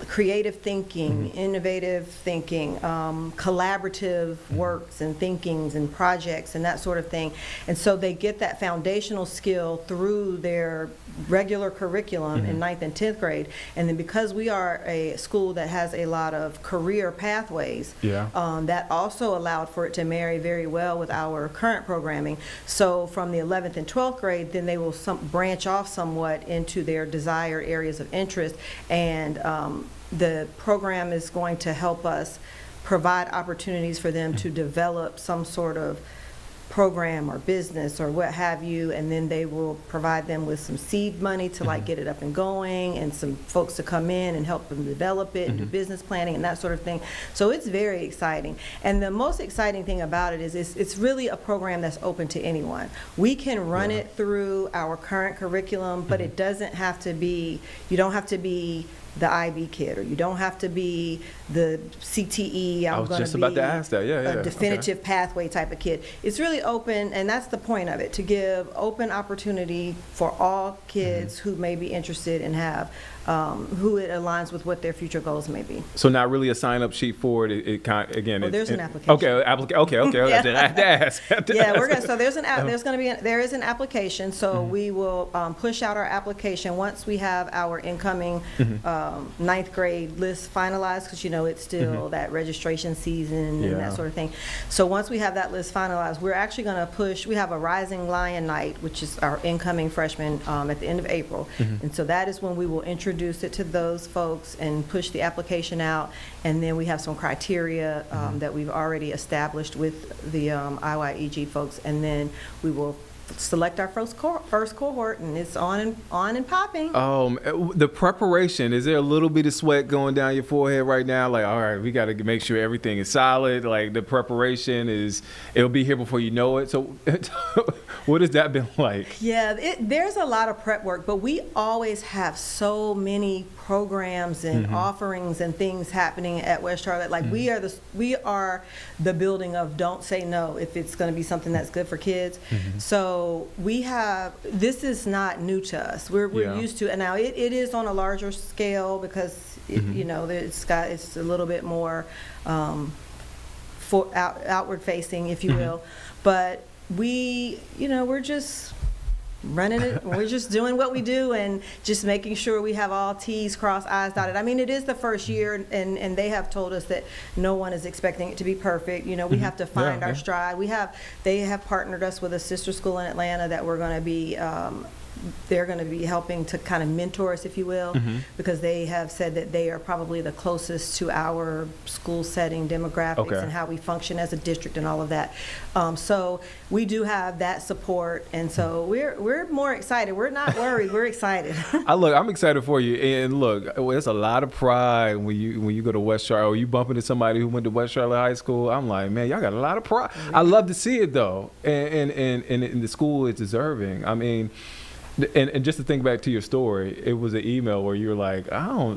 creative thinking, innovative thinking, collaborative works and thinkings and projects and that sort of thing. And so they get that foundational skill through their regular curriculum in 9th and 10th grade. And then because we are a school that has a lot of career pathways, that also allowed for it to marry very well with our current programming. So from the 11th and 12th grade, then they will branch off somewhat into their desired areas of interest, and the program is going to help us provide opportunities for them to develop some sort of program or business or what have you, and then they will provide them with some seed money to like get it up and going, and some folks to come in and help them develop it and do business planning and that sort of thing. So it's very exciting. And the most exciting thing about it is it's really a program that's open to anyone. We can run it through our current curriculum, but it doesn't have to be, you don't have to be the IB kid, or you don't have to be the CTE, I was just about to ask that. Yeah, a definitive pathway type of kid. It's really open, and that's the point of it, to give open opportunity for all kids who may be interested and have who it aligns with what their future goals may be. So not really a sign-up sheet for it. It kind again. Well, there's an application. Okay. Yeah. Then I have to ask. Yeah, we're gonna. So there is an application. So we will push out our application once we have our incoming ninth grade list finalized, because you know it's still that registration season and that sort of thing. So once we have that list finalized, we're actually going to push. We have a Rising Lion Night, which is our incoming freshmen at the end of April, and so that is when we will introduce it to those folks and push the application out. And then we have some criteria that we've already established with the IYEG folks, and then we will select our first cohort, and it's on and popping. The preparation, is there a little bit of sweat going down your forehead right now? Like, all right, we got to make sure everything is solid. Like the preparation it'll be here before you know it. So what has that been like? Yeah, there's a lot of prep work, but we always have so many programs and offerings and things happening at West Charlotte. Like we are the building of don't say no if it's going to be something that's good for kids. So this is not new to us. We're used to, and now it is on a larger scale because you know it's a little bit more outward facing, if you will. But we're just running it. We're just doing what we do and just making sure we have all T's crossed, I's dotted. I mean, it is the first year, and they have told us that no one is expecting it to be perfect. You know, we have to find our stride. They have partnered us with a sister school in Atlanta that we're going to be they're going to be helping to kind of mentor us, if you will, because they have said that they are probably the closest to our school setting demographics and how we function as a district and all of that. So we do have that support, and so we're more excited. We're not worried. We're excited. I'm excited for you. And look, there's a lot of pride when you go to West Charlotte, or you bump into somebody who went to West Charlotte High School. I'm like, man, y'all got a lot of pride. I love to see it though, and the school is deserving. I mean. And just to think back to your story, it was an email where you were like,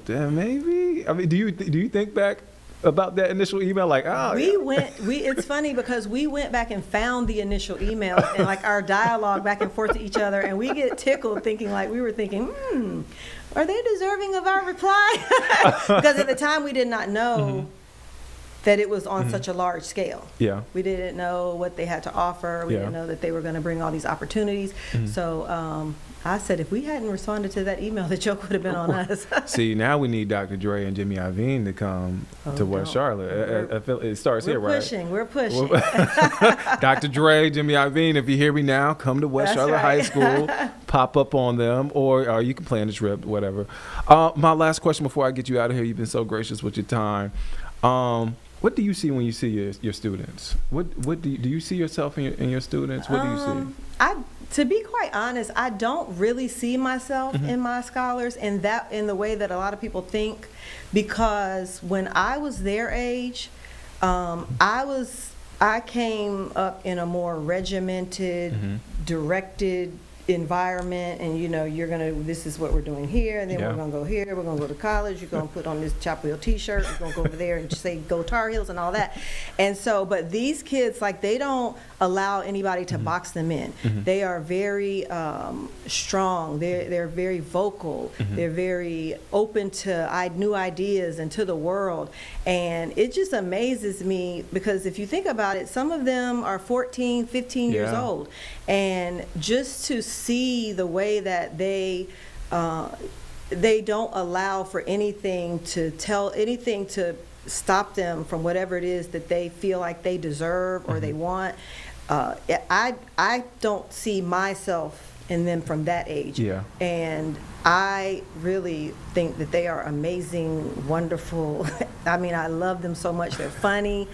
maybe. I mean, do you think back about that initial email? Like, it's funny because we went back and found the initial emails and like our dialogue back and forth to each other, and we get tickled thinking like we were thinking, are they deserving of our reply? Because at the time we did not know that it was on such a large scale. Yeah. We didn't know what they had to offer. We didn't know that they were going to bring all these opportunities. So I said, if we hadn't responded to that email, the joke would have been on us. See, now we need Dr. Dre and Jimmy Iovine to come to West Charlotte. I feel it starts here, right? We're pushing. Dr. Dre, Jimmy Iovine, if you hear me now, come to West Charlotte High School, pop up on them, or you can plan a trip, whatever. My last question before I get you out of here, you've been so gracious with your time. What do you see when you see your students? What do you see yourself in your students? What do you see? To be quite honest, I don't really see myself in my scholars in the way that a lot of people think, because when I was their age, I came up in a more regimented, directed environment, and this is what we're doing here, and then we're gonna go here, we're gonna go to college, you're gonna put on this Chapel Hill t-shirt, you're gonna go over there and just say go Tar Heels and all that. And so, but these kids, like, they don't allow anybody to box them in. They are very strong, they're very vocal, they're very open to new ideas and to the world. And it just amazes me, because if you think about it, some of them are 14, 15 years old, and just to see the way that they don't allow for anything to stop them from whatever it is that they feel like they deserve or they want. I don't see myself in them from that age. And I really think that they are amazing, wonderful. I mean, I love them so much. They're funny.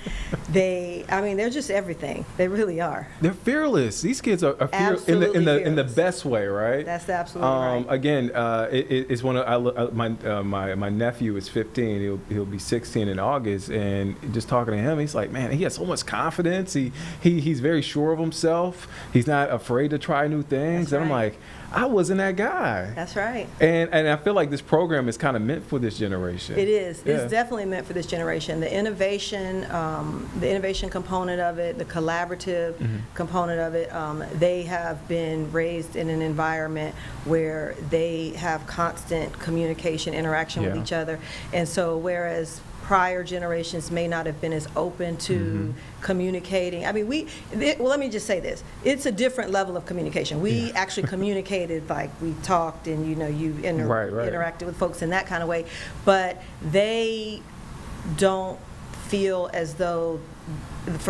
They're just everything. They really are. They're fearless. These kids are fearless in the best way, right? That's absolutely right. Again, it's one of my nephew is 15. He'll be 16 in August, and just talking to him, he's like, man, he has so much confidence. He's very sure of himself. He's not afraid to try new things. That's and I'm right. like, I wasn't that guy. That's right. And I feel like this program is kind of meant for this generation. It is. Yeah. It's definitely meant for this generation. The innovation component of it, the collaborative component of it, they have been raised in an environment where they have constant communication, interaction with each other. And so whereas prior generations may not have been as open to communicating. I mean, let me just say this. It's a different level of communication. We actually communicated, like we talked and, you interacted with folks in that kind of way. But they don't feel as though,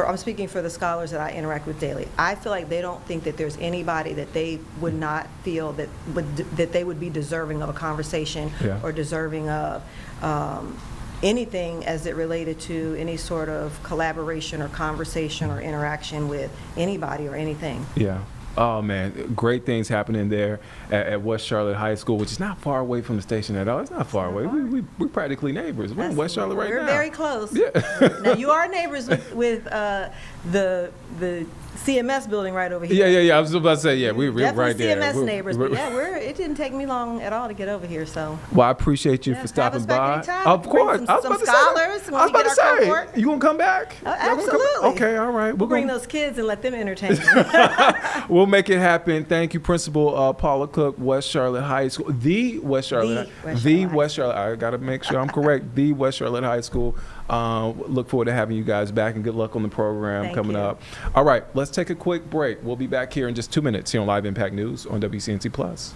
I'm speaking for the scholars that I interact with daily, I feel like they don't think that there's anybody that they would not feel that they would be deserving of a conversation or deserving of anything as it related to any sort of collaboration or conversation or interaction with anybody or anything. Yeah. Oh, man, great things happening there at West Charlotte High School, which is not far away from the station at all. It's not far away. We're practically neighbors. We're in West Charlotte right now. We're very close. Yeah. Now, you are neighbors with the CMS building right over here. Yeah. I was about to say, we're right there. CMS neighbors, but it didn't take me long at all to get over here, so. Well, I appreciate you for stopping by. Of course. I was about to say, you gonna come back? Absolutely. Okay, all right. We'll bring those kids and let them entertain you. We'll make it happen. Thank you, Principal Paula Cook, West Charlotte High School. The West Charlotte. I got to make sure I'm correct. The West Charlotte High School. Look forward to having you guys back, and good luck on the program coming up. All right, let's take a quick break. We'll be back here in just 2 minutes here on Live Impact News on WCNC Plus.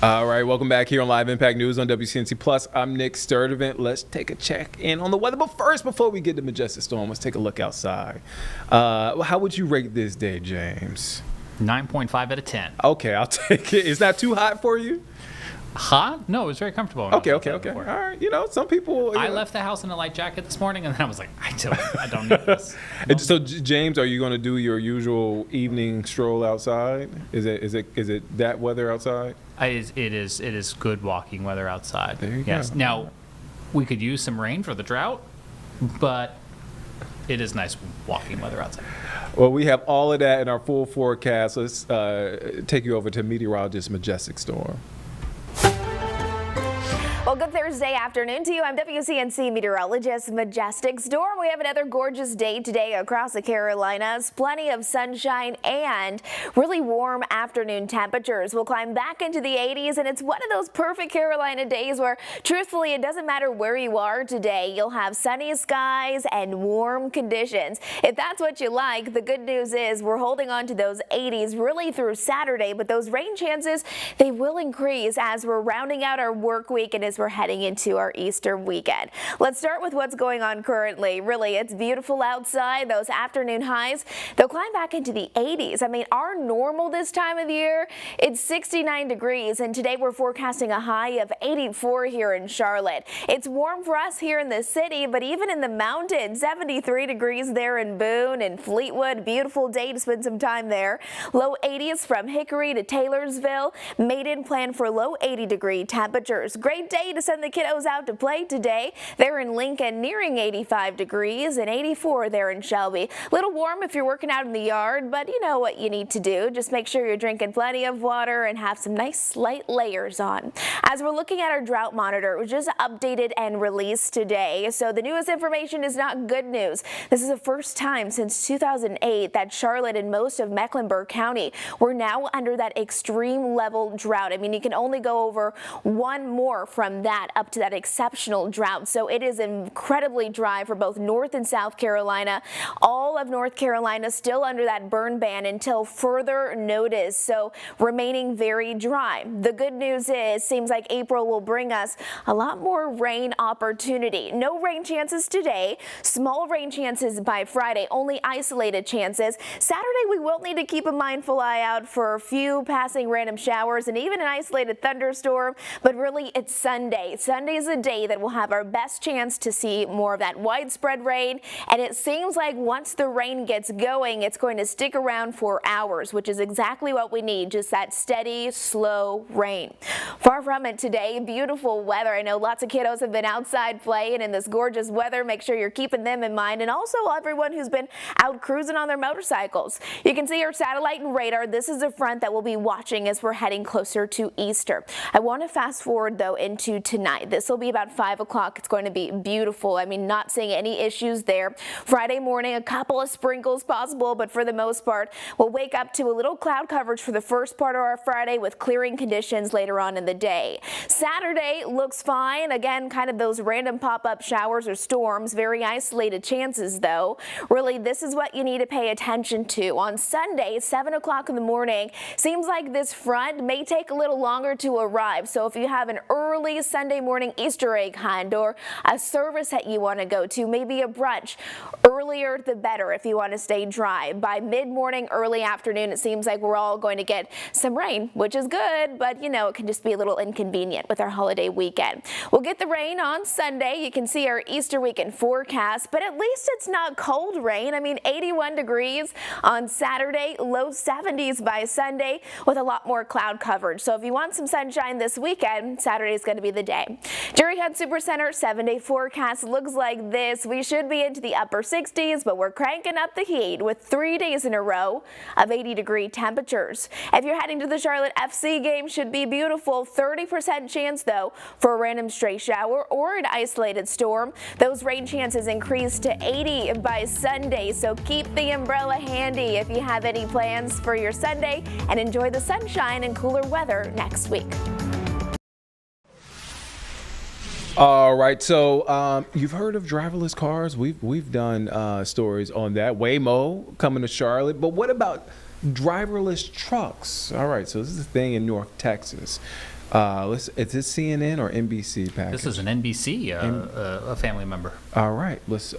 All right, welcome back here on Live Impact News on WCNC Plus. I'm Nick Sturdivant. Let's take a check in on the weather. But first, before we get to Majestic Storm, let's take a look outside. How would you rate this day, James? 9.5 out of 10. Okay, I'll take it. Is that too hot for you? Hot? No, it was very comfortable. Okay. All right. You know, some people. I left the house in a light jacket this morning, and then I was like, I don't need this. So, James, are you going to do your usual evening stroll outside? Is it that weather outside? It is good walking weather outside. There you yes. go. Now, we could use some rain for the drought, but it is nice walking weather outside. Well, we have all of that in our full forecast. Let's take you over to meteorologist Majestic Storm. Well, good Thursday afternoon to you. I'm WCNC meteorologist Majestic Storm. We have another gorgeous day today across the Carolinas. Plenty of sunshine and really warm afternoon temperatures. We'll climb back into the 80s, and it's one of those perfect Carolina days where, truthfully, it doesn't matter where you are today. You'll have sunny skies and warm conditions. If that's what you like, the good news is we're holding on to those 80s really through Saturday, but those rain chances, they will increase as we're rounding out our work week and as we're heading into our Easter weekend. Let's start with what's going on currently. Really, it's beautiful outside. Those afternoon highs, they'll climb back into the 80s. I mean, our normal this time of year, it's 69 degrees, and today we're forecasting a high of 84 here in Charlotte. It's warm for us here in the city, but even in the mountains, 73 degrees there in Boone and Fleetwood. Beautiful day to spend some time there. Low 80s from Hickory to Taylorsville. Maiden plan for low 80-degree temperatures. Great day to send the kiddos out to play today. They're in Lincoln nearing 85 degrees and 84 there in Shelby. A little warm if you're working out in the yard, but you know what you need to do. Just make sure you're drinking plenty of water and have some nice light layers on. As we're looking at our drought monitor, it was just updated and released today. So the newest information is not good news. This is the first time since 2008 that Charlotte and most of Mecklenburg County were now under that extreme level drought. I mean, you can only go over one more from that up to that exceptional drought. So it is incredibly dry for both North and South Carolina. All of North Carolina still under that burn ban until further notice. So remaining very dry. The good news is, seems like April will bring us a lot more rain opportunity. No rain chances today. Small rain chances by Friday. Only isolated chances. Saturday we will need to keep a mindful eye out for a few passing random showers and even an isolated thunderstorm. But really, it's Sunday. Sunday is a day that we'll have our best chance to see more of that widespread rain, and it seems like once the rain gets going, it's going to stick around for hours, which is exactly what we need, just that steady, slow rain. Far from it today, beautiful weather. I know lots of kiddos have been outside playing in this gorgeous weather. Make sure you're keeping them in mind, and also everyone who's been out cruising on their motorcycles. You can see our satellite and radar. This is a front that we'll be watching as we're heading closer to Easter. I want to fast forward though into tonight. This will be about 5 o'clock. It's going to be beautiful. I mean, not seeing any issues there. Friday morning, a couple of sprinkles possible, but for the most part, we'll wake up to a little cloud coverage for the first part of our Friday with clearing conditions later on in the day. Saturday looks fine. Again, kind of those random pop-up showers or storms, very isolated chances though. Really, this is what you need to pay attention to. On Sunday, 7 o'clock in the morning, seems like this front may take a little longer to arrive. So if you have an early Sunday morning Easter egg hunt or a service that you want to go to, maybe a brunch, earlier the better if you want to stay dry. By mid-morning, early afternoon, it seems like we're all going to get some rain, which is good, but you know, it can just be a little inconvenient with our holiday weekend. We'll get the rain on Sunday. You can see our Easter weekend forecast, but at least it's not cold rain. I mean, 81 degrees on Saturday, low 70s by Sunday with a lot more cloud coverage. So if you want some sunshine this weekend, Saturday is going to be the day. Jerry Hunt Supercenter 7-day forecast looks like this. We should be into the upper 60s, but we're cranking up the heat with 3 days in a row of 80-degree temperatures. If you're heading to the Charlotte FC game, should be beautiful. 30% chance though for a random stray shower or an isolated storm. Those rain chances increase to 80 by Sunday, so keep the umbrella handy if you have any plans for your Sunday, and enjoy the sunshine and cooler weather next week. All right, so you've heard of driverless cars. We've done stories on that. Waymo coming to Charlotte, but what about driverless trucks? All right, so this is a thing in North Texas. Is this CNN or NBC package? This is an NBC, a family member. All right, let's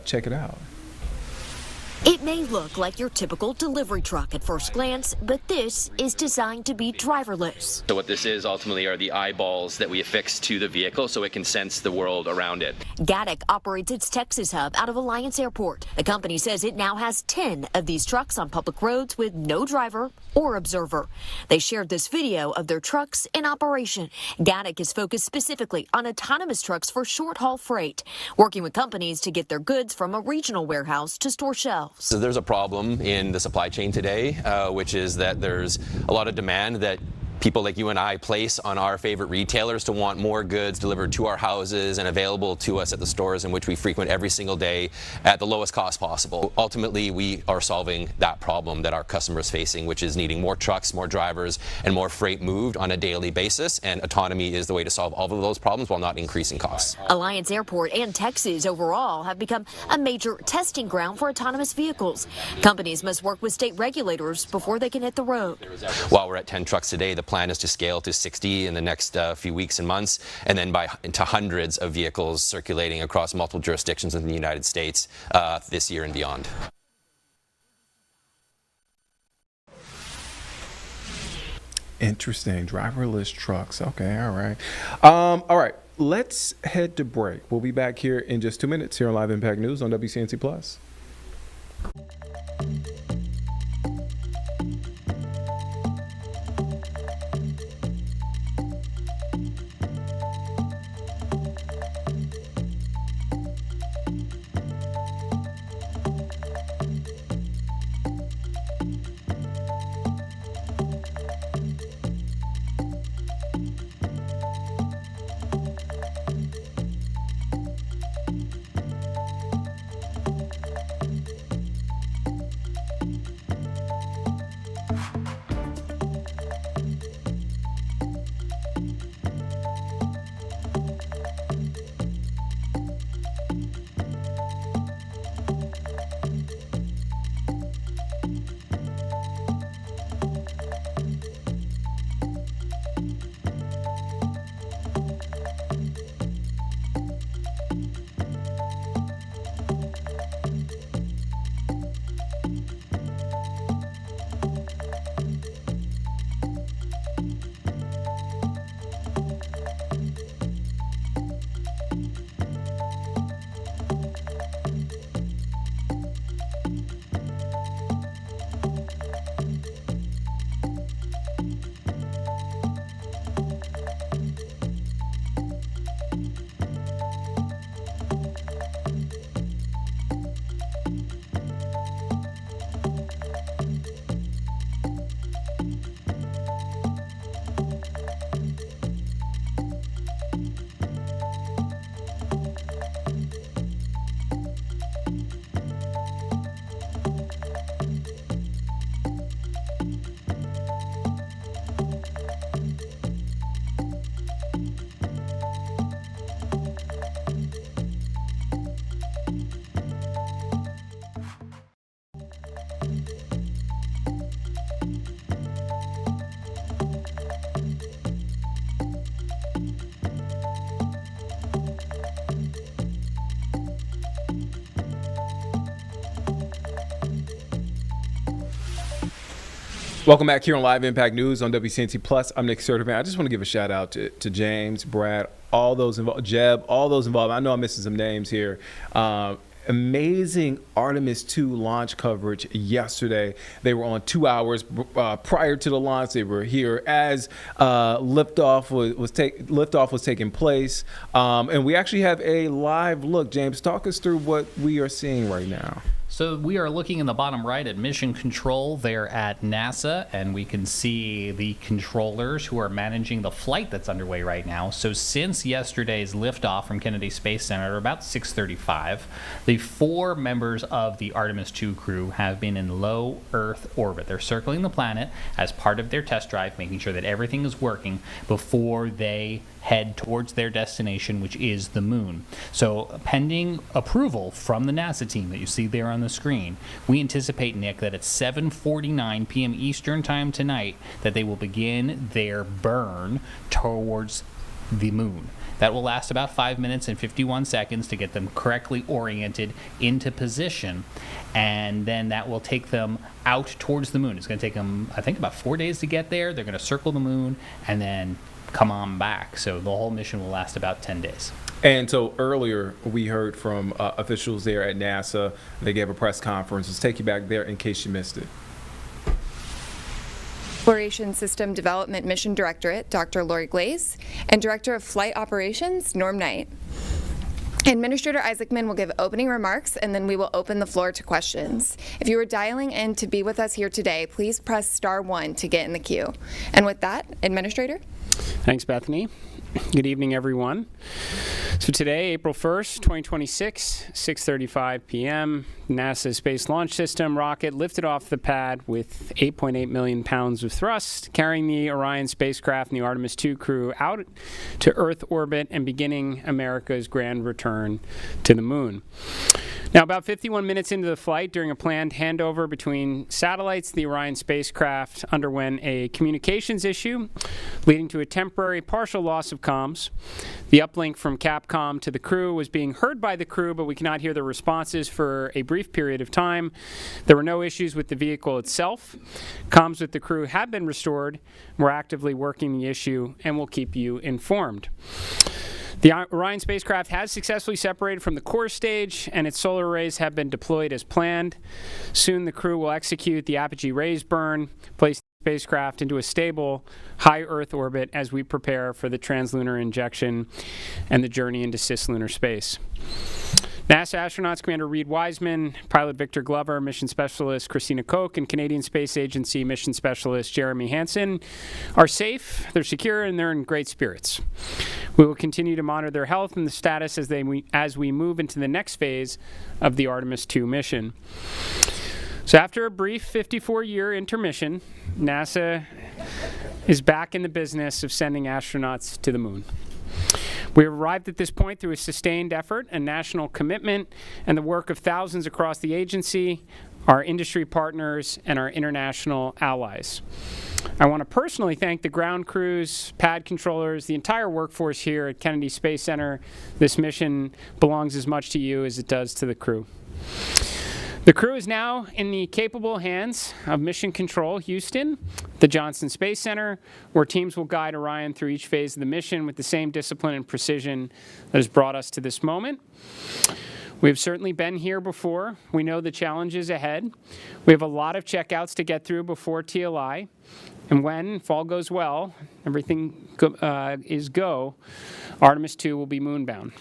check it out. It may look like your typical delivery truck at first glance, but this is designed to be driverless. So what this is ultimately are the eyeballs that we affix to the vehicle so it can sense the world around it. Gatik operates its Texas hub out of Alliance Airport. The company says it now has 10 of these trucks on public roads with no driver or observer. They shared this video of their trucks in operation. Gatik is focused specifically on autonomous trucks for short-haul freight, working with companies to get their goods from a regional warehouse to store shelves. So there's a problem in the supply chain today, which is that there's a lot of demand that people like you and I place on our favorite retailers to want more goods delivered to our houses and available to us at the stores in which we frequent every single day at the lowest cost possible. Ultimately, we are solving that problem that our customers facing, which is needing more trucks, more drivers, and more freight moved on a daily basis. And autonomy is the way to solve all of those problems while not increasing costs. Alliance Airport and Texas overall have become a major testing ground for autonomous vehicles. Companies must work with state regulators before they can hit the road. While we're at 10 trucks today, the plan is to scale to 60 in the next few weeks and months, and then to hundreds of vehicles circulating across multiple jurisdictions in the United States this year and beyond. Interesting. Driverless trucks. Okay, all right. All right, let's head to break. We'll be back here in just 2 minutes here on Live Impact News on WCNC Plus. Welcome back here on Live Impact News on WCNC Plus. I'm Nick Sertavan. I just want to give a shout out to James, Brad, all those involved, Jeb, all those involved. I know I'm missing some names here. Amazing Artemis 2 launch coverage yesterday. They were on 2 hours prior to the launch. They were here as liftoff was taking place. And we actually have a live look. James, talk us through what we are seeing right now. So we are looking in the bottom right at Mission Control there at NASA, and we can see the controllers who are managing the flight that's underway right now. So since yesterday's liftoff from Kennedy Space Center, about 6:35, the 4 members of the Artemis 2 crew have been in low Earth orbit. They're circling the planet as part of their test drive, making sure that everything is working before they head towards their destination, which is the moon. So pending approval from the NASA team that you see there on the the screen. We anticipate, Nick, that at 7:49 p.m. Eastern Time tonight, that they will begin their burn towards the moon. That will last about 5 minutes and 51 seconds to get them correctly oriented into position, and then that will take them out towards the moon. It's going to take them, I think, about 4 days to get there. They're going to circle the moon and then come on back. So the whole mission will last about 10 days. And so earlier we heard from officials there at NASA. They gave a press conference. Let's take you back there in case you missed it. Exploration System Development Mission Directorate, Dr. Lori Glaze, and Director of Flight Operations, Norm Knight. Administrator Isaacman will give opening remarks, and then we will open the floor to questions. If you are dialing in to be with us here today, please press *1 to get in the queue. And with that, Administrator. Thanks, Bethany. Good evening, everyone. So today, April 1st, 2026, 6:35 p.m., NASA Space Launch System rocket lifted off the pad with 8.8 million pounds of thrust, carrying the Orion spacecraft and the Artemis II crew out to Earth orbit and beginning America's grand return to the moon. Now, about 51 minutes into the flight, during a planned handover between satellites, the Orion spacecraft underwent a communications issue, leading to a temporary partial loss of comms. The uplink from Capcom to the crew was being heard by the crew, but we cannot hear their responses for a brief period of time. There were no issues with the vehicle itself. Comms with the crew have been restored. We're actively working the issue, and we'll keep you informed. The Orion spacecraft has successfully separated from the core stage, and its solar arrays have been deployed as planned. Soon the crew will execute the apogee raise burn, place the spacecraft into a stable, high Earth orbit as we prepare for the translunar injection and the journey into cislunar space. NASA astronauts Commander Reed Wiseman, pilot Victor Glover, mission specialist Christina Koch, and Canadian Space Agency mission specialist Jeremy Hansen are safe, they're secure, and they're in great spirits. We will continue to monitor their health and the status as we move into the next phase of the Artemis II mission. So after a brief 54-year intermission, NASA is back in the business of sending astronauts to the moon. We have arrived at this point through a sustained effort, a national commitment, and the work of thousands across the agency, our industry partners, and our international allies. I want to personally thank the ground crews, pad controllers, the entire workforce here at Kennedy Space Center. This mission belongs as much to you as it does to the crew. The crew is now in the capable hands of Mission Control Houston, the Johnson Space Center, where teams will guide Orion through each phase of the mission with the same discipline and precision that has brought us to this moment. We have certainly been here before. We know the challenges ahead. We have a lot of checkouts to get through before TLI. And when, if all goes well, everything is go, Artemis II will be moonbound.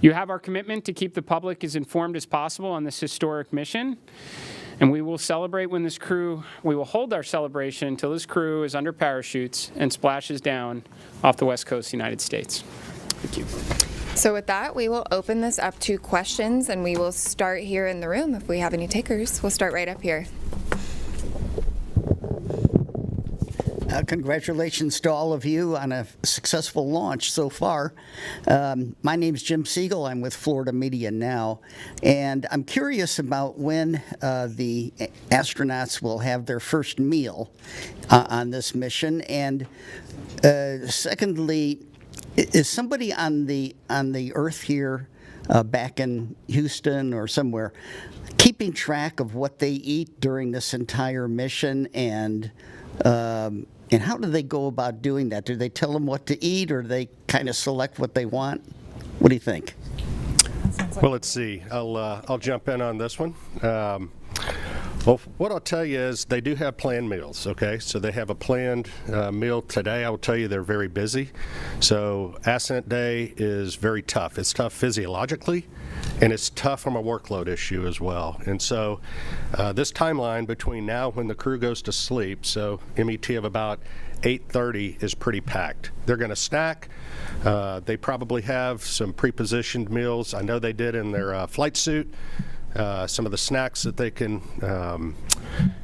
You have our commitment to keep the public as informed as possible on this historic mission, and we will celebrate when we will hold our celebration until this crew is under parachutes and splashes down off the west coast of the United States. Thank you. So with that, we will open this up to questions, and we will start here in the room. If we have any takers, we'll start right up here. Congratulations to all of you on a successful launch so far. My name is Jim Siegel. I'm with Florida Media Now, and I'm curious about when the astronauts will have their first meal on this mission. And secondly, is somebody on the Earth here, back in Houston or somewhere, keeping track of what they eat during this entire mission, and how do they go about doing that? Do they tell them what to eat, or do they kind of select what they want? What do you think? Well, let's see. I'll jump in on this one. Well, what I'll tell you is they do have planned meals, okay? So they have a planned meal today. I will tell you they're very busy. So ascent day is very tough. It's tough physiologically, and it's tough from a workload issue as well. And so this timeline between now when the crew goes to sleep, so MET of about 8:30 is pretty packed. They're going to snack. They probably have some pre-positioned meals. I know they did in their flight suit. Some of the snacks that they can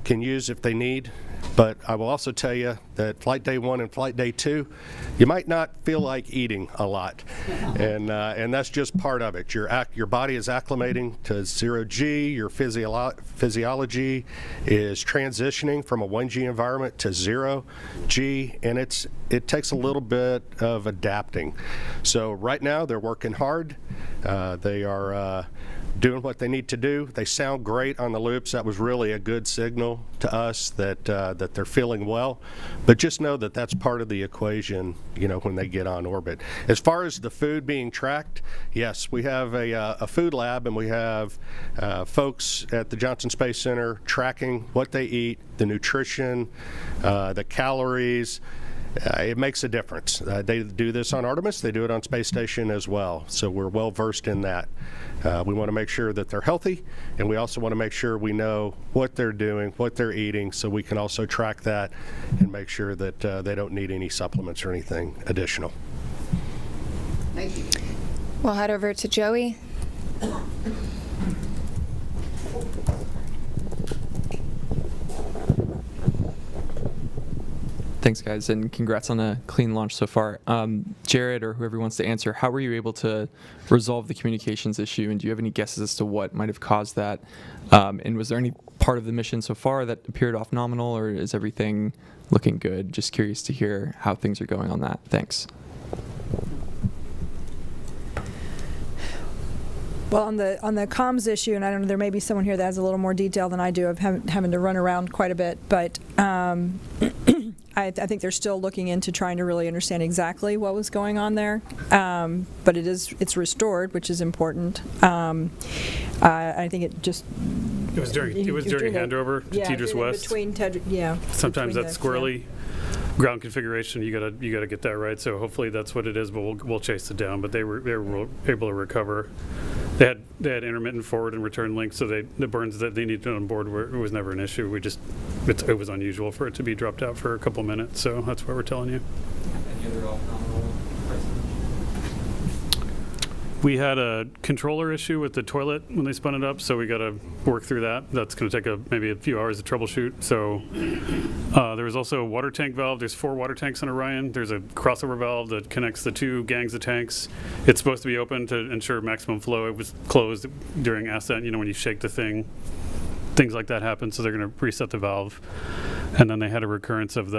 use if they need. But I will also tell you that flight day 1 and flight day 2, you might not feel like eating a lot, and that's just part of it. Your body is acclimating to 0G. Your physiology is transitioning from a 1G environment to 0G, and it takes a little bit of adapting. So right now they're working hard. They are doing what they need to do. They sound great on the loops. That was really a good signal to us that that they're feeling well. But just know that that's part of the equation, you know, when they get on orbit. As far as the food being tracked, yes, we have a food lab, and we have folks at the Johnson Space Center tracking what they eat, the nutrition, the calories. It makes a difference. They do this on Artemis. They do it on Space Station as well. So we're well versed in that. We want to make sure that they're healthy, and we also want to make sure we know what they're doing, what they're eating, so we can also track that and make sure that they don't need any supplements or anything additional. Thank you. We'll head over to Joey. Thanks, guys, and congrats on a clean launch so far. Jared, or whoever wants to answer, how were you able to resolve the communications issue, and do you have any guesses as to what might have caused that? And was there any part of the mission so far that appeared off nominal, or is everything looking good? Just curious to hear how things are going on that. Thanks. Well, on the comms issue, and I don't know, there may be someone here that has a little more detail than I do of having to run around quite a bit, but I think they're still looking into trying to really understand exactly what was going on there. But it's restored, which is important. I think it just. It was during handover to Tedros West. Sometimes that's squirrely ground configuration. You gotta get that right. So hopefully that's what it is. But we'll chase it down. But they were able to recover. They had intermittent forward and return links, so the burns that they needed on board it was never an issue. It was unusual for it to be dropped out for a couple minutes. So that's why we're telling you. Any other off-nominal pricing? We had a controller issue with the toilet when they spun it up, so we got to work through that. That's going to take maybe a few hours to troubleshoot. So there was also a water tank valve. There's 4 water tanks on Orion. There's a crossover valve that connects the 2 gangs of tanks. It's supposed to be open to ensure maximum flow. It was closed during ascent. You know, when you shake the thing, things like that happen. So they're going to reset the valve. And then they had a recurrence of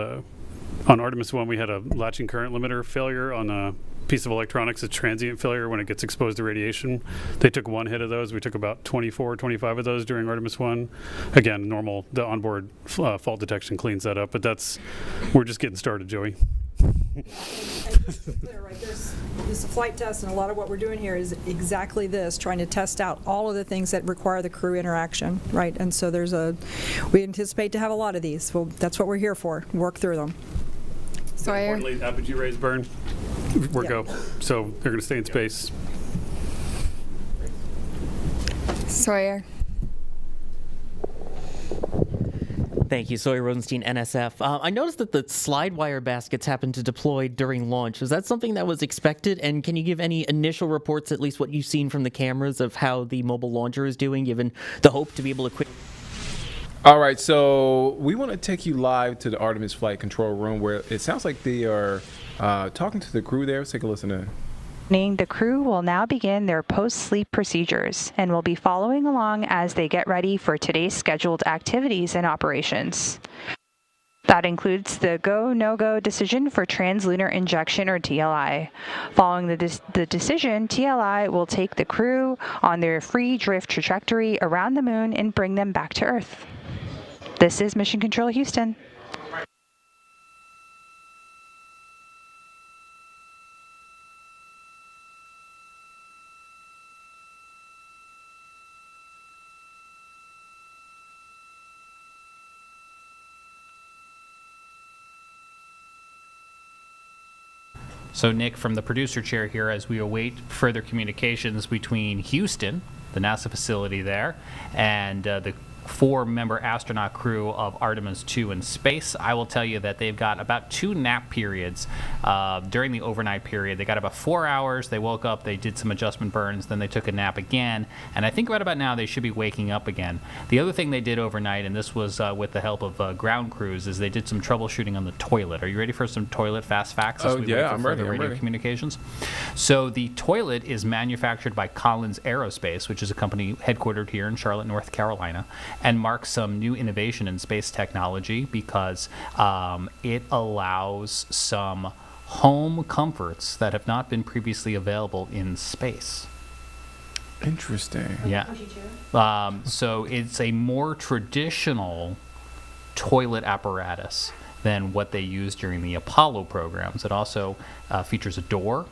on Artemis 1, we had a latching current limiter failure on a piece of electronics, a transient failure when it gets exposed to radiation. They took 1 hit of those. We took about 24, 25 of those during Artemis 1. Again, normal, the onboard fault detection cleans that up, but we're just getting started, Joey. This is a flight test, and a lot of what we're doing here is exactly this, trying to test out all of the things that require the crew interaction, right? And so we anticipate to have a lot of these. Well, that's what we're here for, work through them. Sawyer? Importantly, apogee rays burn. We're go. So they're going to stay in space. Sawyer. Thank you, Sawyer Rosenstein, NSF. I noticed that the slide wire baskets happened to deploy during launch. Was that something that was expected? And can you give any initial reports, at least what you've seen from the cameras, of how the mobile launcher is doing, given the hope to be able to quickly... All right, so we want to take you live to the Artemis flight control room, where it sounds like they are talking to the crew there. Let's take a listen to. The crew will now begin their post-sleep procedures and will be following along as they get ready for today's scheduled activities and operations. That includes the go, no-go decision for translunar injection, or TLI. Following the decision, TLI will take the crew on their free drift trajectory around the moon and bring them back to Earth. This is Mission Control Houston. So Nick, from the producer chair here, as we await further communications between Houston, the NASA facility there, and the 4-member astronaut crew of Artemis 2 in space. I will tell you that they've got about 2 nap periods during the overnight period. They got about 4 hours. They woke up, they did some adjustment burns, then they took a nap again, and I think right about now they should be waking up again. The other thing they did overnight, and this was with the help of ground crews, is they did some troubleshooting on the toilet. Are you ready for some toilet fast facts? Oh, yeah, I'm ready. Radio communications. So the toilet is manufactured by Collins Aerospace, which is a company headquartered here in Charlotte, North Carolina, and marks some new innovation in space technology because it allows some home comforts that have not been previously available in space. Interesting. Yeah. So it's a more traditional toilet apparatus than what they used during the Apollo programs. It also features a door,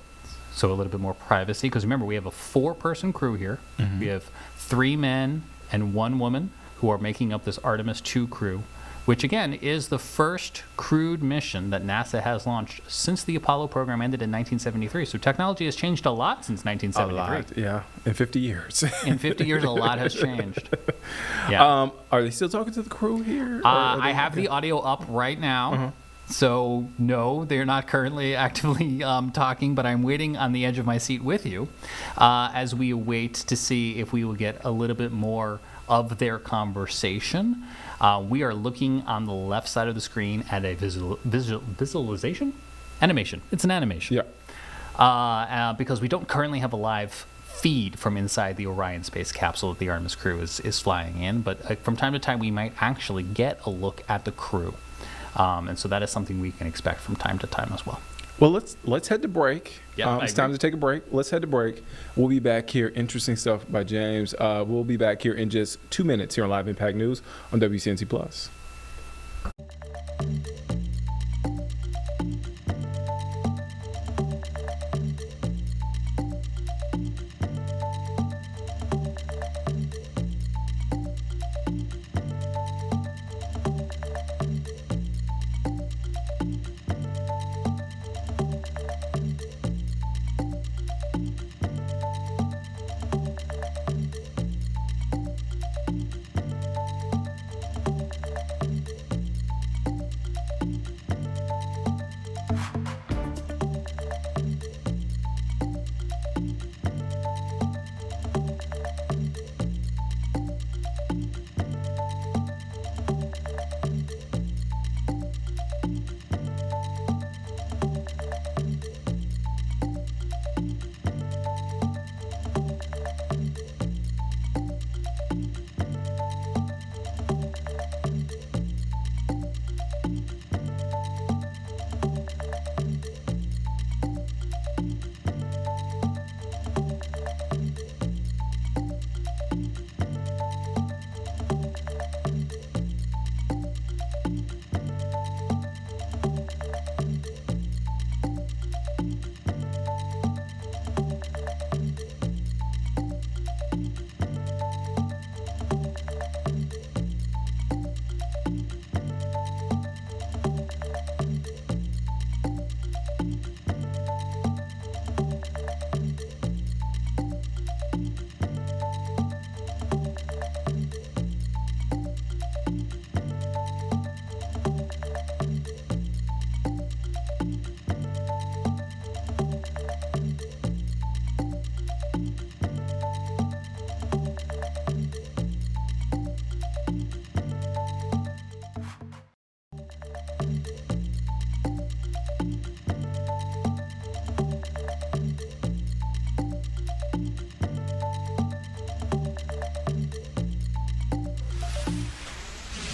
so a little bit more privacy. Because remember, we have a 4-person crew here. Mm-hmm. We have 3 men and 1 woman who are making up this Artemis 2 crew, which again is the first crewed mission that NASA has launched since the Apollo program ended in 1973. So technology has changed a lot since 1973. A lot, yeah. In 50 years. In 50 years, a lot has changed. Yeah. Are they still talking to the crew here? I have the audio up right now. Uh-huh. So, no, they're not currently actively talking, but I'm waiting on the edge of my seat with you as we wait to see if we will get a little bit more of their conversation. We are looking on the left side of the screen at a visualization? Animation. It's an animation. Yeah. Because we don't currently have a live feed from inside the Orion space capsule that the Artemis crew is flying in, but from time to time we might actually get a look at the crew. And so that is something we can expect from time to time as well. Well, let's head to break. Yeah, it's time to take a break. Let's head to break. We'll be back here. Interesting stuff by James. We'll be back here in just 2 minutes here on Live Impact News on WCNC Plus.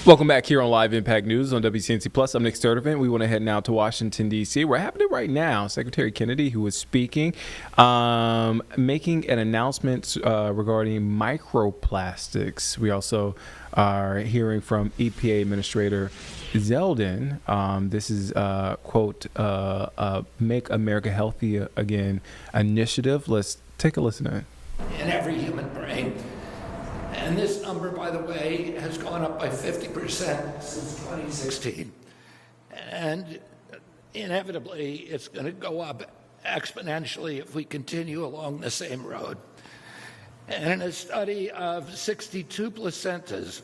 Welcome back here on Live Impact News on WCNC Plus. I'm Nick Sturdivant. We want to head now to Washington, D.C. We're happening right now. Secretary Kennedy, who was speaking, making an announcement regarding microplastics. We also are hearing from EPA Administrator Zeldin. This is, quote, Make America Healthy Again initiative. Let's take a listen to it. In every human brain. And this number, by the way, has gone up by 50% since 2016. And inevitably, it's going to go up exponentially if we continue along the same road. And in a study of 62 placentas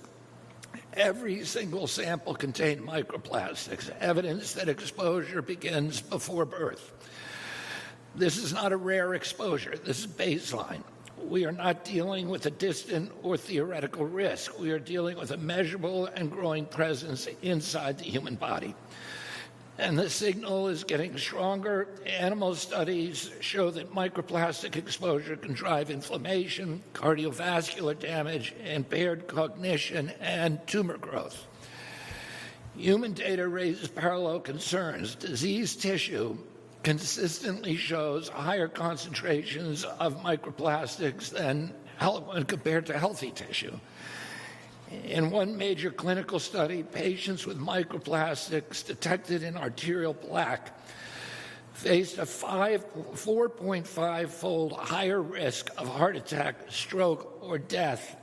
Every single sample contained microplastics, evidence that exposure begins before birth. This is not a rare exposure. This is baseline. We are not dealing with a distant or theoretical risk. We are dealing with a measurable and growing presence inside the human body. And the signal is getting stronger. Animal studies show that microplastic exposure can drive inflammation, cardiovascular damage, impaired cognition, and tumor growth. Human data raises parallel concerns. Diseased tissue consistently shows higher concentrations of microplastics than when compared to healthy tissue. In one major clinical study, patients with microplastics detected in arterial plaque faced a 4.5-fold higher risk of heart attack, stroke, or death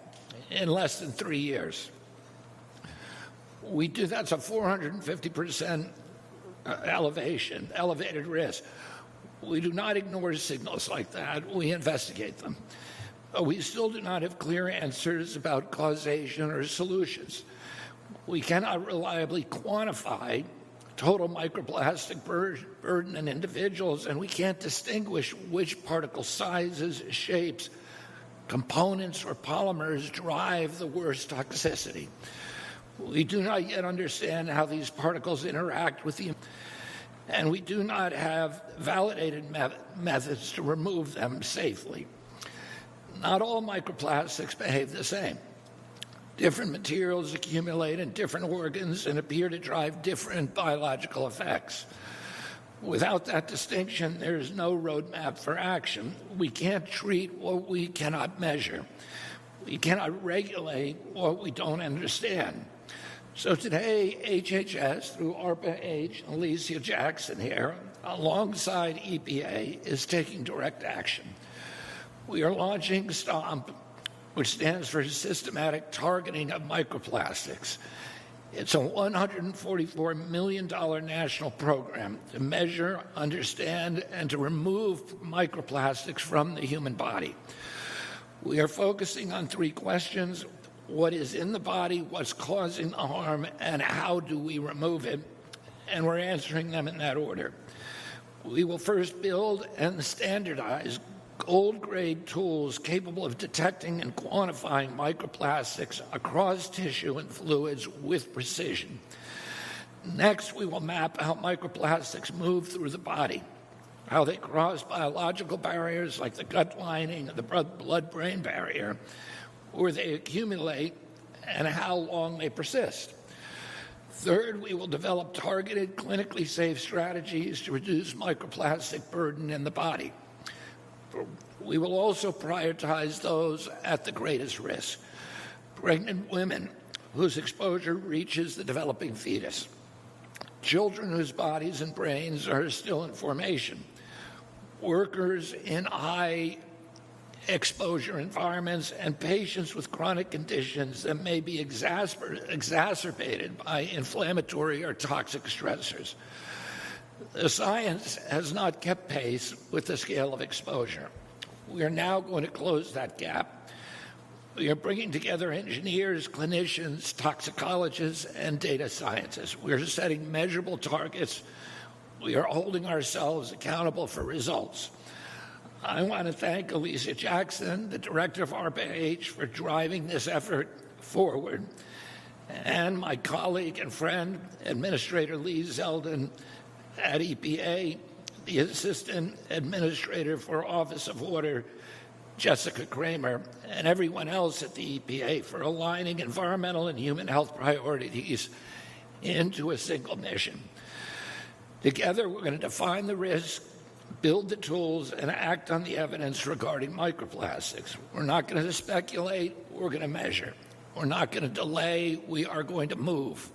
in less than 3 years. That's a 450% elevated risk. We do not ignore signals like that. We investigate them. But we still do not have clear answers about causation or solutions. We cannot reliably quantify total microplastic burden in individuals, and we can't distinguish which particle sizes, shapes, components, or polymers drive the worst toxicity. We do not yet understand how these particles interact with and we do not have validated methods to remove them safely. Not all microplastics behave the same. Different materials accumulate in different organs and appear to drive different biological effects. Without that distinction, there is no roadmap for action. We can't treat what we cannot measure. We cannot regulate what we don't understand. So today, HHS, through ARPA-H, Alicia Jackson here, alongside EPA, is taking direct action. We are launching STOMP, which stands for Systematic Targeting of Microplastics. It's a $144 million national program to measure, understand, and to remove microplastics from the human body. We are focusing on 3 questions: what is in the body, what's causing the harm, and how do we remove it? And we're answering them in that order. We will first build and standardize gold-grade tools capable of detecting and quantifying microplastics across tissue and fluids with precision. Next, we will map how microplastics move through the body, how they cross biological barriers like the gut lining, the blood-brain barrier, where they accumulate, and how long they persist. Third, we will develop targeted, clinically safe strategies to reduce microplastic burden in the body. We will also prioritize those at the greatest risk: pregnant women whose exposure reaches the developing fetus, children whose bodies and brains are still in formation, workers in high exposure environments, and patients with chronic conditions that may be exacerbated by inflammatory or toxic stressors. The science has not kept pace with the scale of exposure. We are now going to close that gap. We are bringing together engineers, clinicians, toxicologists, and data scientists. We are setting measurable targets. We are holding ourselves accountable for results. I want to thank Alicia Jackson, the director of ARPA-H, for driving this effort forward, and my colleague and friend, Administrator Lee Zeldin at EPA, the Assistant Administrator for Office of Water, Jessica Kramer, and everyone else at the EPA for aligning environmental and human health priorities into a single mission. Together, we're going to define the risk, build the tools, and act on the evidence regarding microplastics. We're not going to speculate, we're going to measure. We're not going to delay, we are going to move.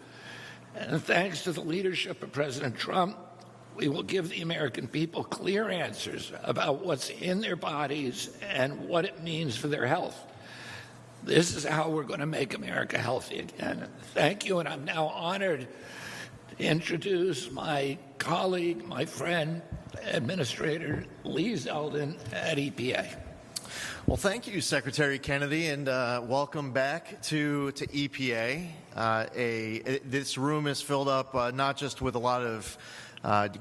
And thanks to the leadership of President Trump, we will give the American people clear answers about what's in their bodies and what it means for their health. This is how we're going to make America healthy again. Thank you, and I'm now honored to introduce my colleague, my friend, Administrator Lee Zeldin at EPA. Well, thank you, Secretary Kennedy, and welcome back to EPA. This room is filled up not just with a lot of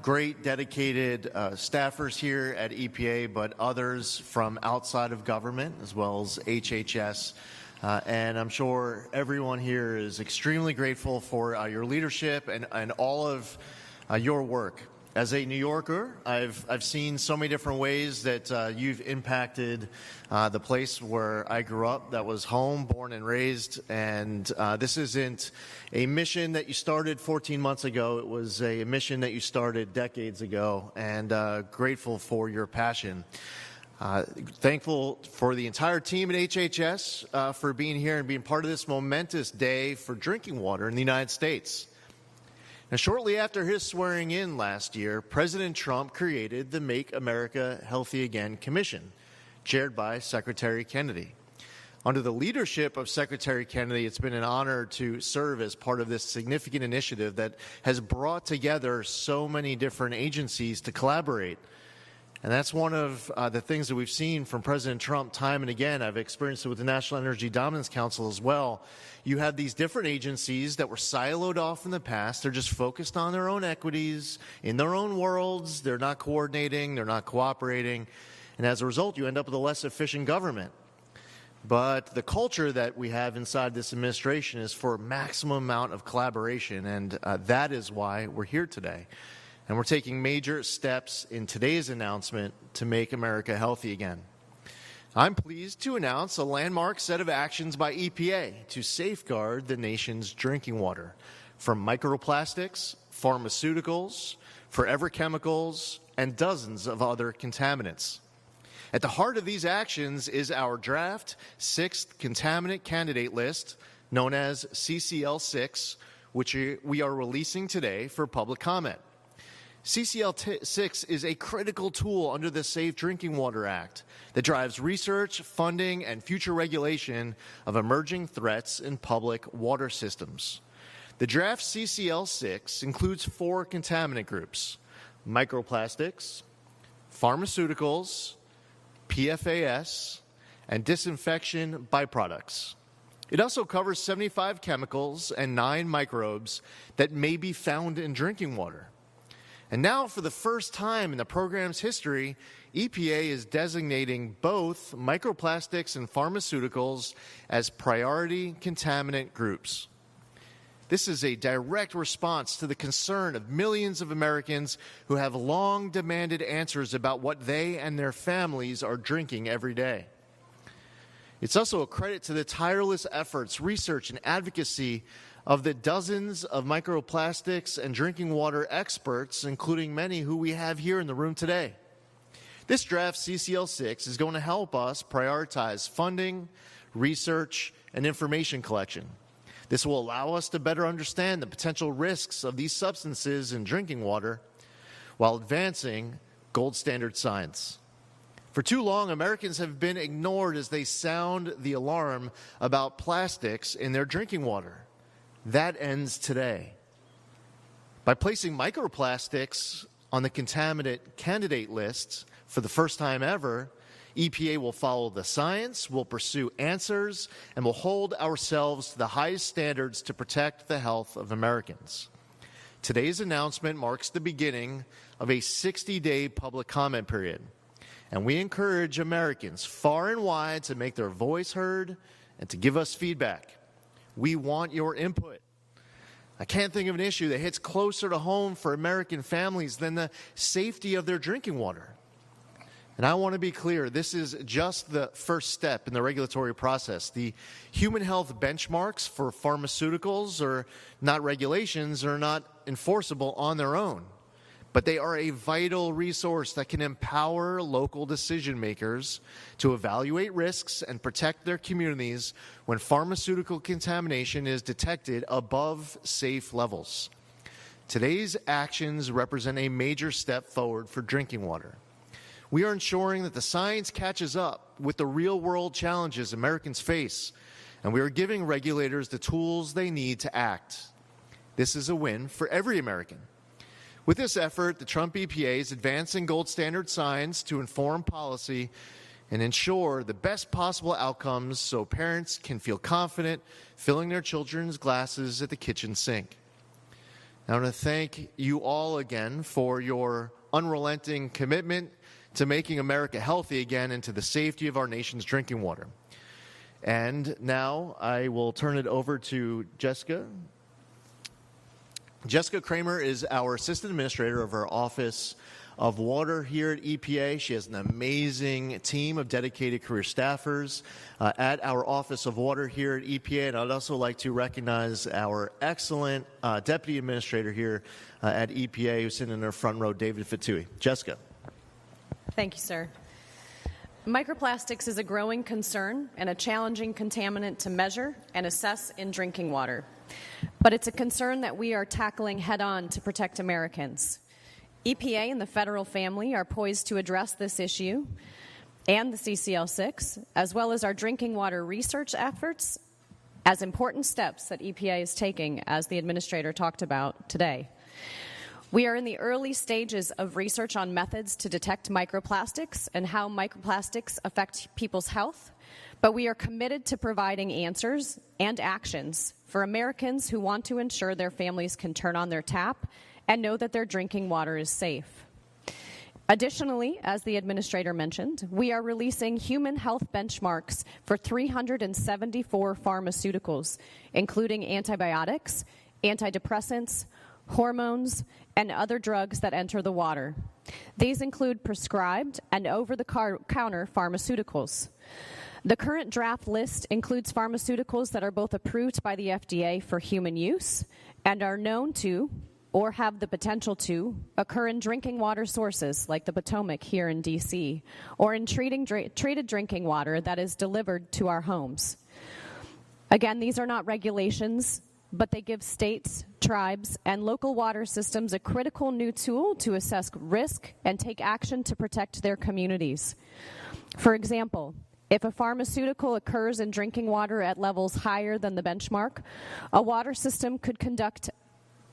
great, dedicated staffers here at EPA, but others from outside of government, as well as HHS. And I'm sure everyone here is extremely grateful for your leadership and all of your work. As a New Yorker, I've seen so many different ways that you've impacted the place where I grew up. That was home, born and raised. And this isn't a mission that you started 14 months ago. It was a mission that you started decades ago, and grateful for your passion. Thankful for the entire team at HHS for being here and being part of this momentous day for drinking water in the United States. Now, shortly after his swearing in last year, President Trump created the Make America Healthy Again Commission, chaired by Secretary Kennedy. Under the leadership of Secretary Kennedy, it's been an honor to serve as part of this significant initiative that has brought together so many different agencies to collaborate. And that's one of the things that we've seen from President Trump time and again. I've experienced it with the National Energy Dominance Council as well. You have these different agencies that were siloed off in the past. They're just focused on their own equities, in their own worlds. They're not coordinating. They're not cooperating. And as a result, you end up with a less efficient government. But the culture that we have inside this administration is for maximum amount of collaboration, and that is why we're here today. And we're taking major steps in today's announcement to make America healthy again. I'm pleased to announce a landmark set of actions by EPA to safeguard the nation's drinking water from microplastics, pharmaceuticals, forever chemicals, and dozens of other contaminants. At the heart of these actions is our draft 6th contaminant candidate list, known as CCL6, which we are releasing today for public comment. CCL6 is a critical tool under the Safe Drinking Water Act that drives research, funding, and future regulation of emerging threats in public water systems. The draft CCL6 includes 4 contaminant groups: microplastics, pharmaceuticals, PFAS, and disinfection byproducts. It also covers 75 chemicals and 9 microbes that may be found in drinking water. And now, for the first time in the program's history, EPA is designating both microplastics and pharmaceuticals as priority contaminant groups. This is a direct response to the concern of millions of Americans who have long demanded answers about what they and their families are drinking every day. It's also a credit to the tireless efforts, research, and advocacy of the dozens of microplastics and drinking water experts, including many who we have here in the room today. This draft CCL6 is going to help us prioritize funding, research, and information collection. This will allow us to better understand the potential risks of these substances in drinking water while advancing gold standard science. For too long, Americans have been ignored as they sound the alarm about plastics in their drinking water. That ends today. By placing microplastics on the contaminant candidate lists for the first time ever, EPA will follow the science, will pursue answers, and will hold ourselves to the highest standards to protect the health of Americans. Today's announcement marks the beginning of a 60-day public comment period, and we encourage Americans far and wide to make their voice heard and to give us feedback. We want your input. I can't think of an issue that hits closer to home for American families than the safety of their drinking water. And I want to be clear, this is just the first step in the regulatory process. The human health benchmarks for pharmaceuticals are not regulations, are not enforceable on their own. But they are a vital resource that can empower local decision makers to evaluate risks and protect their communities when pharmaceutical contamination is detected above safe levels. Today's actions represent a major step forward for drinking water. We are ensuring that the science catches up with the real-world challenges Americans face, and we are giving regulators the tools they need to act. This is a win for every American. With this effort, the Trump EPA is advancing gold standard science to inform policy and ensure the best possible outcomes so parents can feel confident filling their children's glasses at the kitchen sink. I want to thank you all again for your unrelenting commitment to making America healthy again and to the safety of our nation's drinking water. And now I will turn it over to Jessica. Jessica Kramer is our Assistant Administrator of our Office of Water here at EPA. She has an amazing team of dedicated career staffers at our Office of Water here at EPA. And I'd also like to recognize our excellent Deputy Administrator here at EPA who's sitting in our front row, David Fatui. Jessica. Thank you, sir. Microplastics is a growing concern and a challenging contaminant to measure and assess in drinking water. But it's a concern that we are tackling head-on to protect Americans. EPA and the federal family are poised to address this issue and the CCL6, as well as our drinking water research efforts, as important steps that EPA is taking, as the Administrator talked about today. We are in the early stages of research on methods to detect microplastics and how microplastics affect people's health, but we are committed to providing answers and actions for Americans who want to ensure their families can turn on their tap and know that their drinking water is safe. Additionally, as the Administrator mentioned, we are releasing human health benchmarks for 374 pharmaceuticals, including antibiotics, antidepressants, hormones, and other drugs that enter the water. These include prescribed and over-the-counter pharmaceuticals. The current draft list includes pharmaceuticals that are both approved by the FDA for human use and are known to, or have the potential to, occur in drinking water sources like the Potomac here in D.C., or in treated drinking water that is delivered to our homes. Again, these are not regulations, but they give states, tribes, and local water systems a critical new tool to assess risk and take action to protect their communities. For example, if a pharmaceutical occurs in drinking water at levels higher than the benchmark, a water system could conduct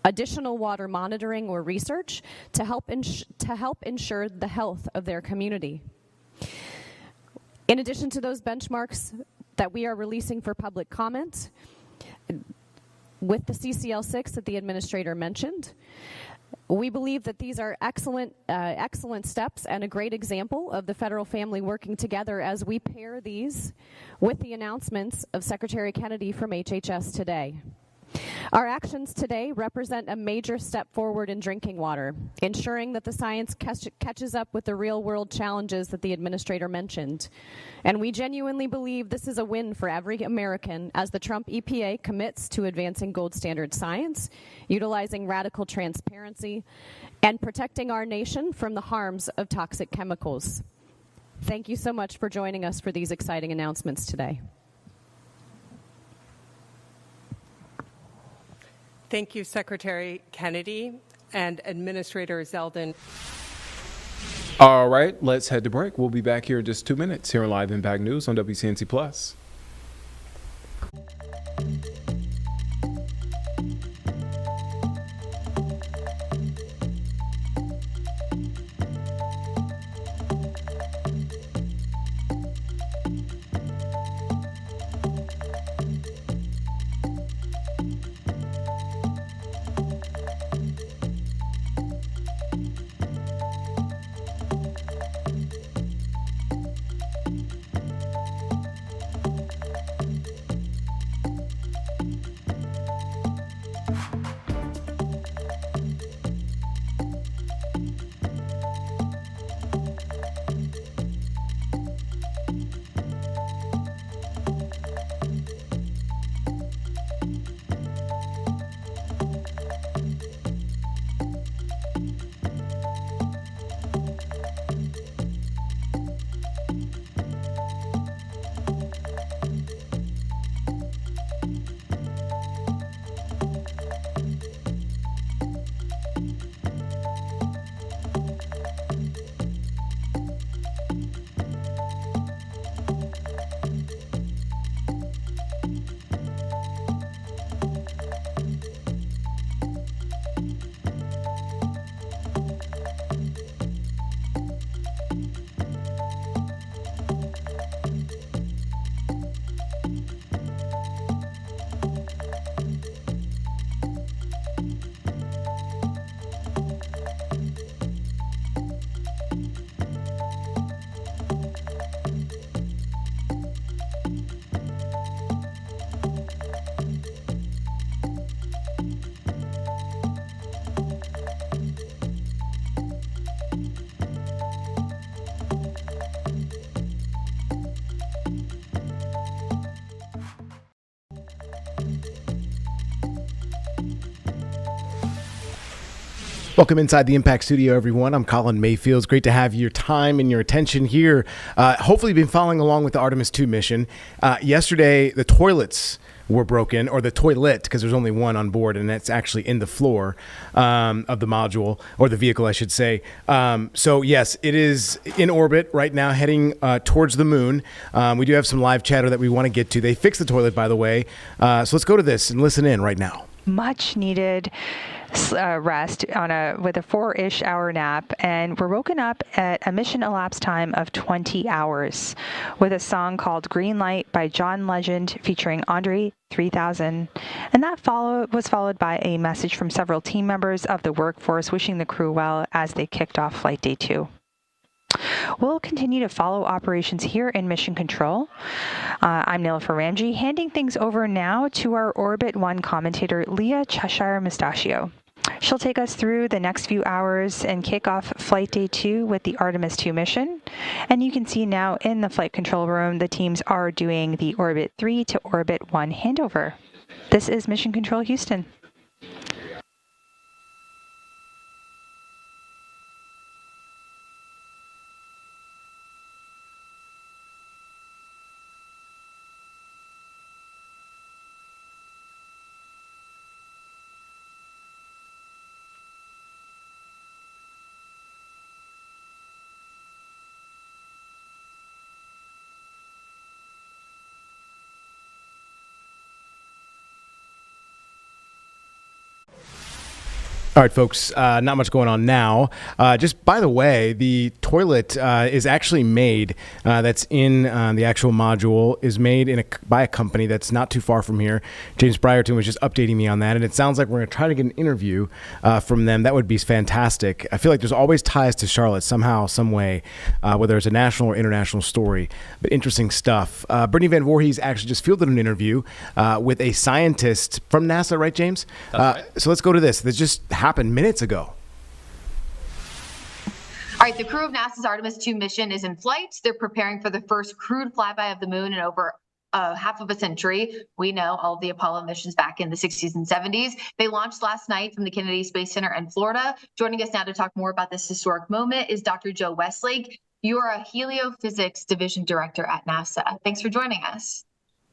additional water monitoring or research to help ensure the health of their community. In addition to those benchmarks that we are releasing for public comment, with the CCL6 that the Administrator mentioned, we believe that these are excellent steps and a great example of the federal family working together as we pair these with the announcements of Secretary Kennedy from HHS today. Our actions today represent a major step forward in drinking water, ensuring that the science catches up with the real-world challenges that the Administrator mentioned. And we genuinely believe this is a win for every American as the Trump EPA commits to advancing gold standard science, utilizing radical transparency, and protecting our nation from the harms of toxic chemicals. Thank you so much for joining us for these exciting announcements today. Thank you, Secretary Kennedy and Administrator Zeldin. All right, let's head to break. We'll be back here in just 2 minutes here on Live Impact News on WCNC Plus. Welcome inside the Impact Studio, everyone. I'm Colin Mayfield. It's great to have your time and your attention here. Hopefully you've been following along with the Artemis 2 mission. Yesterday, the toilets were broken, or the toilet, because there's only one on board, and that's actually in the floor of the module, or the vehicle, I should say. So yes, it is in orbit right now, heading towards the moon. We do have some live chatter that we want to get to. They fixed the toilet, by the way. So let's go to this and listen in right now. Much needed rest with a 4-ish hour nap, and we're woken up at a mission elapsed time of 20 hours with a song called Green Light by John Legend featuring Andre 3000, and that was followed by a message from several team members of the workforce wishing the crew well as they kicked off Flight Day 2. We'll continue to follow operations here in Mission Control. I'm Nilofer Ramji, handing things over now to our Orbit 1 commentator, Leah Cheshire Mustachio. She'll take us through the next few hours and kick off Flight Day 2 with the Artemis 2 mission. And you can see now in the flight control room, the teams are doing the Orbit 3 to Orbit 1 handover. This is Mission Control Houston. All right, folks, not much going on now. Just by the way, the toilet is actually made, that's in the actual module, is made by a company that's not too far from here. James Brierton was just updating me on that, and it sounds like we're going to try to get an interview from them. That would be fantastic. I feel like there's always ties to Charlotte somehow, some way, whether it's a national or international story, but interesting stuff. Brittany Van Voorhees actually just fielded an interview with a scientist from NASA, right, James? Right. So let's go to this. This just happened minutes ago. All right, the crew of NASA's Artemis 2 mission is in flight. They're preparing for the first crewed flyby of the moon in over half of a century. We know all of the Apollo missions back in the 60s and 70s. They launched last night from the Kennedy Space Center in Florida. Joining us now to talk more about this historic moment is Dr. Joe Westlake. You are a heliophysics division director at NASA. Thanks for joining us.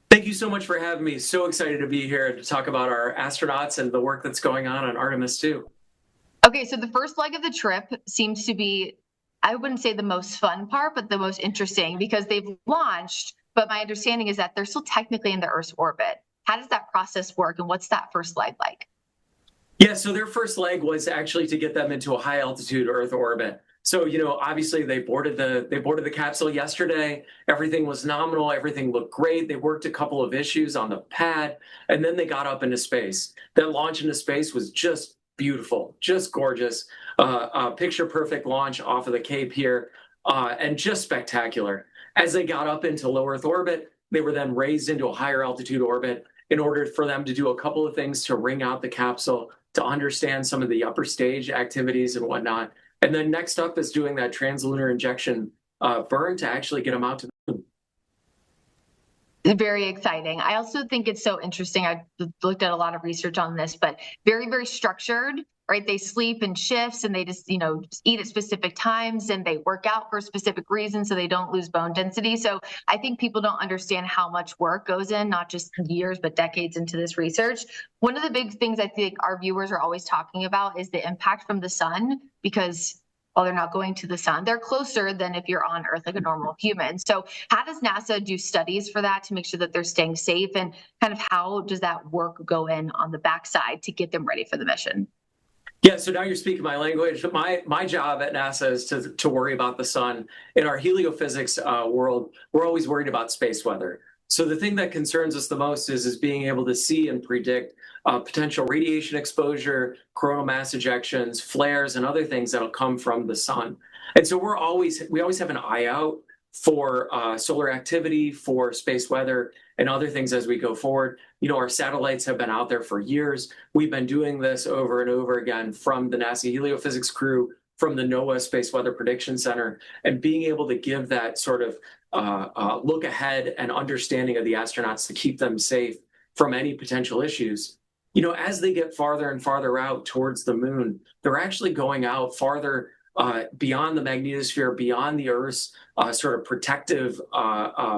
Thank you so much for having me. So excited to be here to talk about our astronauts and the work that's going on Artemis 2. Okay, so the first leg of the trip seems to be, I wouldn't say the most fun part, but the most interesting, because they've launched, but my understanding is that they're still technically in the Earth's orbit. How does that process work, and what's that first leg like? Yeah, so their first leg was actually to get them into a high altitude Earth orbit. So, obviously they boarded the capsule yesterday. Everything was nominal. Everything looked great. They worked a couple of issues on the pad, and then they got up into space. That launch into space was just beautiful, just gorgeous. Picture perfect launch off of the Cape here, and just spectacular. As they got up into low Earth orbit, they were then raised into a higher altitude orbit in order for them to do a couple of things to wring out the capsule, to understand some of the upper stage activities and whatnot. And then next up is doing that translunar injection burn to actually get them out to the moon. Very exciting. I also think it's so interesting. I've looked at a lot of research on this, but very, very structured, right? They sleep in shifts, and they just eat at specific times, and they work out for a specific reason so they don't lose bone density. So I think people don't understand how much work goes in, not just years, but decades into this research. One of the big things I think our viewers are always talking about is the impact from the sun, because while they're not going to the sun, they're closer than if you're on Earth like a normal human. So how does NASA do studies for that to make sure that they're staying safe, and kind of how does that work go in on the backside to get them ready for the mission? Yeah, so now you're speaking my language. My job at NASA is to worry about the sun. In our heliophysics world, we're always worried about space weather. So the thing that concerns us the most is being able to see and predict potential radiation exposure, coronal mass ejections, flares, and other things that'll come from the sun. And so we always have an eye out for solar activity, for space weather, and other things as we go forward. Our satellites have been out there for years. We've been doing this over and over again from the NASA heliophysics crew, from the NOAA Space Weather Prediction Center, and being able to give that sort of look ahead and understanding of the astronauts to keep them safe from any potential issues. as they get farther and farther out towards the moon, they're actually going out farther beyond the magnetosphere, beyond the Earth's sort of protective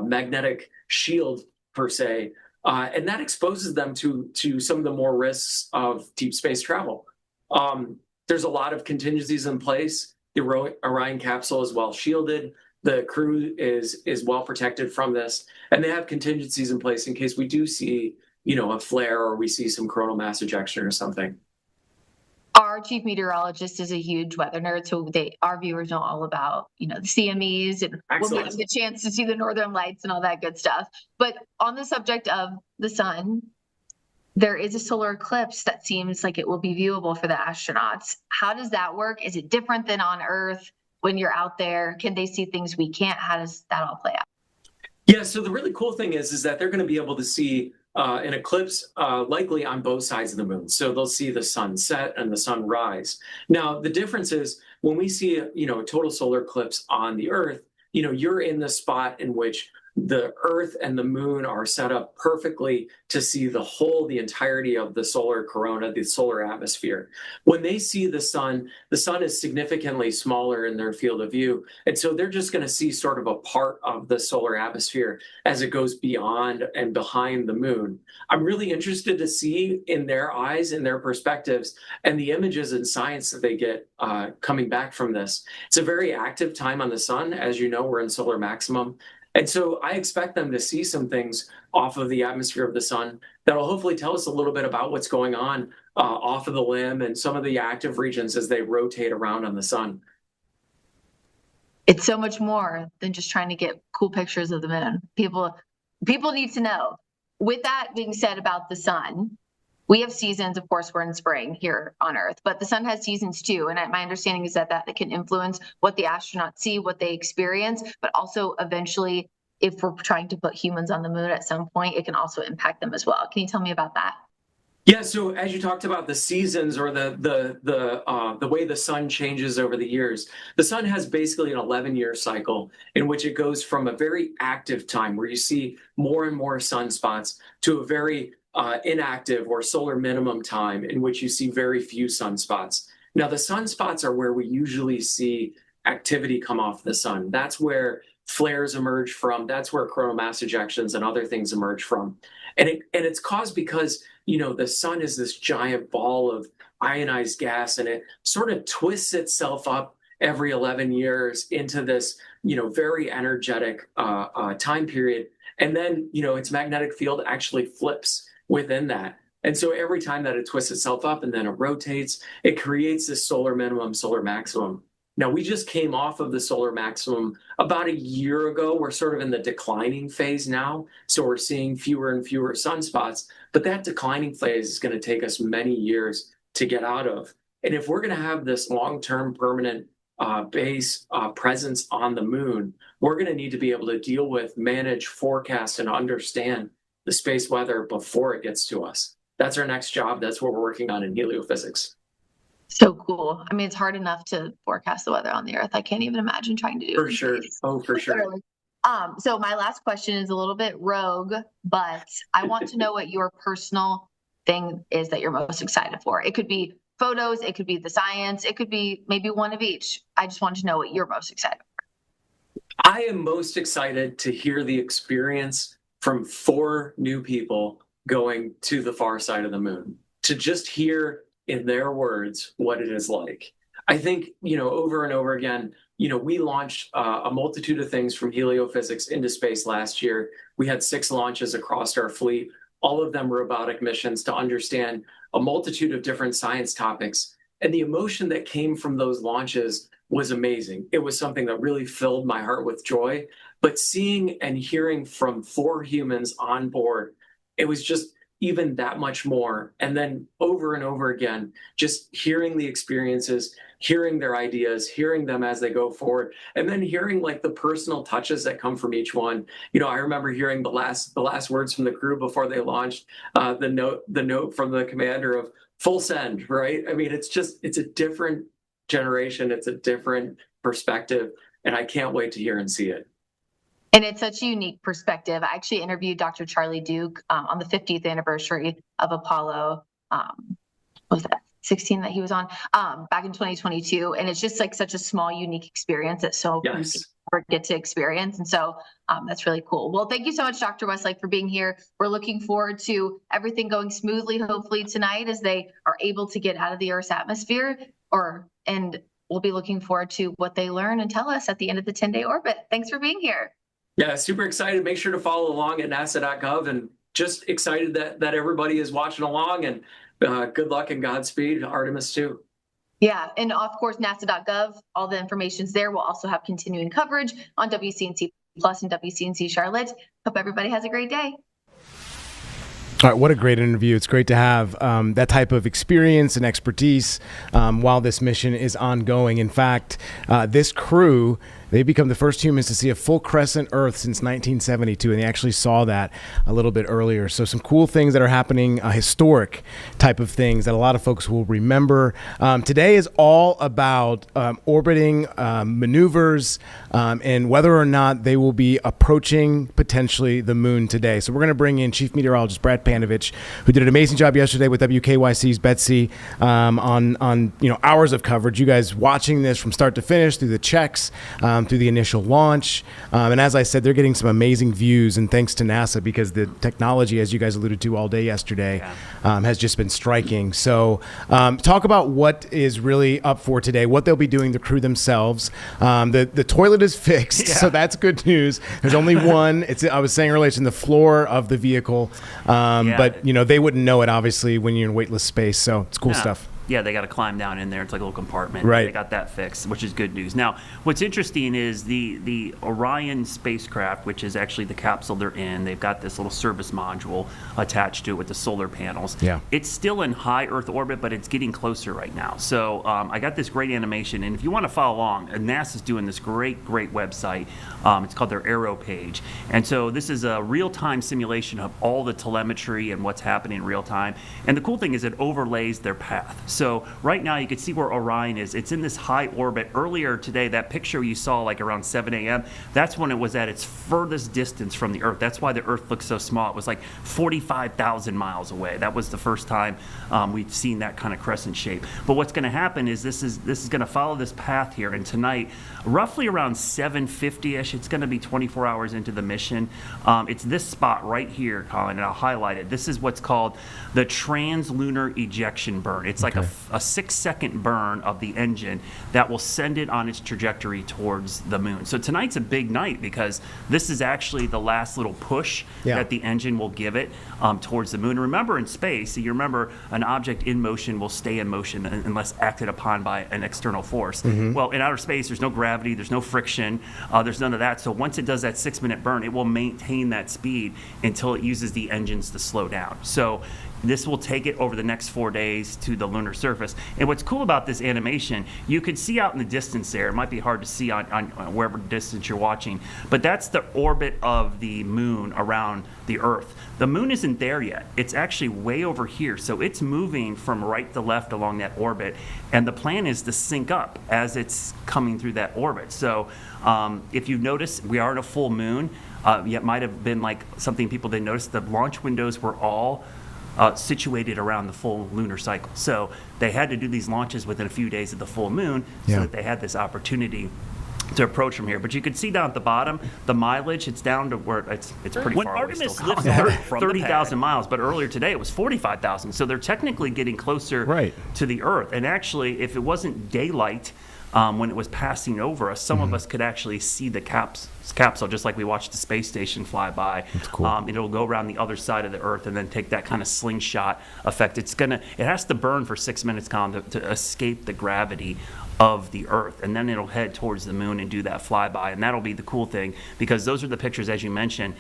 magnetic shield, per se. And that exposes them to some of the more risks of deep space travel. There's a lot of contingencies in place. The Orion capsule is well shielded. The crew is well protected from this. And they have contingencies in place in case we do see, a flare or we see some coronal mass ejection or something. Our chief meteorologist is a huge weather nerd, so our viewers know all about, the CMEs, and we'll get the chance to see the northern lights and all that good stuff. But on the subject of the sun, there is a solar eclipse that seems like it will be viewable for the astronauts. How does that work? Is it different than on Earth when you're out there? Can they see things we can't? How does that all play out? Yeah, so the really cool thing is that they're going to be able to see an eclipse likely on both sides of the moon. So they'll see the sun set and the sun rise. Now, the difference is when we see a total solar eclipse on the Earth, you're in the spot in which the Earth and the moon are set up perfectly to see the entirety of the solar corona, the solar atmosphere. When they see the sun is significantly smaller in their field of view. And so they're just going to see sort of a part of the solar atmosphere as it goes beyond and behind the moon. I'm really interested to see in their eyes, in their perspectives, and the images and science that they get coming back from this. It's a very active time on the sun. As you know, we're in solar maximum. And so I expect them to see some things off of the atmosphere of the sun that'll hopefully tell us a little bit about what's going on off of the limb and some of the active regions as they rotate around on the sun. It's so much more than just trying to get cool pictures of the moon. People need to know. With that being said about the sun, we have seasons. Of course, we're in spring here on Earth, but the sun has seasons too. And my understanding is that can influence what the astronauts see, what they experience, but also eventually, if we're trying to put humans on the moon at some point, it can also impact them as well. Can you tell me about that? Yeah, so as you talked about the seasons or the way the sun changes over the years, the sun has basically an 11-year cycle in which it goes from a very active time where you see more and more sunspots to a very inactive or solar minimum time in which you see very few sunspots. Now, the sunspots are where we usually see activity come off the sun. That's where flares emerge from. That's where coronal mass ejections and other things emerge from. And it's caused because, the sun is this giant ball of ionized gas, and it sort of twists itself up every 11 years into this, very energetic time period. And then, its magnetic field actually flips within that. And so every time that it twists itself up and then it rotates, it creates this solar minimum, solar maximum. Now, we just came off of the solar maximum about a year ago. We're sort of in the declining phase now. So we're seeing fewer and fewer sunspots, but that declining phase is going to take us many years to get out of. And if we're going to have this long-term permanent base presence on the moon, we're going to need to be able to deal with, manage, forecast, and understand the space weather before it gets to us. That's our next job. That's what we're working on in heliophysics. So cool. I mean, it's hard enough to forecast the weather on the Earth. I can't even imagine trying to do it. For sure. Oh, for sure. So my last question is a little bit rogue, but I want to know what your personal thing is that you're most excited for. It could be photos, it could be the science, it could be maybe one of each. I just want to know what you're most excited for. I am most excited to hear the experience from 4 new people going to the far side of the moon, to just hear in their words what it is like. I think, over and over again, we launched a multitude of things from heliophysics into space last year. We had 6 launches across our fleet, all of them robotic missions to understand a multitude of different science topics. And the emotion that came from those launches was amazing. It was something that really filled my heart with joy. But seeing and hearing from 4 humans on board, it was just even that much more. And then over and over again, just hearing the experiences, hearing their ideas, hearing them as they go forward, and then hearing like the personal touches that come from each one. I remember hearing the last words from the crew before they launched, the note from the commander of full send, right? I mean, it's a different generation. It's a different perspective. And I can't wait to hear and see it. And it's such a unique perspective. I actually interviewed Dr. Charlie Duke on the 50th anniversary of Apollo what was that 16 that he was on back in 2022, and it's just like such a small, unique experience that so few people never get to experience, and so that's really cool. Well, thank you so much, Dr. Westlake, for being here. We're looking forward to everything going smoothly, hopefully tonight, as they are able to get out of the Earth's atmosphere, and we'll be looking forward to what they learn and tell us at the end of the 10-day orbit. Thanks for being here. Yeah, super excited. Make sure to follow along at nasa.gov, and just excited that everybody is watching along, and good luck and Godspeed, Artemis too. Yeah, and of course, nasa.gov, all the information's there. We'll also have continuing coverage on WCNC Plus and WCNC Charlotte. Hope everybody has a great day. All right, what a great interview. It's great to have that type of experience and expertise while this mission is ongoing. In fact, this crew, they become the first humans to see a full crescent Earth since 1972, and they actually saw that a little bit earlier. So some cool things that are happening, historic type of things that a lot of folks will remember. Today is all about orbiting maneuvers and whether or not they will be approaching potentially the moon today. So we're going to bring in Chief Meteorologist Brad Panovich, who did an amazing job yesterday with WKYC's Betsy on hours of coverage. You guys watching this from start to finish through the checks, through the initial launch. And as I said, they're getting some amazing views, and thanks to NASA, because the technology, as you guys alluded to all day yesterday, has just been striking. So talk about what is really up for today, what they'll be doing, the crew themselves. The toilet is fixed, so that's good news. There's only one. I was saying earlier, it's in the floor of the vehicle. But, they wouldn't know it, obviously, when you're in weightless space. So it's cool stuff. Yeah, they got to climb down in there. It's like a little compartment. Right. They got that fixed, which is good news. Now, what's interesting is the Orion spacecraft, which is actually the capsule they're in. They've got this little service module attached to it with the solar panels. Yeah. It's still in high Earth orbit, but it's getting closer right now. So I got this great animation, and if you want to follow along, NASA's doing this great website. It's called their Aero page. And so this is a real-time simulation of all the telemetry and what's happening in real time. And the cool thing is it overlays their path. So right now you can see where Orion is. It's in this high orbit. Earlier today, that picture you saw like around 7 a.m., that's when it was at its furthest distance from the Earth. That's why the Earth looks so small. It was like 45,000 miles away. That was the first time we'd seen that kind of crescent shape. But what's going to happen is this is going to follow this path here. And tonight, roughly around 7:50ish, it's going to be 24 hours into the mission. It's this spot right here, Colin, and I'll highlight it. This is what's called the translunar ejection burn. It's like a 6-second burn of the engine that will send it on its trajectory towards the moon. So tonight's a big night because this is actually the last little push that the engine will give it towards the moon. Remember, in space, you remember an object in motion will stay in motion unless acted upon by an external force. Well, in outer space, there's no gravity, there's no friction, there's none of that. So once it does that 6-minute burn, it will maintain that speed until it uses the engines to slow down. So this will take it over the next 4 days to the lunar surface. And what's cool about this animation, you could see out in the distance there, it might be hard to see on wherever distance you're watching, but that's the orbit of the moon around the Earth. The moon isn't there yet. It's actually way over here. So it's moving from right to left along that orbit. And the plan is to sync up as it's coming through that orbit. So if you've noticed, we are in a full moon. It might have been like something people didn't notice. The launch windows were all situated around the full lunar cycle. So they had to do these launches within a few days of the full moon so that they had this opportunity to approach from here. But you can see down at the bottom, the mileage, it's down to where it's pretty when far Artemis away still. lifted from 30,000 miles, but earlier today it was 45,000. So they're technically getting closer to the Earth. And actually, if it wasn't daylight when it was passing over us, some of us could actually see the capsule, just like we watched the space station fly by. That's cool. It'll go around the other side of the Earth and then take that kind of slingshot effect. It has to burn for 6 minutes, Colin, to escape the gravity of the Earth, and then it'll head towards the moon and do that flyby. And that'll be the cool thing, because those are the pictures, as you mentioned.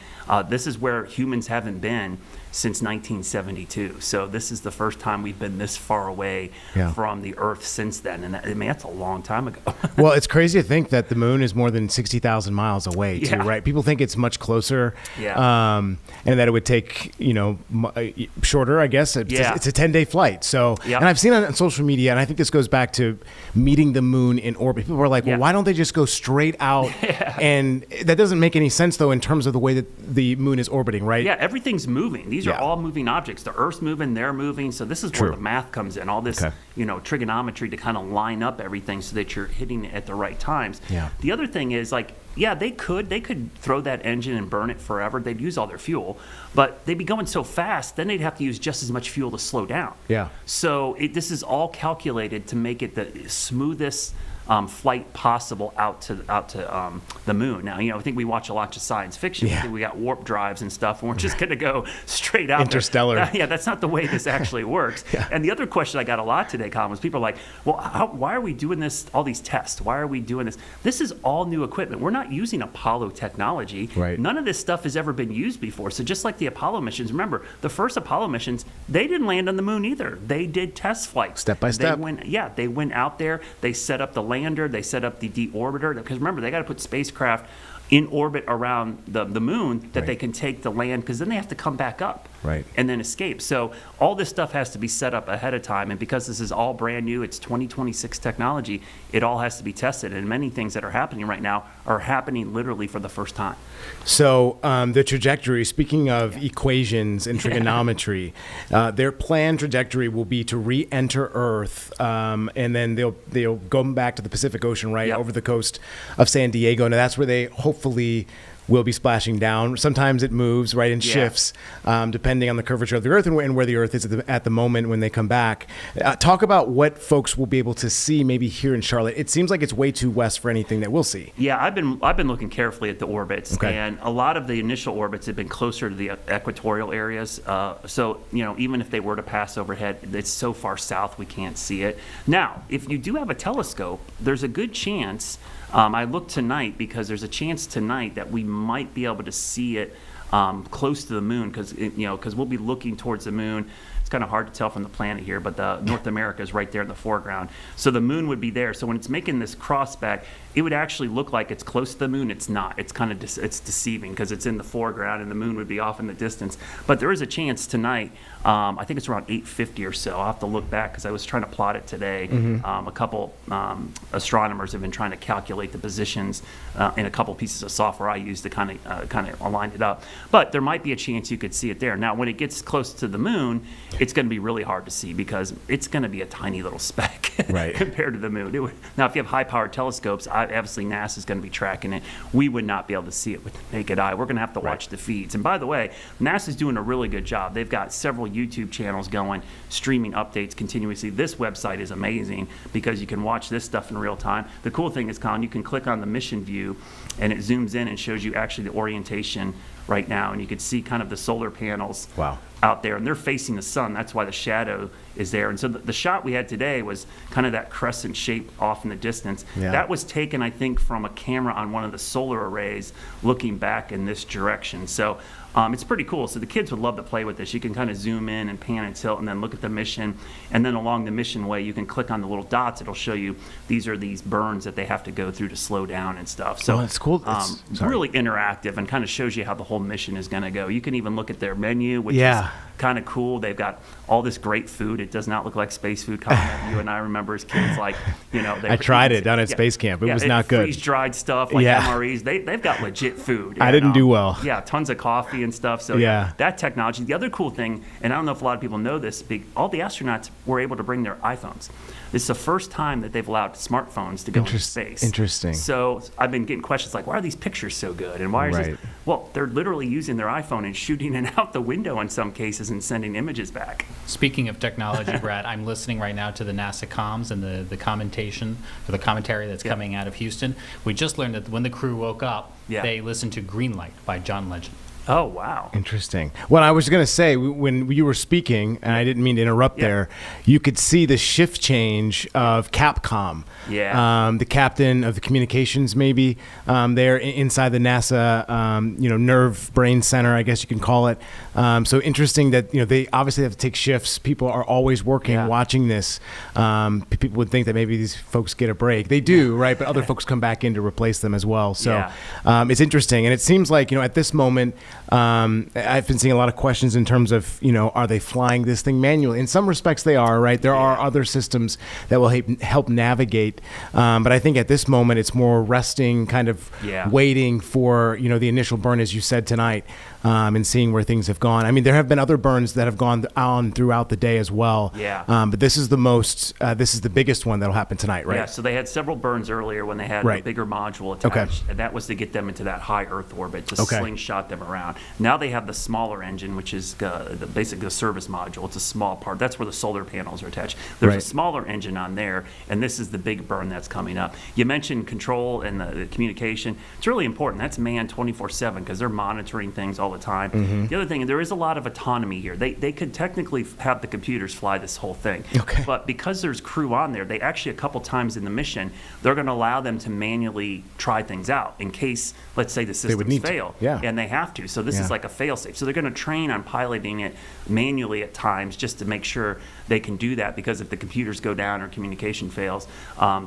This is where humans haven't been since 1972. So this is the first time we've been this far away from the Earth since then. And that's a long time. time ago. Well, it's crazy to think that the moon is more than 60,000 miles away, too, Yeah. right? People think it's much closer, Yeah. and that it would take, shorter, I guess. It's Yeah. a 10-day flight. So, Yep. and I've seen on social media, and I think this goes back to meeting the moon in orbit. People are like, well, why don't they just go straight out? And that doesn't make any sense, though, in terms of the way that the moon is orbiting, right? Yeah, everything's moving. These are Yeah. all moving objects. The Earth's moving, they're moving. So this is True. where the math comes in. All this, Okay. trigonometry to kind of line up everything so that you're hitting it at the right times. Yeah. The other thing is they could throw that engine and burn it forever. They'd use all their fuel, but they'd be going so fast, then they'd have to use just as much fuel to slow down. Yeah. So this is all calculated to make it the smoothest flight possible out to the moon. Now, I think we watch a lot of science fiction. Yeah. We think we got warp drives and stuff, and we're just going to go straight out. Interstellar. There. Yeah, that's not the way this actually works. Yeah. And the other question I got a lot today, Colin, was people are like, well, why are we doing this, all these tests? Why are we doing this? This is all new equipment. We're not using Apollo technology. Right. None of this stuff has ever been used before. So just like the Apollo missions, remember, the first Apollo missions, they didn't land on the moon either. They did test flights. Step by step. They went out there, they set up the lander, they set up the deorbiter, because remember, they got to put spacecraft in orbit around the moon that they can take to land, because then they have to come back up and then escape. So all this stuff has to be set up ahead of time, and because this is all brand new, it's 2026 technology, it all has to be tested, and many things that are happening right now are happening literally for the first time. So the trajectory, speaking of equations and trigonometry, their planned trajectory will be to re-enter Earth, and then they'll go back to the Pacific Ocean, right, over the coast of San Diego. Now that's where they hopefully will be splashing down. Sometimes it moves, right, and shifts depending on the curvature of the Earth and where the Earth is at the moment when they come back. Talk about what folks will be able to see maybe here in Charlotte. It seems like it's way too west for anything that we'll see. Yeah, I've been looking carefully at the orbits, Okay. and a lot of the initial orbits have been closer to the equatorial areas. So even if they were to pass overhead, it's so far south we can't see it. Now, if you do have a telescope, there's a good chance. I looked tonight because there's a chance tonight that we might be able to see it close to the moon, because we'll be looking towards the moon. It's kind of hard to tell from the planet here, but the North America is right there in the foreground. So the moon would be there. So when it's making this cross back, it would actually look like it's close to the moon. It's not. It's kind of it's deceiving because it's in the foreground and the moon would be off in the distance. But there is a chance tonight. I think it's around 8:50 or so. I'll have to look back because I was trying to plot it today. A couple astronomers have been trying to calculate the positions in a couple pieces of software I use to kind of align it up. But there might be a chance you could see it there. Now, when it gets close to the moon, it's going to be really hard to see because it's going to be a tiny little speck compared to the moon. Now, if you have high-powered telescopes, obviously NASA is going to be tracking it. We would not be able to see it with the naked eye. We're going to have to watch the feeds. And by the way, NASA's doing a really good job. They've got several YouTube channels going, streaming updates continuously. This website is amazing because you can watch this stuff in real time. The cool thing is, Colin, you can click on the mission view and it zooms in and shows you actually the orientation right now, and you can see kind of the solar panels out there, and they're facing the sun. That's why the shadow is there. And so the shot we had today was kind of that crescent shape off in the distance. Yeah. That was taken, I think, from a camera on one of the solar arrays looking back in this direction. So it's pretty cool. So the kids would love to play with this. You can kind of zoom in and pan and tilt and then look at the mission. And then along the mission way, you can click on the little dots. It'll show you these burns that they have to go through to slow down and stuff. So that's cool. Really interactive and kind of shows you how the whole mission is going to go. You can even look at their menu, which is kind of cool. They've got all this great food. It does not look like space food. Colin, you and I remember as kids, I tried it down at Space Camp. It was not good. Freeze-dried stuff like MREs. They've got legit food. I didn't do well. Yeah, tons of coffee and stuff. So that technology. The other cool thing, and I don't know if a lot of people know this, all the astronauts were able to bring their iPhones. This is the first time that they've allowed smartphones to go into space. Interesting. So I've been getting questions like, why are these pictures so good? And why is this? Well, they're literally using their iPhone and shooting it out the window in some cases and sending images back. Speaking of technology, Brad, I'm listening right now to the NASA comms and the commentation or the commentary that's coming out of Houston. We just learned that when the crew woke up, they listened to Green Light by John Legend. Oh, wow. Interesting. Well, I was going to say, when you were speaking, and I didn't mean to interrupt there, you could see the shift change of Capcom. Yeah. The captain of the communications, maybe, there inside the NASA, nerve brain center, I guess you can call it. So interesting that, they obviously have to take shifts. People are always working, watching this. People would think that maybe these folks get a break. They do, right? But other folks come back in to replace them as well. So it's interesting. And it seems like, at this moment, I've been seeing a lot of questions in terms of, are they flying this thing manually? In some respects, they are, right? There are other systems that will help navigate. But I think at this moment, it's more resting, kind of waiting for, the initial burn, as you said tonight, and seeing where things have gone. I mean, there have been other burns that have gone on throughout the day as well. Yeah. But this is the biggest one that'll happen tonight, right? Yeah, so they had several burns earlier when they had a bigger module attached, and that was to get them into that high Earth orbit, to slingshot them around. Now they have the smaller engine, which is basically the service module. It's a small part. That's where the solar panels are attached. There's a smaller engine on there, and this is the big burn that's coming up. You mentioned control and the communication. It's really important. That's manned 24/7 because they're monitoring things all the time. Mm-hmm. The other thing, there is a lot of autonomy here. They could technically have the computers fly this whole thing, but because there's crew on there, they actually a couple times in the mission, they're going to allow them to manually try things out in case, let's say, the systems fail, and they have to. So this is like a fail-safe. So they're going to train on piloting it manually at times just to make sure they can do that, because if the computers go down or communication fails,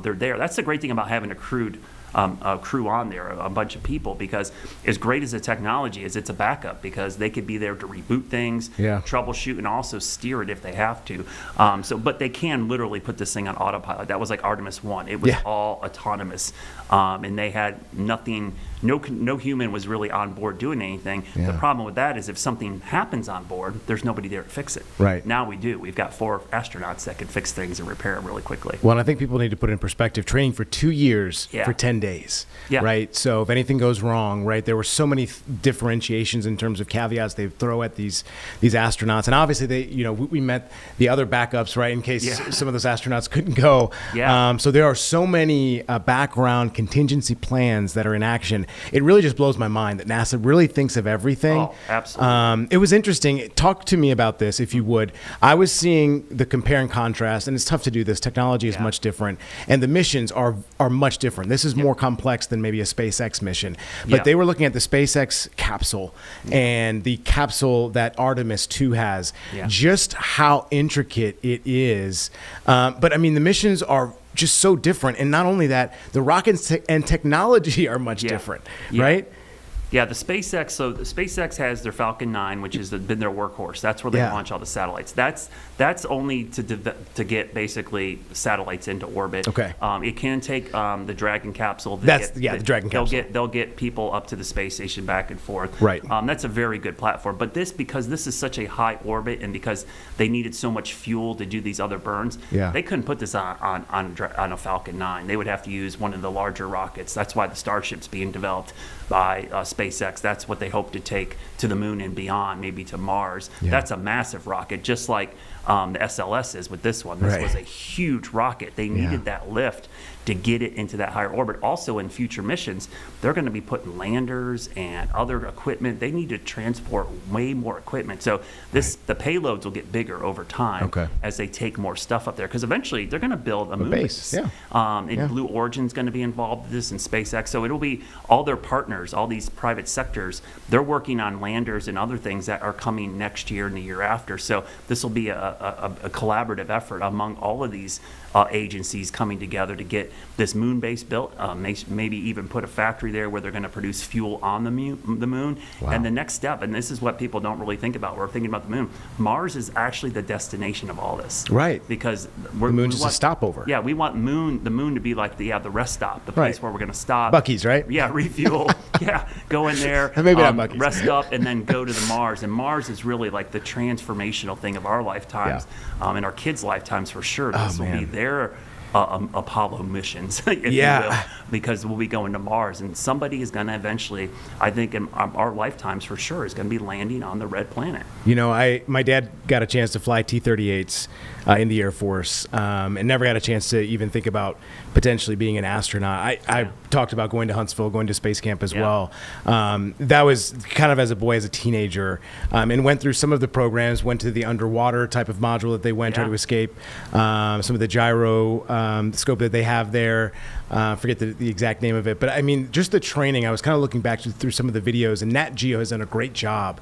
they're there. That's the great thing about having a crew on there, a bunch of people, because as great as the technology is, it's a backup because they could be there to reboot things, troubleshoot, and also steer it if they have to. But they can literally put this thing on autopilot. That was like Artemis 1. It was all autonomous, and they had nothing. No human was really on board doing anything. The problem with that is if something happens on board, there's nobody there to fix it. Right. Now we do. We've got 4 astronauts that can fix things and repair them really quickly. Well, and I think people need to put it in perspective. Training for 2 years for 10 days, right? So if anything goes wrong, right, there were so many differentiations in terms of caveats they throw at these astronauts. And obviously we met the other backups, right, in case some of those astronauts couldn't go. So there are so many background contingency plans that are in action. It really just blows my mind that NASA really thinks of everything. Oh, absolutely. It was interesting. Talk to me about this, if you would. I was seeing the compare and contrast, and it's tough to do this. Technology is much different, and the missions are much different. This is more complex than maybe a SpaceX mission. But they were looking at the SpaceX capsule and the capsule that Artemis 2 has, just how intricate it is. But I mean, the missions are just so different, and not only that, the rockets and technology are much different, right? Yeah, the SpaceX. So the SpaceX has their Falcon 9, which has been their workhorse. That's where they launch all the satellites. That's only to get basically satellites into orbit. Okay. It can take the Dragon capsule. The Dragon capsule. They'll get people up to the space station back and forth. Right. That's a very good platform. But because this is such a high orbit, and because they needed so much fuel to do these other burns, they couldn't put this on a Falcon 9. They would have to use one of the larger rockets. That's why the Starship's being developed by SpaceX. That's what they hope to take to the moon and beyond, maybe to Mars. That's a massive rocket, just like the SLS is with this one. This was a huge rocket. They needed that lift to get it into that higher orbit. Also, in future missions, they're going to be putting landers and other equipment. They need to transport way more equipment. So the payloads will get bigger over time as they take more stuff up there, because eventually they're going to build a moon base. Blue Origin's going to be involved with this, and SpaceX. So it'll be all their partners, all these private sectors. They're working on landers and other things that are coming next year and the year after. So this will be a collaborative effort among all of these agencies coming together to get this moon base built, maybe even put a factory there where they're going to produce fuel on the moon. And the next step, and this is what people don't really think about, we're thinking about the moon. Mars is actually the destination of all this. Right. Because the moon's just a stopover. Yeah, we want the moon to be like the rest stop, the place where we're going to stop. Buc-ee's, right? Yeah, refuel. Go in there, maybe not Buc-ee's. rest up, and then go to the Mars. And Mars is really like the transformational thing of our lifetimes, and our kids' lifetimes for sure. This will be their Apollo missions, if you will, because we'll be going to Mars, and somebody is going to eventually, I think in our lifetimes for sure, is going to be landing on the red planet. You know, my dad got a chance to fly T-38s in the Air Force, and never got a chance to even think about potentially being an astronaut. I talked about going to Huntsville, going to space camp as well. That was kind of as a boy, as a teenager, and went through some of the programs, went to the underwater type of module that they went, tried to escape, some of the gyro scope that they have there. Forget the exact name of it, but I mean, just the training. I was kind of looking back through some of the videos, and Nat Geo has done a great job.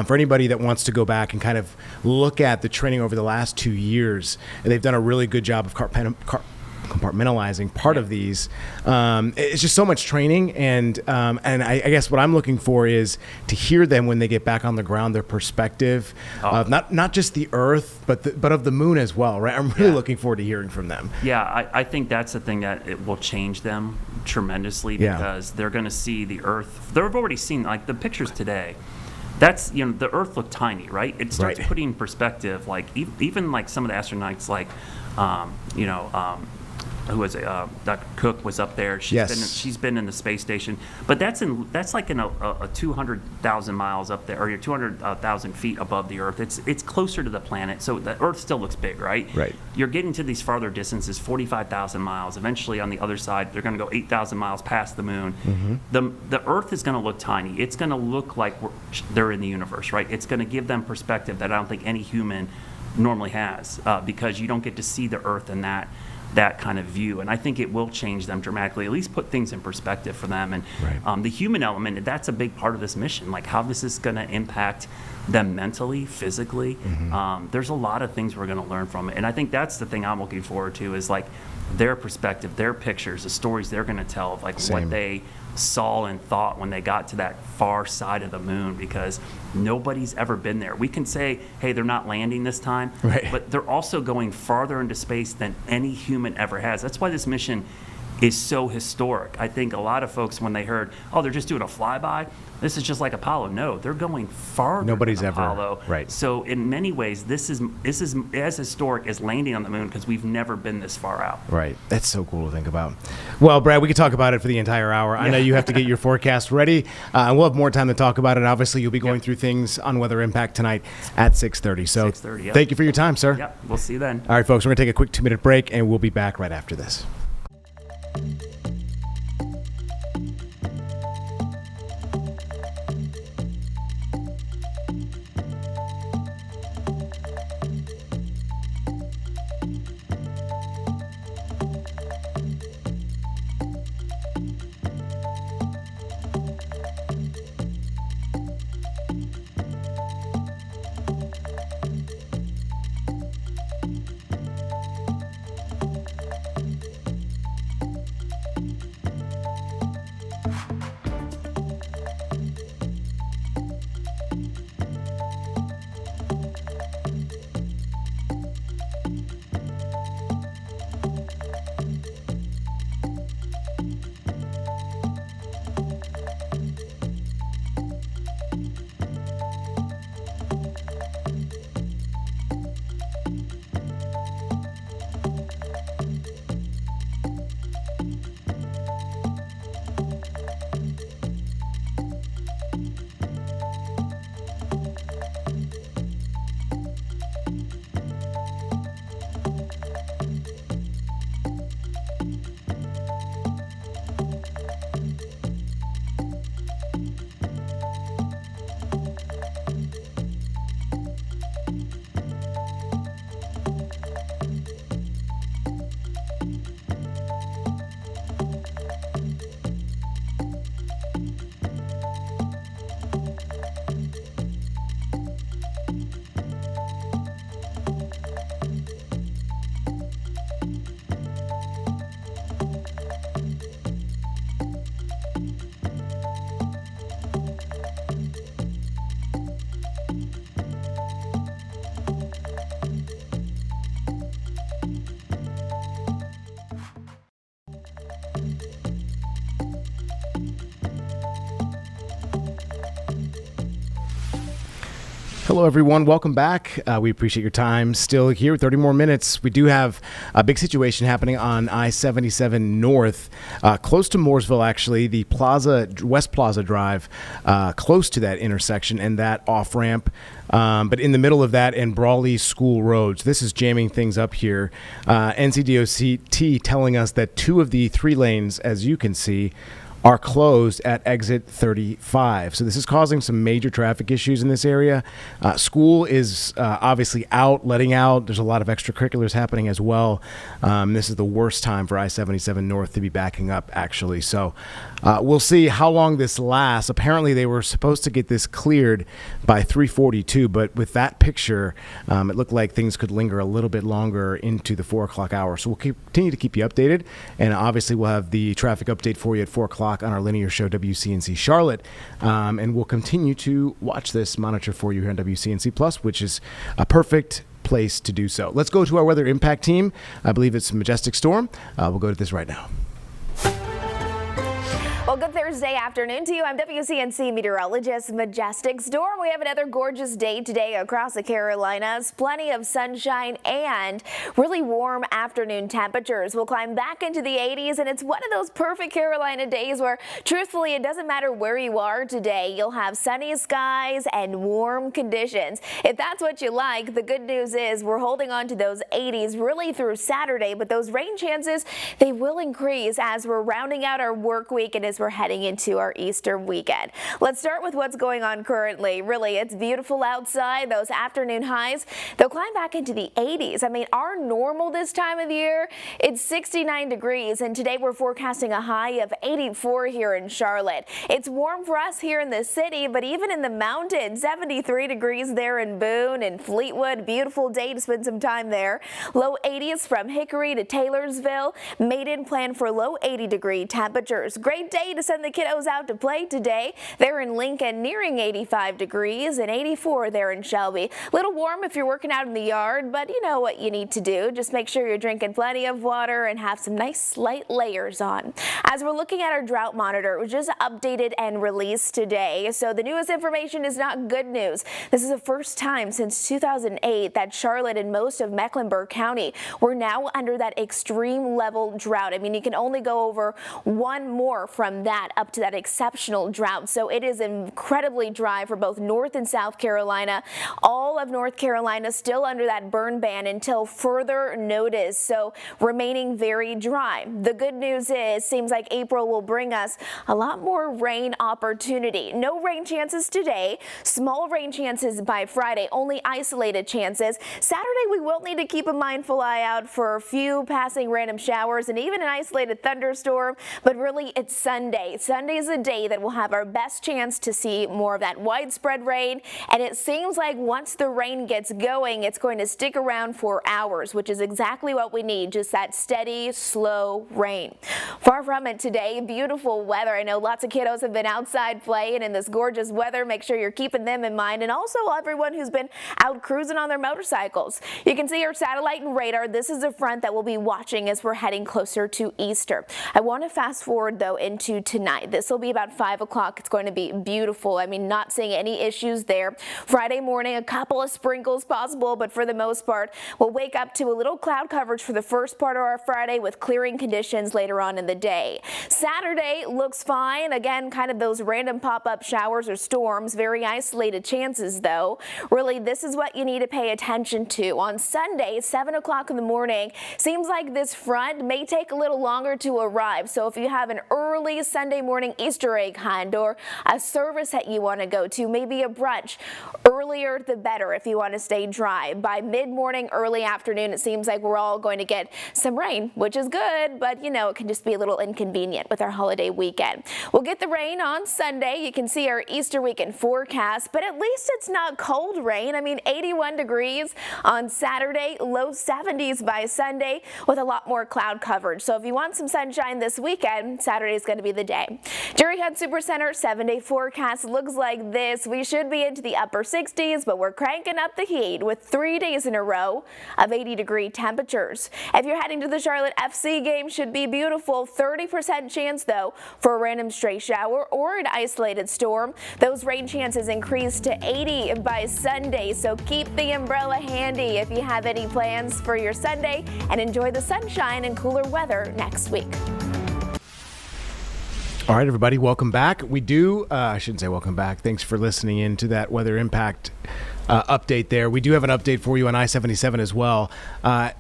For anybody that wants to go back and kind of look at the training over the last 2 years, and they've done a really good job of compartmentalizing part of these. It's just so much training, and I guess what I'm looking for is to hear them when they get back on the ground, their perspective of not just the Earth, but of the moon as well, right? I'm really looking forward to hearing from them. Yeah, I think that's the thing that it will change them tremendously, because they're going to see the Earth. They've already seen, like, the pictures today. That's, you know, the Earth looked tiny, right? It starts putting in perspective, like even like some of the astronauts, like who was it? Dr. Cook was up there. She's been in the space station, but that's like in a 200,000 miles up there, or 200,000 feet above the Earth. It's closer to the planet, so the Earth still looks big, right? Right. You're getting to these farther distances, 45,000 miles. Eventually, on the other side, they're going to go 8,000 miles past the moon. The Earth is going to look tiny. It's going to look like they're in the universe, right? It's going to give them perspective that I don't think any human normally has, because you don't get to see the Earth in that kind of view. And I think it will change them dramatically, at least put things in perspective for them. And the human element, that's a big part of this mission, like how this is going to impact them mentally, physically. There's a lot of things we're going to learn from it. And I think that's the thing I'm looking forward to, is like their perspective, their pictures, the stories they're going to tell of like what they saw and thought when they got to that far side of the moon, because nobody's ever been there. We can say, hey, they're not landing this time, but they're also going farther into space than any human ever has. That's why this mission is so historic. I think a lot of folks, when they heard, oh, they're just doing a flyby, this is just like Apollo. No, they're going farther Nobody's than ever, Apollo. right. So in many ways, this is as historic as landing on the moon, because we've never been this far out. Right. That's so cool to think about. Well, Brad, we could talk about it for the entire hour. I know you have to get your forecast ready, and we'll have more time to talk about it. Obviously, you'll be going through things on weather impact tonight at 6:30. So 6:30, thank you for your time, sir. Yep, we'll see you then. All right, folks, we're going to take a quick 2-minute break, and we'll be back right after this. Hello, everyone. Welcome back. We appreciate your time. Still here, 30 more minutes. We do have a big situation happening on I-77 North, close to Mooresville, actually. The West Plaza Drive, close to that intersection and that off-ramp. But in the middle of that and Brawley School Roads, this is jamming things up here. NCDOT telling us that 2 of the 3 lanes, as you can see, are closed at exit 35. So this is causing some major traffic issues in this area. School is obviously letting out. There's a lot of extracurriculars happening as well. This is the worst time for I-77 North to be backing up, actually. So we'll see how long this lasts. Apparently they were supposed to get this cleared by 3:42, but with that picture, it looked like things could linger a little bit longer into the 4 o'clock hour. So we'll continue to keep you updated, and obviously we'll have the traffic update for you at 4 o'clock on our linear show, WCNC Charlotte, and we'll continue to watch this, monitor for you here on WCNC Plus, which is a perfect place to do so. Let's go to our weather impact team. I believe it's Majestic Storm. We'll go to this right now. Well, good Thursday afternoon to you. I'm WCNC meteorologist Majestic Storm. We have another gorgeous day today across the Carolinas. Plenty of sunshine and really warm afternoon temperatures. We'll climb back into the 80s, and it's one of those perfect Carolina days where, truthfully, it doesn't matter where you are today. You'll have sunny skies and warm conditions. If that's what you like, the good news is we're holding on to those 80s really through Saturday, but those rain chances, they will increase as we're rounding out our work week and as we're heading into our Easter weekend. Let's start with what's going on currently. Really, it's beautiful outside. Those afternoon highs, they'll climb back into the 80s. I mean, our normal this time of the year, it's 69 degrees, and today we're forecasting a high of 84 here in Charlotte. It's warm for us here in the city, but even in the mountains, 73 degrees there in Boone and Fleetwood. Beautiful day to spend some time there. Low 80s from Hickory to Taylorsville. Maiden plan for low 80-degree temperatures. Great day to send the kiddos out to play today. They're in Lincoln nearing 85 degrees and 84 there in Shelby. A little warm if you're working out in the yard, but you know what you need to do. Just make sure you're drinking plenty of water and have some nice light layers on. As we're looking at our drought monitor, it was just updated and released today. So the newest information is not good news. This is the first time since 2008 that Charlotte and most of Mecklenburg County were now under that extreme level drought. I mean, you can only go over one more from that up to that exceptional drought. So it is incredibly dry for both North and South Carolina. All of North Carolina still under that burn ban until further notice. So remaining very dry. The good news is, seems like April will bring us a lot more rain opportunity. No rain chances today. Small rain chances by Friday. Only isolated chances. Saturday we will need to keep a mindful eye out for a few passing random showers and even an isolated thunderstorm. But really, it's Sunday. Sunday is the day that we'll have our best chance to see more of that widespread rain, and it seems like once the rain gets going, it's going to stick around for hours, which is exactly what we need, just that steady, slow rain. Far from it today, beautiful weather. I know lots of kiddos have been outside playing in this gorgeous weather. Make sure you're keeping them in mind, and also everyone who's been out cruising on their motorcycles. You can see our satellite and radar. This is a front that we'll be watching as we're heading closer to Easter. I want to fast forward though into tonight. This will be about 5 o'clock. It's going to be beautiful. I mean, not seeing any issues there. Friday morning, a couple of sprinkles possible, but for the most part, we'll wake up to a little cloud coverage for the first part of our Friday with clearing conditions later on in the day. Saturday looks fine. Again, kind of those random pop-up showers or storms, very isolated chances though. Really, this is what you need to pay attention to. On Sunday, 7 o'clock in the morning, seems like this front may take a little longer to arrive. So if you have an early Sunday morning Easter egg hunt or a service that you want to go to, maybe a brunch, earlier the better if you want to stay dry. By mid-morning, early afternoon, it seems like we're all going to get some rain, which is good, but you know, it can just be a little inconvenient with our holiday weekend. We'll get the rain on Sunday. You can see our Easter weekend forecast, but at least it's not cold rain. I mean, 81 degrees on Saturday, low 70s by Sunday with a lot more cloud coverage. So if you want some sunshine this weekend, Saturday is going to be be the day. Jerry Hunt Supercenter 7-day forecast looks like this. We should be into the upper 60s, but we're cranking up the heat with 3 days in a row of 80-degree temperatures. If you're heading to the Charlotte FC game, should be beautiful. 30% chance, though, for a random stray shower or an isolated storm. Those rain chances increase to 80 by Sunday, so keep the umbrella handy if you have any plans for your Sunday, and enjoy the sunshine and cooler weather next week. All right, everybody, welcome back. We do, I shouldn't say welcome back. Thanks for listening in to that weather impact update there. We do have an update for you on I-77 as well.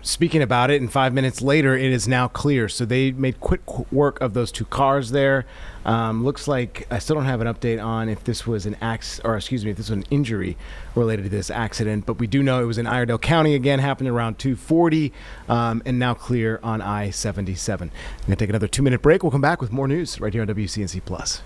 Speaking about it, and 5 minutes later, it is now clear. So they made quick work of those two cars there. Looks like I still don't have an update on if this was an if this was an injury related to this accident, but we do know it was in Iredell County again, happened around 2:40, and now clear on I-77. I'm gonna take another 2-minute break. We'll come back with more news right here on WCNC Plus.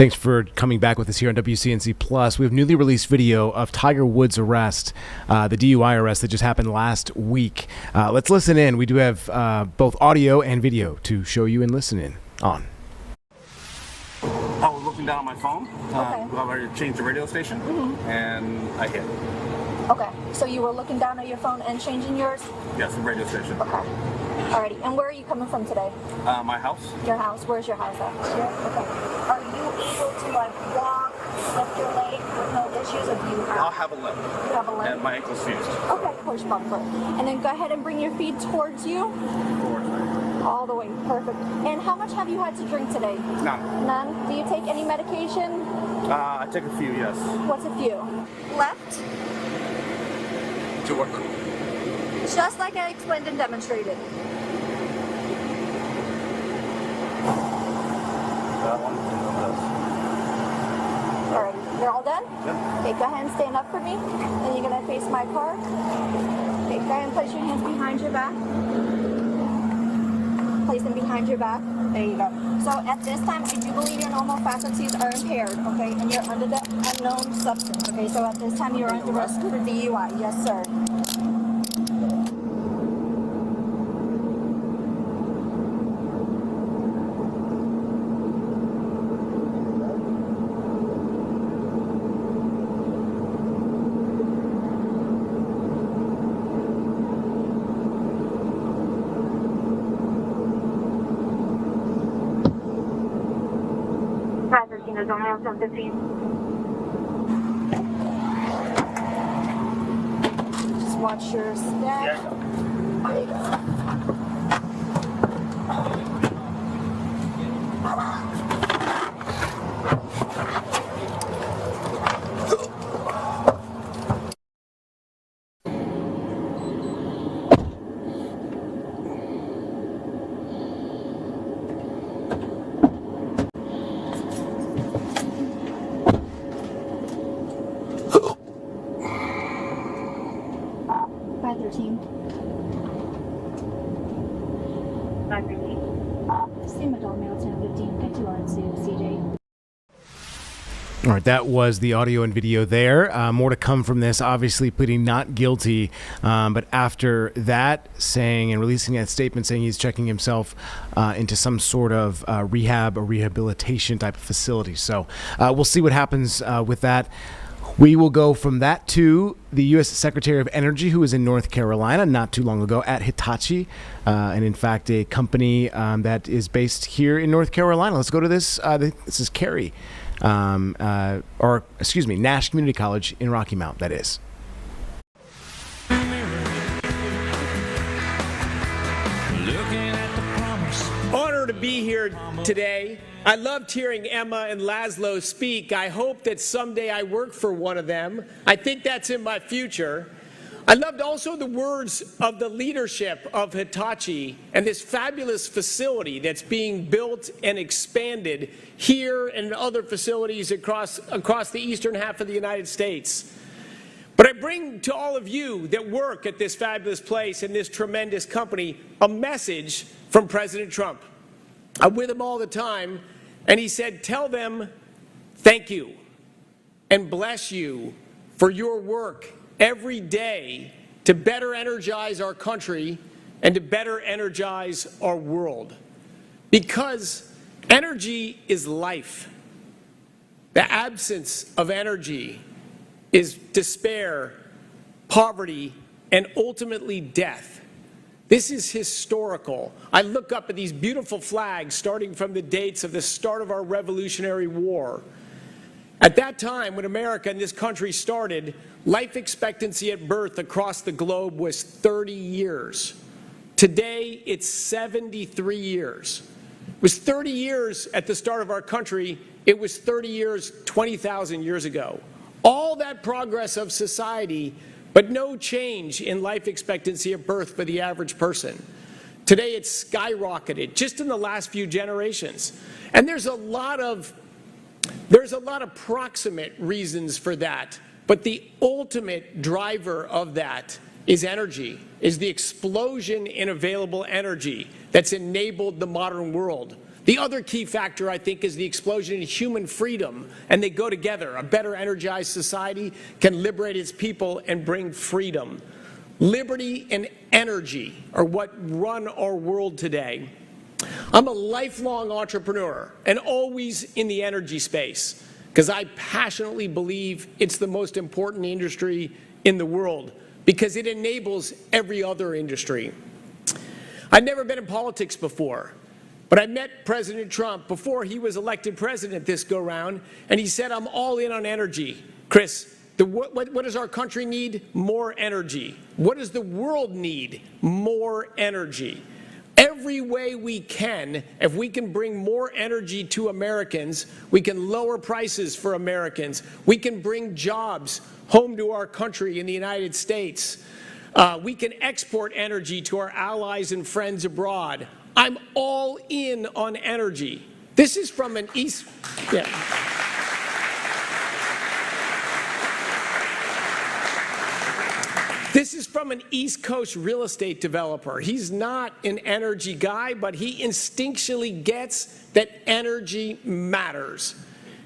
Thanks for coming back with us here on WCNC Plus. We have newly released video of Tiger Woods' arrest, the DUI arrest that just happened last week. Let's listen in. We do have both audio and video to show you and listen in on. I was looking down on my phone. Okay. I changed the radio station, and I hit. Okay, so you were looking down at your phone and changing yours? Yes, the radio station. Okay. Alrighty, and where are you coming from today? My house. Your house? Where's your house at? Here? Okay. Are you able to walk, lift your leg with no issues, or do you have? I'll have a limp. You have a limp? And my ankle's fused. Okay, push bumper. And then go ahead and bring your feet towards you. All the way, perfect. And how much have you had to drink today? None. None? Do you take any medication? I take a few, yes. What's a few? Left? To work. Just like I explained and demonstrated. Alright, you're all done? Yeah. Okay, go ahead and stand up for me. Then you're gonna face my car. Okay, go ahead and place your hands behind your back. Place them behind your back. There you go. So at this time, I do believe your normal faculties are impaired, okay? And you're under the unknown substance, okay? So at this time, you're under arrest for DUI. Yes, sir. Is only on 10:15. Just watch your step. All right, that was the audio and video there. More to come from this, obviously pleading not guilty. But after that, saying and releasing that statement saying he's checking himself into some sort of rehab or rehabilitation type of facility. So we'll see what happens with that. We will go from that to the U.S. Secretary of Energy, who was in North Carolina not too long ago at Hitachi, and in fact a company that is based here in North Carolina. Let's go to this. This is Carrie. Nash Community College in Rocky Mount, that is. Honored to be here today. I loved hearing Emma and Laszlo speak. I hope that someday I work for one of them. I think that's in my future. I loved also the words of the leadership of Hitachi and this fabulous facility that's being built and expanded here and in other facilities across the eastern half of the United States. But I bring to all of you that work at this fabulous place and this tremendous company a message from President Trump. I'm with him all the time, and he said, tell them thank you and bless you for your work every day to better energize our country and to better energize our world. Because energy is life. The absence of energy is despair, poverty, and ultimately death. This is historical. I look up at these beautiful flags starting from the dates of the start of our Revolutionary War. At that time, when America and this country started, life expectancy at birth across the globe was 30 years. Today, it's 73 years. It was 30 years at the start of our country. It was 30 years 20,000 years ago. All that progress of society, but no change in life expectancy at birth for the average person. Today, it's skyrocketed just in the last few generations. And there's a lot of proximate reasons for that, but the ultimate driver of that is energy, is the explosion in available energy that's enabled the modern world. The other key factor, I think, is the explosion in human freedom, and they go together. A better energized society can liberate its people and bring freedom. Liberty and energy are what run our world today. I'm a lifelong entrepreneur and always in the energy space because I passionately believe it's the most important industry in the world because it enables every other industry. I'd never been in politics before, but I met President Trump before he was elected president this go-round, and he said, I'm all in on energy. Chris, what does our country need? More energy. What does the world need? More energy. Every way we can, if we can bring more energy to Americans, we can lower prices for Americans. We can bring jobs home to our country in the United States. We can export energy to our allies and friends abroad. I'm all in on energy. This is from an East... Yeah. This is from an East Coast real estate developer. He's not an energy guy, but he instinctually gets that energy matters.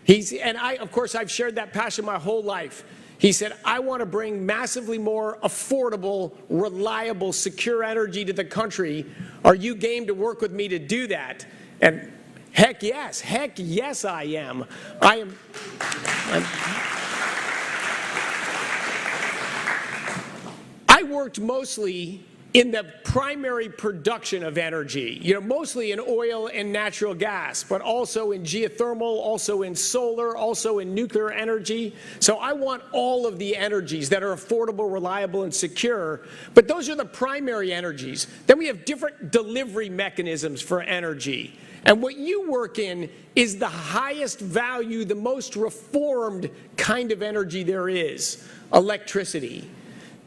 Of course, I've shared that passion my whole life. He said, I want to bring massively more affordable, reliable, secure energy to the country. Are you game to work with me to do that? And heck yes I am. I worked mostly in the primary production of energy, mostly in oil and natural gas, but also in geothermal, also in solar, also in nuclear energy. So I want all of the energies that are affordable, reliable, and secure, but those are the primary energies. Then we have different delivery mechanisms for energy. And what you work in is the highest value, the most reformed kind of energy there is, electricity.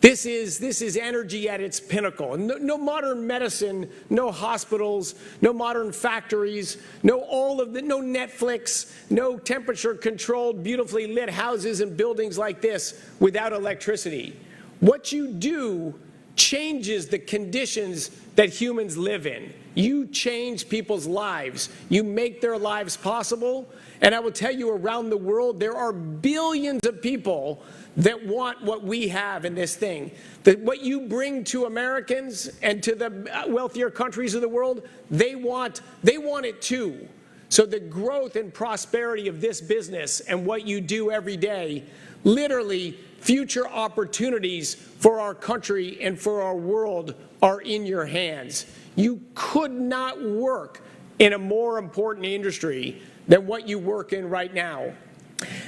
This is energy at its pinnacle. No modern medicine, no hospitals, no modern factories, no Netflix, no temperature-controlled, beautifully lit houses and buildings like this without electricity. What you do changes the conditions that humans live in. You change people's lives. You make their lives possible. And I will tell you, around the world, there are billions of people that want what we have in this thing. That what you bring to Americans and to the wealthier countries of the world, they want it too. So the growth and prosperity of this business and what you do every day, literally future opportunities for our country and for our world are in your hands. You could not work in a more important industry than what you work in right now.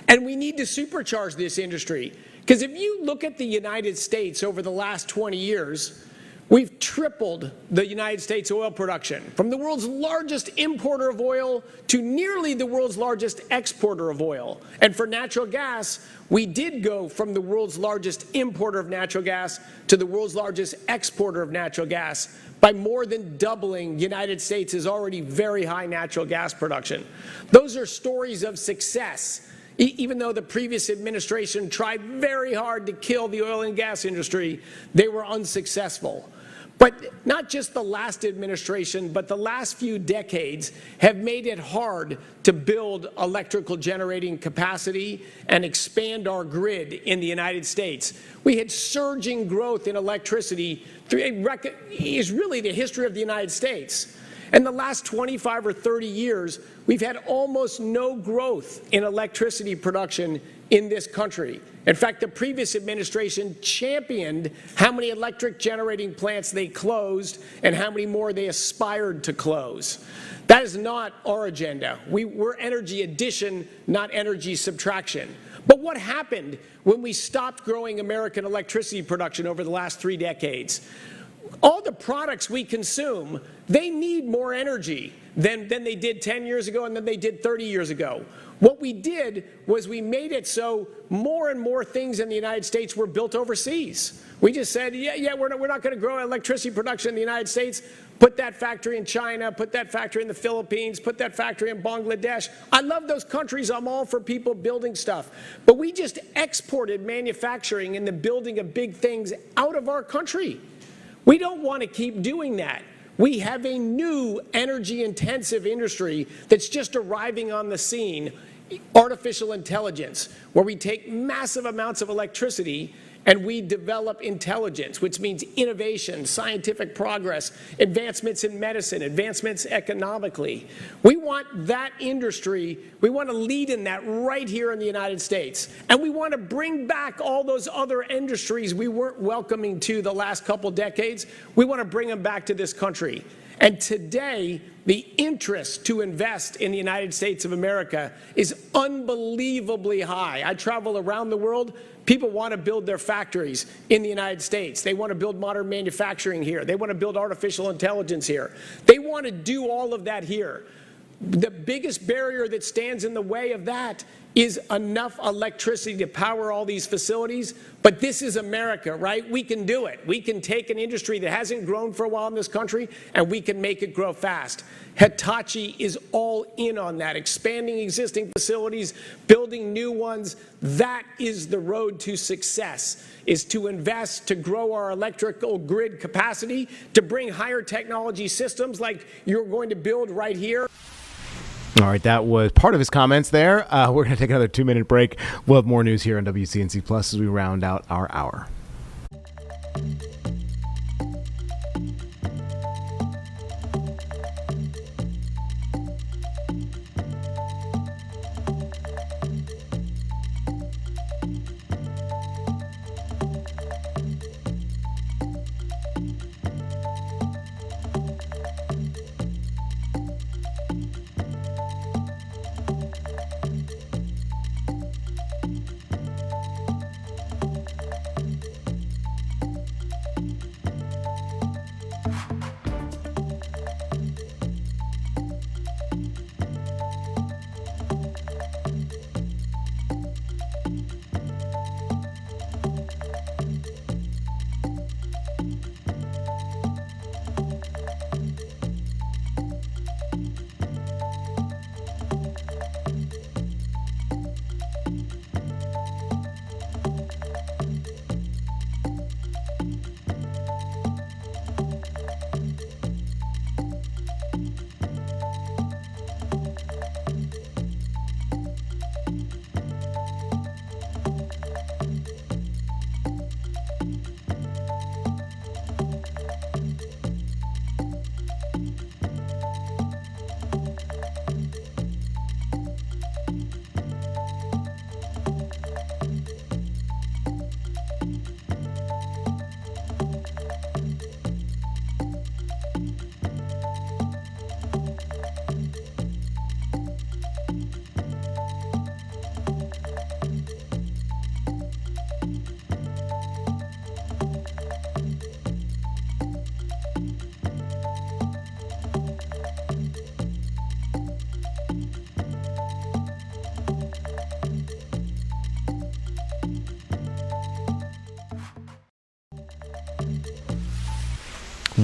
And we need to supercharge this industry, because if you look at the United States over the last 20 years, we've tripled the United States oil production, from the world's largest importer of oil to nearly the world's largest exporter of oil. And for natural gas, we did go from the world's largest importer of natural gas to the world's largest exporter of natural gas by more than doubling the United States' already very high natural gas production. Those are stories of success. Even though the previous administration tried very hard to kill the oil and gas industry, they were unsuccessful. But not just the last administration, but the last few decades have made it hard to build electrical generating capacity and expand our grid in the United States. We had surging growth in electricity is really the history of the United States. In the last 25 or 30 years, we've had almost no growth in electricity production in this country. In fact, the previous administration championed how many electric generating plants they closed and how many more they aspired to close. That is not our agenda. We're energy addition, not energy subtraction. But what happened when we stopped growing American electricity production over the last 3 decades? All the products we consume, they need more energy than they did 10 years ago and than they did 30 years ago. What we did was we made it so more and more things in the United States were built overseas. We just said, we're not going to grow electricity production in the United States. Put that factory in China, put that factory in the Philippines, put that factory in Bangladesh. I love those countries. I'm all for people building stuff. But we just exported manufacturing and the building of big things out of our country. We don't want to keep doing that. We have a new energy-intensive industry that's just arriving on the scene, artificial intelligence, where we take massive amounts of electricity and we develop intelligence, which means innovation, scientific progress, advancements in medicine, advancements economically. We want that industry, we want to lead in that right here in the United States. And we want to bring back all those other industries we weren't welcoming to the last couple decades. We want to bring them back to this country. And today, the interest to invest in the United States of America is unbelievably high. I travel around the world. People want to build their factories in the United States. They want to build modern manufacturing here. They want to build artificial intelligence here. They want to do all of that here. The biggest barrier that stands in the way of that is enough electricity to power all these facilities. But this is America, right? We can do it. We can take an industry that hasn't grown for a while in this country and we can make it grow fast. Hitachi is all in on that, expanding existing facilities, building new ones. That is the road to success, is to invest, to grow our electrical grid capacity, to bring higher technology systems like you're going to build right here. All right, that was part of his comments there. We're going to take another 2-minute break. We'll have more news here on WCNC Plus as we round out our hour.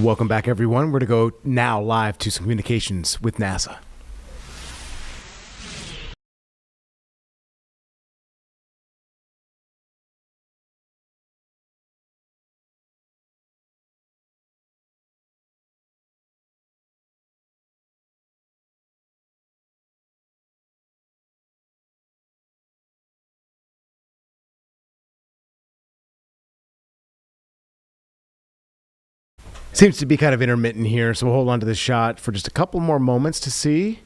Welcome back, everyone. We're going to go now live to some communications with NASA. Seems to be kind of intermittent here, so we'll hold on to this shot for just a couple more moments to see.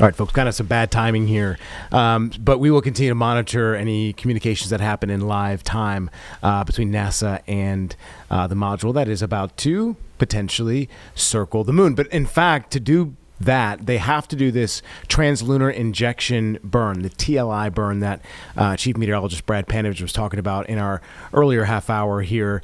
All right, folks, kind of some bad timing here, but we will continue to monitor any communications that happen in live time between NASA and the module that is about to potentially circle the moon. But in fact, to do that, they have to do this translunar injection burn, the TLI burn that Chief Meteorologist Brad Panovich was talking about in our earlier half hour here.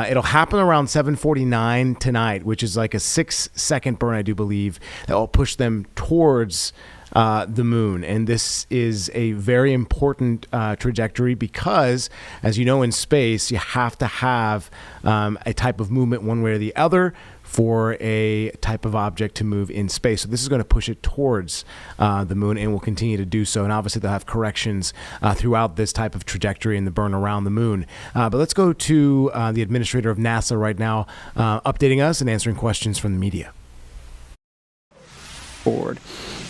It'll happen around 7:49 tonight, which is like a 6-second burn, I do believe, that will push them towards the moon. And this is a very important trajectory because, as you know, in space, you have to have a type of movement one way or the other for a type of object to move in space. So this is going to push it towards the moon and will continue to do so. And obviously they'll have corrections throughout this type of trajectory and the burn around the moon. But let's go to the administrator of NASA right now, updating us and answering questions from the media. Board.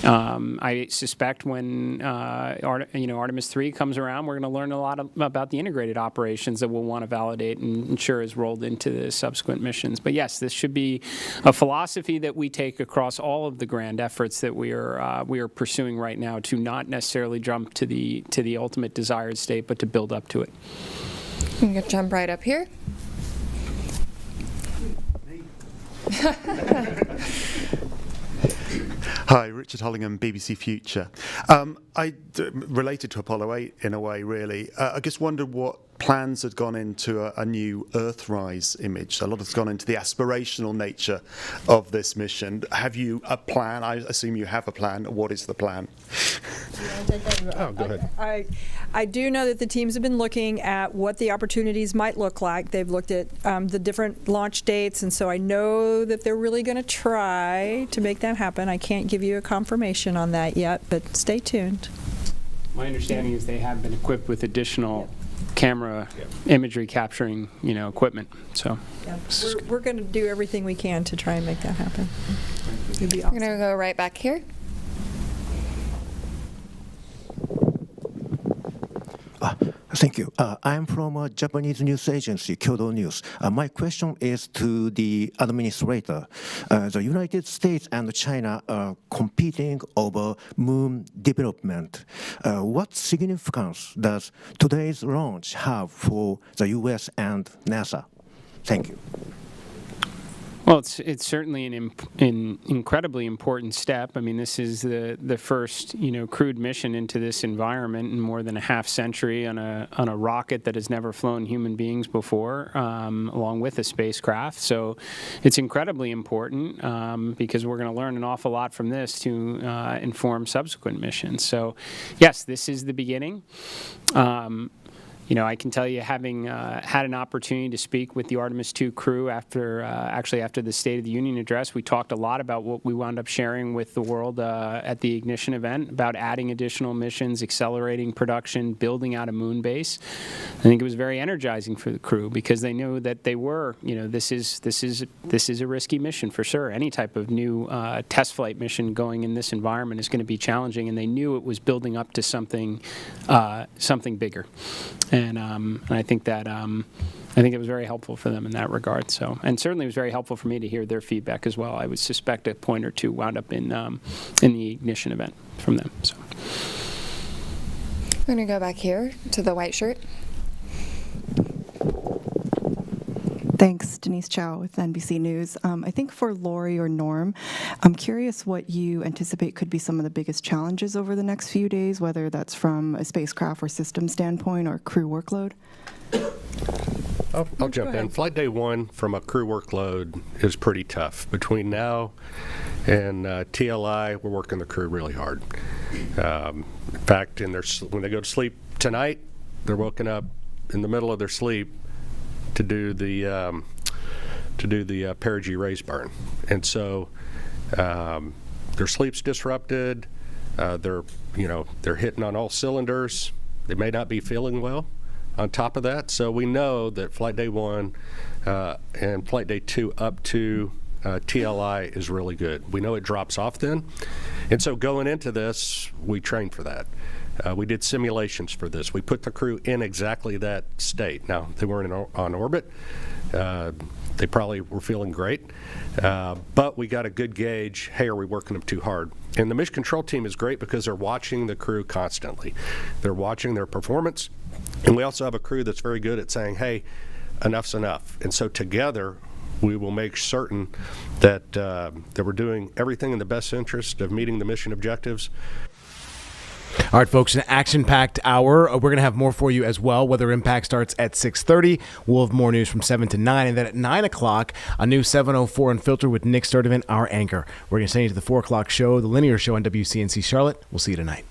I suspect when Artemis 3 comes around, we're going to learn a lot about the integrated operations that we'll want to validate and ensure is rolled into the subsequent missions. But yes, this should be a philosophy that we take across all of the grand efforts that we are pursuing right now, to not necessarily jump to the ultimate desired state, but to build up to it. I'm going to jump right up here. Hi, Richard Hollingham, BBC Future. Related to Apollo 8 in a way, really. I just wondered what plans had gone into a new Earthrise image. A lot has gone into the aspirational nature of this mission. Have you a plan? I assume you have a plan. What is the plan? Oh, go ahead. I do know that the teams have been looking at what the opportunities might look like. They've looked at the different launch dates, and so I know that they're really going to try to make that happen. I can't give you a confirmation on that yet, but stay tuned. My understanding is they have been equipped with additional camera imagery capturing, equipment. So we're going to do everything we can to try and make that happen. It'd be awesome. We're going to go right back here. Thank you. I'm from a Japanese news agency, Kyodo News. My question is to the administrator. The United States and China are competing over moon development. What significance does today's launch have for the U.S. and NASA? Thank you. Well, Well, it's certainly an incredibly important step. I mean, this is the first crewed mission into this environment in more than a half century on a rocket that has never flown human beings before, along with a spacecraft. So it's incredibly important because we're going to learn an awful lot from this to inform subsequent missions. So, yes, this is the beginning. I can tell you, having had an opportunity to speak with the Artemis II crew after the State of the Union address, we talked a lot about what we wound up sharing with the world at the Ignition event about adding additional missions, accelerating production, building out a moon base. I think it was very energizing for the crew because they knew that they were, this is a risky mission for sure. Any type of new test flight mission going in this environment is going to be challenging, and they knew it was building up to something bigger. And I think that it was very helpful for them in that regard. So, and certainly it was very helpful for me to hear their feedback as well. I would suspect a point or two wound up in the Ignition event from them. So, we're going to go back here to the white shirt. Thanks, Denise Chow with NBC News. I think for Lori or Norm, I'm curious what you anticipate could be some of the biggest challenges over the next few days, whether that's from a spacecraft or system standpoint or crew workload. I'll jump in. Flight day 1 from a crew workload is pretty tough. Between now and TLI, we're working the crew really hard. In fact, when they go to sleep tonight, they're woken up in the middle of their sleep to do the perigee raise burn, and so their sleep's disrupted. They're hitting on all cylinders. They may not be feeling well. On top of that, so we know that flight day 1 and flight day 2 up to TLI is really good. We know it drops off then, and so going into this, we trained for that. We did simulations for this. We put the crew in exactly that state. Now, they weren't on orbit. They probably were feeling great. But we got a good gauge, hey, are we working them too hard? And the mission control team is great because they're watching the crew constantly. They're watching their performance. And we also have a crew that's very good at saying, hey, enough's enough. And so together, we will make certain that, that we're doing everything in the best interest of meeting the mission objectives. All right, folks, an action-packed hour. We're going to have more for you as well. Weather Impact starts at 6:30. We'll have more news from 7 to 9. And then at 9 o'clock, a new 704 Unfiltered with Nick Sturdivant, our anchor. We're going to send you to the 4 o'clock show, the linear show on WCNC Charlotte. We'll see you tonight.